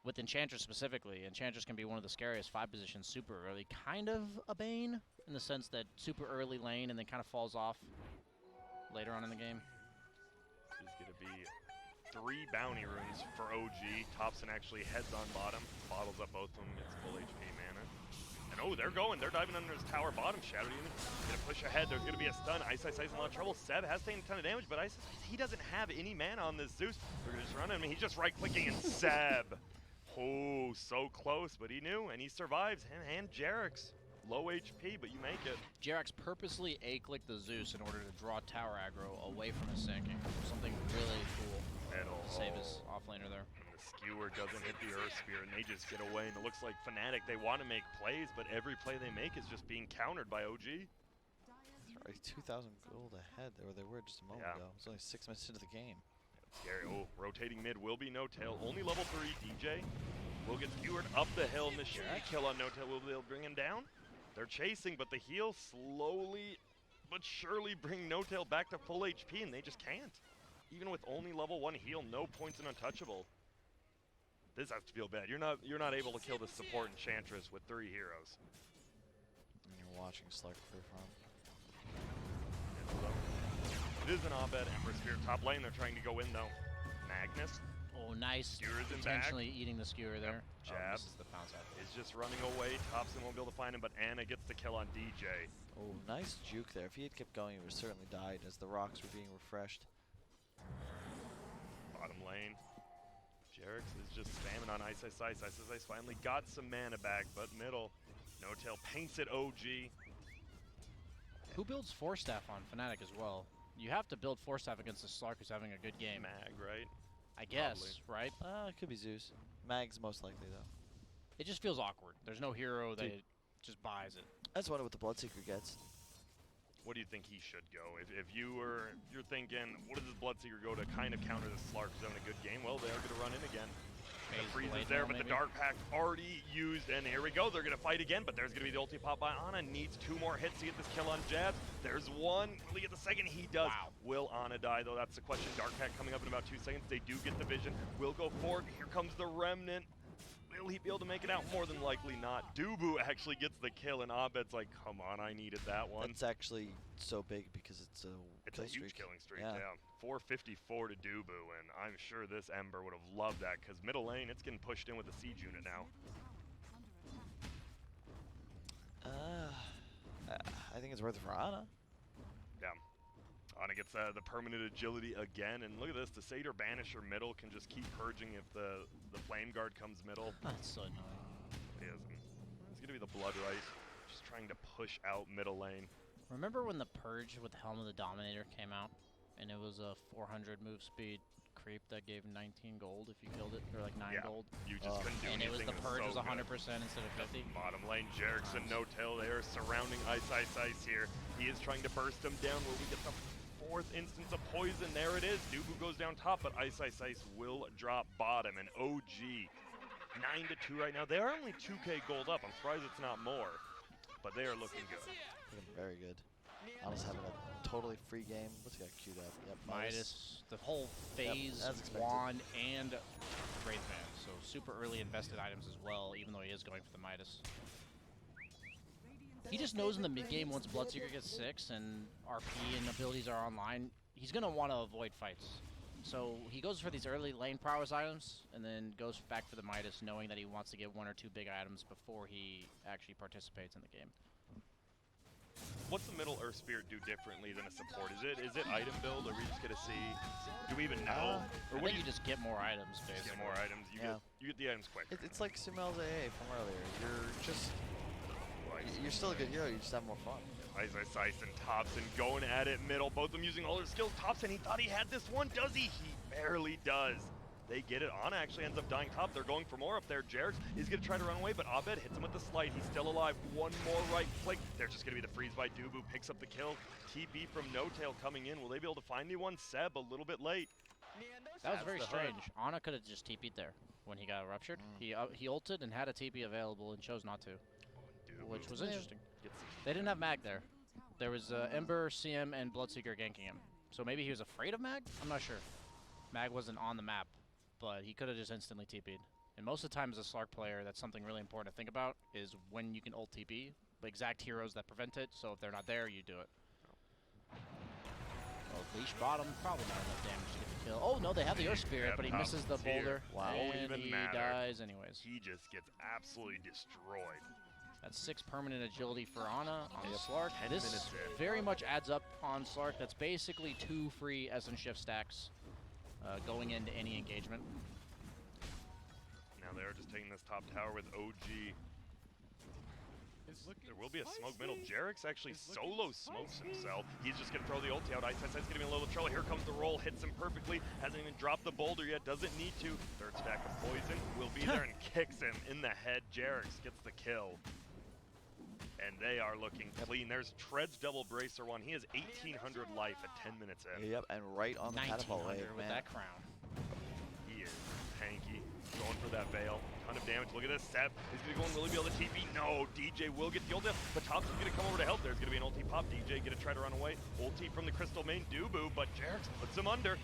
With Enchantress specifically, Enchantress can be one of the scariest 5 positions super early. Kind of a Bane, in the sense that super early lane and then kind of falls off later on in the game. This is going to be 3 bounty runes for OG. Thompson actually heads on bottom, bottles up both of them, gets full HP mana. And oh, they're going. They're diving under his tower bottom. Shadow Demon going to push ahead. There's going to be a stun. Ice Ice Ice in a lot of trouble. Seb has taken a ton of damage, but Ice Ice Ice, he doesn't have any mana on this Zeus. They're going to just run him. He's just right-clicking, and Seb. Oh, so close, but he knew, and he survives. Him and Jerax. Low HP, but you make it. Jerax purposely A-clicked the Zeus in order to draw tower aggro away from his sinking. Something really cool to save his offlaner there. And the skewer doesn't hit the Earth Spear, and they just get away. And it looks like Fnatic, they want to make plays, but every play they make is just being countered by OG. Sorry, 2,000 gold ahead, or they were just a moment ago. It was only 6 minutes into the game. Scary. Oh, rotating mid will be No Tail. Only level 3 DJ. Will get skewered up the hill. Machine kill on No Tail. Will be able to bring him down. They're chasing, but the heal slowly but surely bring No Tail back to full HP, and they just can't. Even with only level 1 heal, no points in Untouchable. This has to feel bad. You're not able to kill the support Enchantress with 3 heroes. And you're watching Slark free farm. It is an Abed Ember Spear top lane. They're trying to go in though. Magnus. Oh, nice. Skewer's in back. Intentionally eating the skewer there. Jab. This is the pounce out. Is just running away. Thompson won't be able to find him, but Anna gets the kill on DJ. Oh, nice juke there. If he had kept going, he would have certainly died as the rocks were being refreshed. Bottom lane. Jerax is just spamming on Ice Ice Ice. Ice Ice Ice finally got some mana back, but middle. No Tail paints it OG. Who builds Force Staff on Fnatic as well? You have to build Force Staff against the Slark who's having a good game. Mag, right? I guess, right? It could be Zeus. Mag's most likely, though. It just feels awkward. There's no hero that Dude. just buys it. That's what the Bloodseeker gets. What do you think he should go? If you're thinking, what does this Bloodseeker go to kind of counter the Slark who's having a good game? Well, they are going to run in again. The freeze is there, but the Dark Pact already used, and here we go. They're going to fight again, but there's going to be the ulti pop by Ana. Needs 2 more hits to get this kill on Jab. There's 1. Will he get the second? He does. Wow. Will Ana die, though? That's the question. Dark Pact coming up in about 2 seconds. They do get the vision. Will go forward. Here comes the Remnant. Will he be able to make it out? More than likely not. Dubu actually gets the kill, and Abed's like, come on, I needed that one. It's actually so big because it's a It's a huge killing streak, yeah. 454 to Dubu, and I'm sure this Ember would have loved that, because middle lane, it's getting pushed in with a siege unit now. I think it's worth it for Ana. Yeah. Ana gets the permanent agility again, and look at this, the Satyr Banisher middle can just keep purging if the Flame Guard comes middle. That's so annoying. It is. It's going to be the Blood Right, just trying to push out middle lane. Remember when the Purge with Helm of the Dominator came out? And it was a 400 move speed creep that gave 19 gold if you killed it, or like 9 gold. You just couldn't do and anything. And it was the Purge so was 100% instead of 50. Bottom lane, Jerix and No-Tail there surrounding Ice here. He is trying to burst him down where we get the 4th instance of poison. There it is. Dubu goes down top, but Ice will drop bottom. And OG, 9-2 right now. They are only 2k gold up. I'm surprised it's not more, but they are looking good. Looking very good. Ana's having a totally free game. What's he got queued up? Yep, Midas, the whole phase, wand, and Wraithman. So super early invested items as well, even though he is going for the Midas. He just knows in the mid game once Bloodseeker gets 6 and RP and abilities are online, he's going to want to avoid fights. So he goes for these early lane prowess items and then goes back for the Midas, knowing that he wants to get 1 or 2 big items before he actually participates in the game. What's the middle Earth Spirit do differently than a support? Is it item build, or we just get to see? Do we even know? Or what do you just get more items, basically? Get more items. You get the items quick. It's like Sumel's AA from earlier. You're still a good hero. You just have more fun. Ice and Thompson going at it middle. Both of them using all their skills. Thompson, he thought he had this one. Does he? He barely does. They get it. Ana actually ends up dying top. They're going for more up there. Jerix is going to try to run away, but Abed hits him with the slide. He's still alive. One more right click. There's just going to be the freeze by Dubu. Picks up the kill. TP from No-Tail coming in. Will they be able to find anyone? Seb a little bit late. That was very strange. Ana could have just TP'd there when he got ruptured. He ulted and had a TP available and chose not to, which was interesting. They didn't have Mag there. There was Ember, CM, and Bloodseeker ganking him. So maybe he was afraid of Mag? I'm not sure. Mag wasn't on the map, but he could have just instantly TP'd. And most of the time as a Slark player, that's something really important to think about, is when you can ult TP, the exact heroes that prevent it, so if they're not there, you do it. Oh, leash bottom, probably not enough damage to get the kill. Oh no, they have the Earth Spirit, but he misses the boulder, and he dies anyways. He just gets absolutely destroyed. That's 6 permanent agility for Ana on the Slark. This very much adds up on Slark. That's basically 2 free Essence Shift stacks going into any engagement. Now they're just taking this top tower with OG. There will be a smoke middle. Jerix actually solo smokes himself. He's just going to throw the ulti out. Ice going to be in a little trouble. Here comes the roll. Hits him perfectly. Hasn't even dropped the boulder yet. Doesn't need to. 3rd stack of poison will be there and kicks him in the head. Jerix gets the kill. And they are looking clean. There's Tread's double bracer one. He has 1,800 life at 10 minutes in. Yep, and right on the catapult wave, with that crown. He is tanky. Going for that veil. Ton of damage. Look at this. Seb is going to go and really be able to TP. No, DJ will get the ulti. But Thompson's going to come over to help. There's going to be an ulti pop. DJ going to try to run away. Ulti from the Crystal main. Dubu, but Jerix puts him under.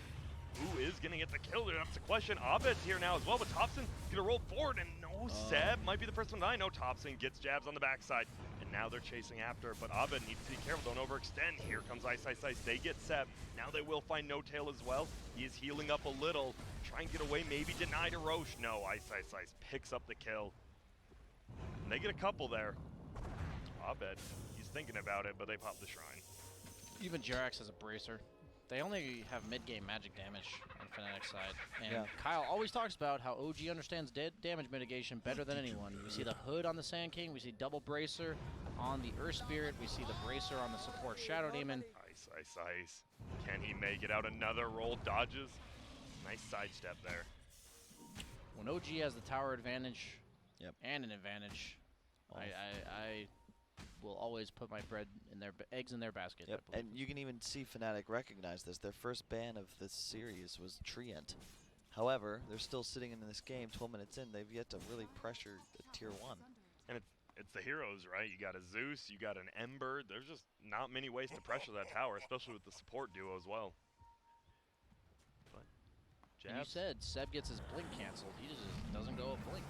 Who is going to get the kill? That's the question. Abed's here now as well, but Thompson going to roll forward, and no, Seb might be the first one to die. No, Thompson gets jabs on the backside, and now they're chasing after, but Abed needs to be careful. Don't overextend. Here comes Ice. They get Seb. Now they will find No-Tail as well. He is healing up a little. Try and get away, maybe deny to Roche. No, Ice picks up the kill. And they get a couple there. Abed, he's thinking about it, but they pop the shrine. Even Jerax has a bracer. They only have mid-game magic damage on Fnatic's side. And Kyle always talks about how OG understands damage mitigation better than anyone. We see the hood on the Sand King, we see double bracer on the Earth Spirit, we see the bracer on the support Shadow Demon. Ice. Can he make it out? Another roll, dodges. Nice sidestep there. When OG has the tower advantage and an advantage, I will always put my eggs in their basket. Yep, and you can even see Fnatic recognize this. Their first ban of this series was Treant. However, they're still sitting in this game 12 minutes in. They've yet to really pressure the tier 1. And it's the heroes, right? You got a Zeus, you got an Ember. There's just not many ways to pressure that tower, especially with the support duo as well. And you said Seb gets his blink canceled. He just doesn't go a blink.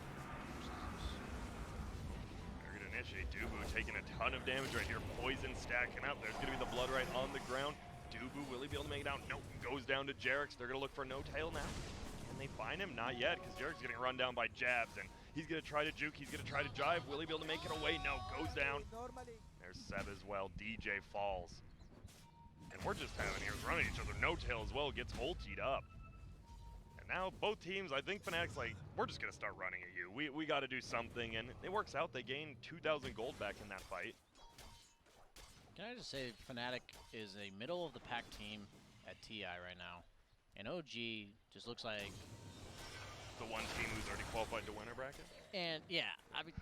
initiate. Dubu taking a ton of damage right here. Poison stacking up. There's going to be the blood right on the ground. Dubu, will he be able to make it out? Nope. Goes down to Jarek. They're going to look for No Tail now. Can they find him? Not yet, because Jarek's getting run down by jabs, and he's going to try to juke. He's going to try to jive. Will he be able to make it away? No. Goes down. There's Seb as well. DJ falls. And we're just having heroes running each other. No Tail as well gets ultied up. And now both teams, I think Fnatic's like, we're just going to start running at you. We got to do something, and it works out. They gain 2,000 gold back in that fight. Can I just say Fnatic is a middle-of-the-pack team at TI right now. And OG just looks like... The one team who's already qualified to winner bracket? And, yeah, I mean...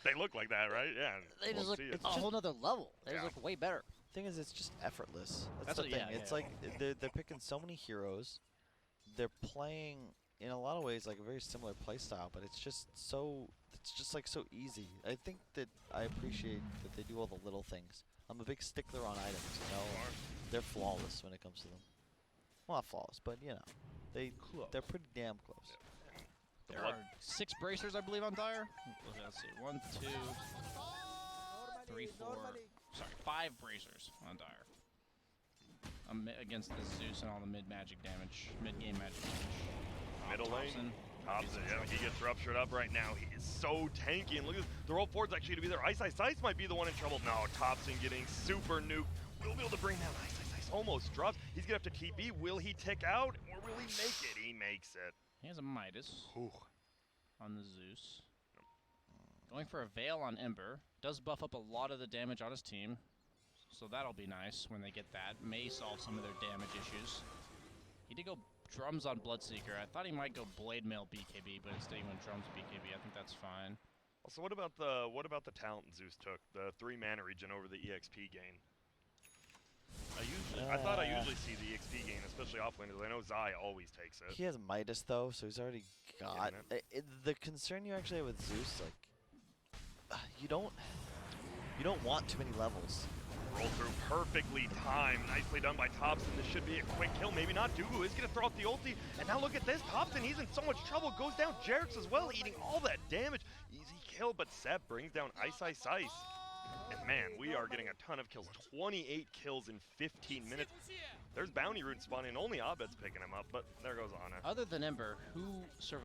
They look like that, right? Yeah. They just look a whole nother level. They just look way better. Thing is, it's just effortless. That's That's the what- thing. yeah, It's yeah. like they're picking so many heroes. They're playing in a lot of ways like a very similar play style, but it's just like so easy. I think that I appreciate that they do all the little things. I'm a big stickler on items, you know. They're flawless when it comes to them. Well, not flawless, but you know, they're pretty damn close. There are 6 bracers, I believe, on Dire. Let's see. 1, 2, 3, 4. Sorry, 5 bracers on Dire. Against the Zeus and all the mid-magic damage, mid-game magic damage. Middle lane. Thompson, yeah, he gets ruptured up right now. He is so tanky, and look at the roll forward's actually to be there. Ice might be the one in trouble. No, Thompson getting super nuked. We'll be able to bring down Ice almost drops. He's gonna have to TP. Will he tick out, or will he make it? He makes it. He has a Midas on the Zeus. Going for a Veil on Ember. Does buff up a lot of the damage on his team. So that'll be nice when they get that. May solve some of their damage issues. He did go drums on Bloodseeker. I thought he might go Blade Mail BKB, but instead he went drums BKB. I think that's fine. Also, what about the talent Zeus took? The 3 mana regen over the EXP gain. I thought I usually see the EXP gain, especially offlaners. I know Zai always takes it. He has Midas though, so he's already got. The concern you actually have with Zeus, like, you don't want too many levels. Roll through perfectly timed. Nicely done by Thompson. This should be a quick kill. Maybe not. Dubu is going to throw out the ulti. And now look at this. Thompson, he's in so much trouble. Goes down. Jarek's as well, eating all that damage. Easy kill, but Seb brings down Ice. And man, we are getting a ton of kills. 28 kills in 15 minutes. There's bounty rune spawning. Only Abed's picking him up, but there goes Ana. Other than Ember, who survived?